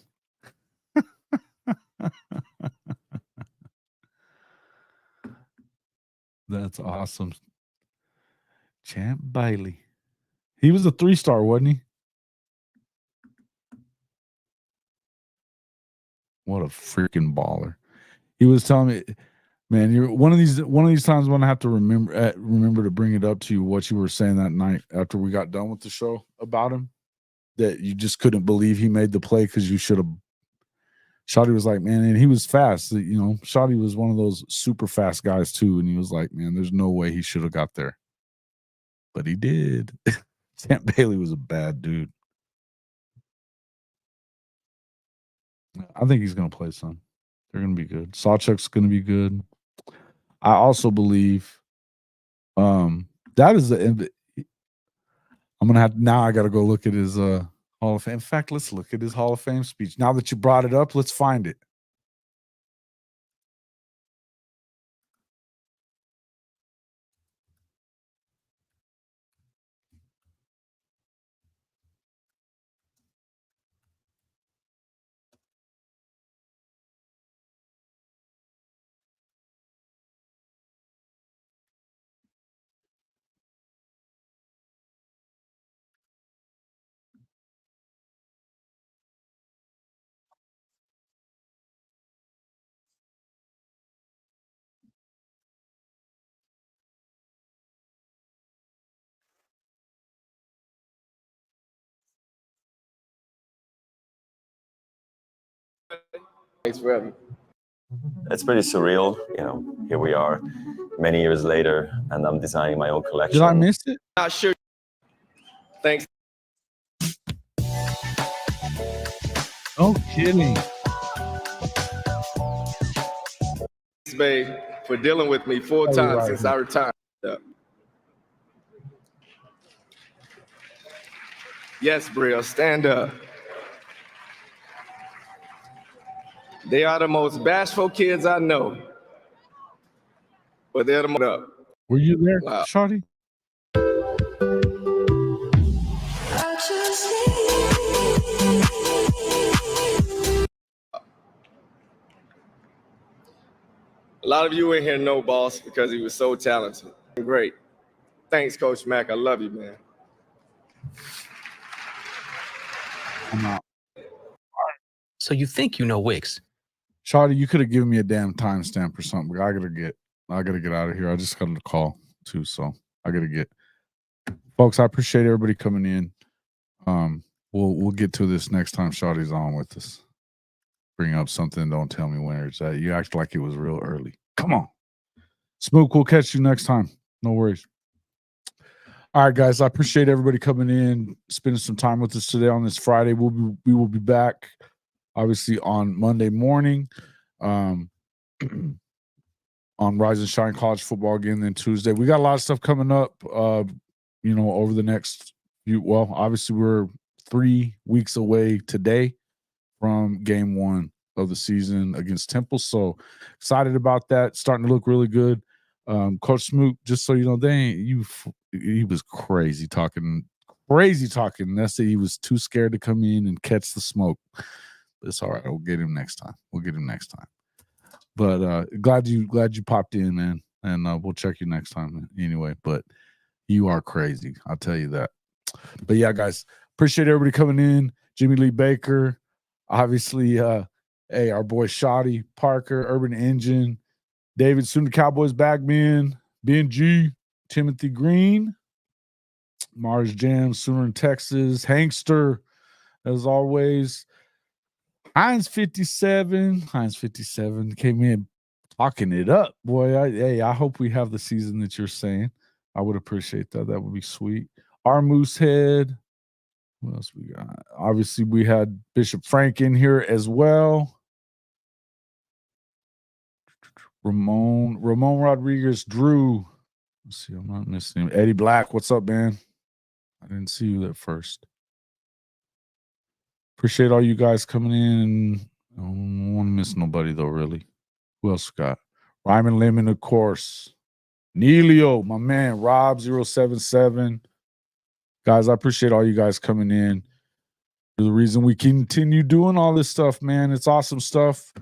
S1: That's awesome. Champ Bailey. He was a 3-star, wasn't he? What a freaking baller. He was telling me, man, you're one of these times when I have to remember to bring it up to you what you were saying that night after we got done with the show about him, that you just couldn't believe he made the play because you should have. Shotty was like, man, and he was fast. You know, Shotty was one of those super fast guys too, and he was like, man, there's no way he should have got there, but he did. Champ Bailey was a bad dude. I think he's going to play some. They're going to be good. Sawchuk's going to be good. I also believe that is the. I'm gonna have now. I got to go look at his Hall of Fame. In fact, let's look at his Hall of Fame speech. Now that you brought it up, let's find it.
S5: Thanks for having me. It's pretty surreal, you know. Here we are, many years later, and I'm designing my own collection.
S1: Did I miss it?
S5: Not sure. Thanks.
S1: Oh, kidding.
S5: Babe, for dealing with me full time since I retired. Yes, Brill, stand up. They are the most bashful kids I know, but they're the most up.
S1: Were you there, Shotty?
S5: A lot of you in here know Boss because he was so talented. Great. Thanks, Coach Mack. I love you, man.
S1: I'm out.
S6: So you think you know Wicks?
S1: Shotty, you could have given me a damn timestamp or something. But I gotta get out of here. I just got a call too, so I gotta get. Folks, I appreciate everybody coming in. We'll get to this next time Shotty's on with us. Bring up something, don't tell me where it's at. You act like it was real early. Come on. Smoke, we'll catch you next time. No worries. All right, guys. I appreciate everybody coming in, spending some time with us today on this Friday. We will be back, obviously, on Monday morning. On Rise and Shine College Football again, then Tuesday. We got a lot of stuff coming up, over the next obviously we're 3 weeks away today from game 1 of the season against Temple. So excited about that. Starting to look really good. Coach Smoot, just so you know, he was crazy talking. That's it. He was too scared to come in and catch the smoke. But it's all right. We'll get him next time. But glad you popped in, man. And we'll check you next time anyway. But you are crazy. I'll tell you that. But yeah, guys, appreciate everybody coming in. Jimmy Lee Baker, obviously, hey, our boy Shotty, Parker, Urban Engine, David, soon the Cowboys Bagman, Ben G, Timothy Green, Mars Jam, Sooner in Texas, Hankster, as always. Heinz 57 came in talking it up, boy. I hope we have the season that you're saying. I would appreciate that. That would be sweet. Our Moosehead. What else we got? Obviously, we had Bishop Frank in here as well. Ramon Rodriguez, Drew. Let's see, I'm not missing him. Eddie Black, what's up, man? I didn't see you at first. Appreciate all you guys coming in I don't want to miss nobody though, really. Who else we got? Ryman Lemon, of course. Neilio, my man, Rob077. Guys, I appreciate all you guys coming in. You're the reason we continue doing all this stuff, man. It's awesome stuff.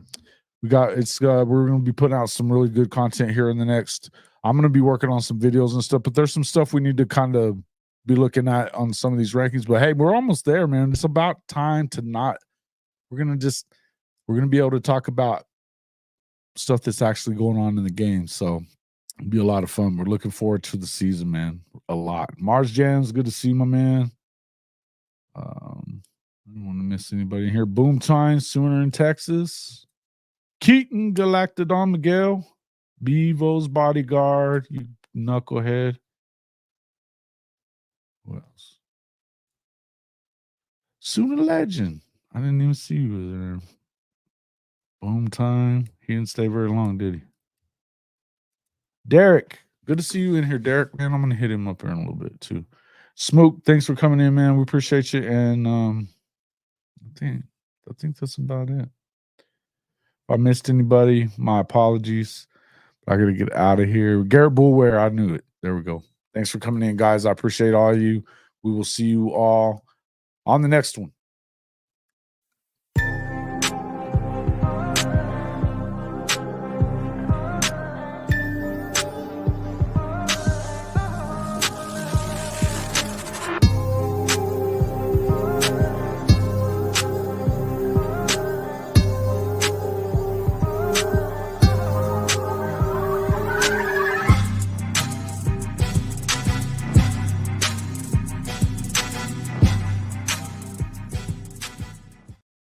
S1: We're gonna be putting out some really good content here in the next. I'm gonna be working on some videos and stuff, but there's some stuff we need to kind of be looking at on some of these rankings. But hey, we're almost there, man. It's about time to not. We're gonna be able to talk about stuff that's actually going on in the game. So it'll be a lot of fun. We're looking forward to the season, man. A lot. Mars Jams, good to see you, my man. I don't want to miss anybody in here. Boom Time, Sooner in Texas. Keaton, Galactodon Miguel. Bevo's Bodyguard, you knucklehead. Who else? Sooner Legend. I didn't even see you there. Boom Time. He didn't stay very long, did he? Derek, good to see you in here, Derek. Man, I'm gonna hit him up here in a little bit too. Smoke, thanks for coming in, man. We appreciate you. And I think that's about it. If I missed anybody, my apologies. I gotta get out of here. Garrett Bullware, I knew it. There we go. Thanks for coming in, guys. I appreciate all of you. We will see you all on the next one.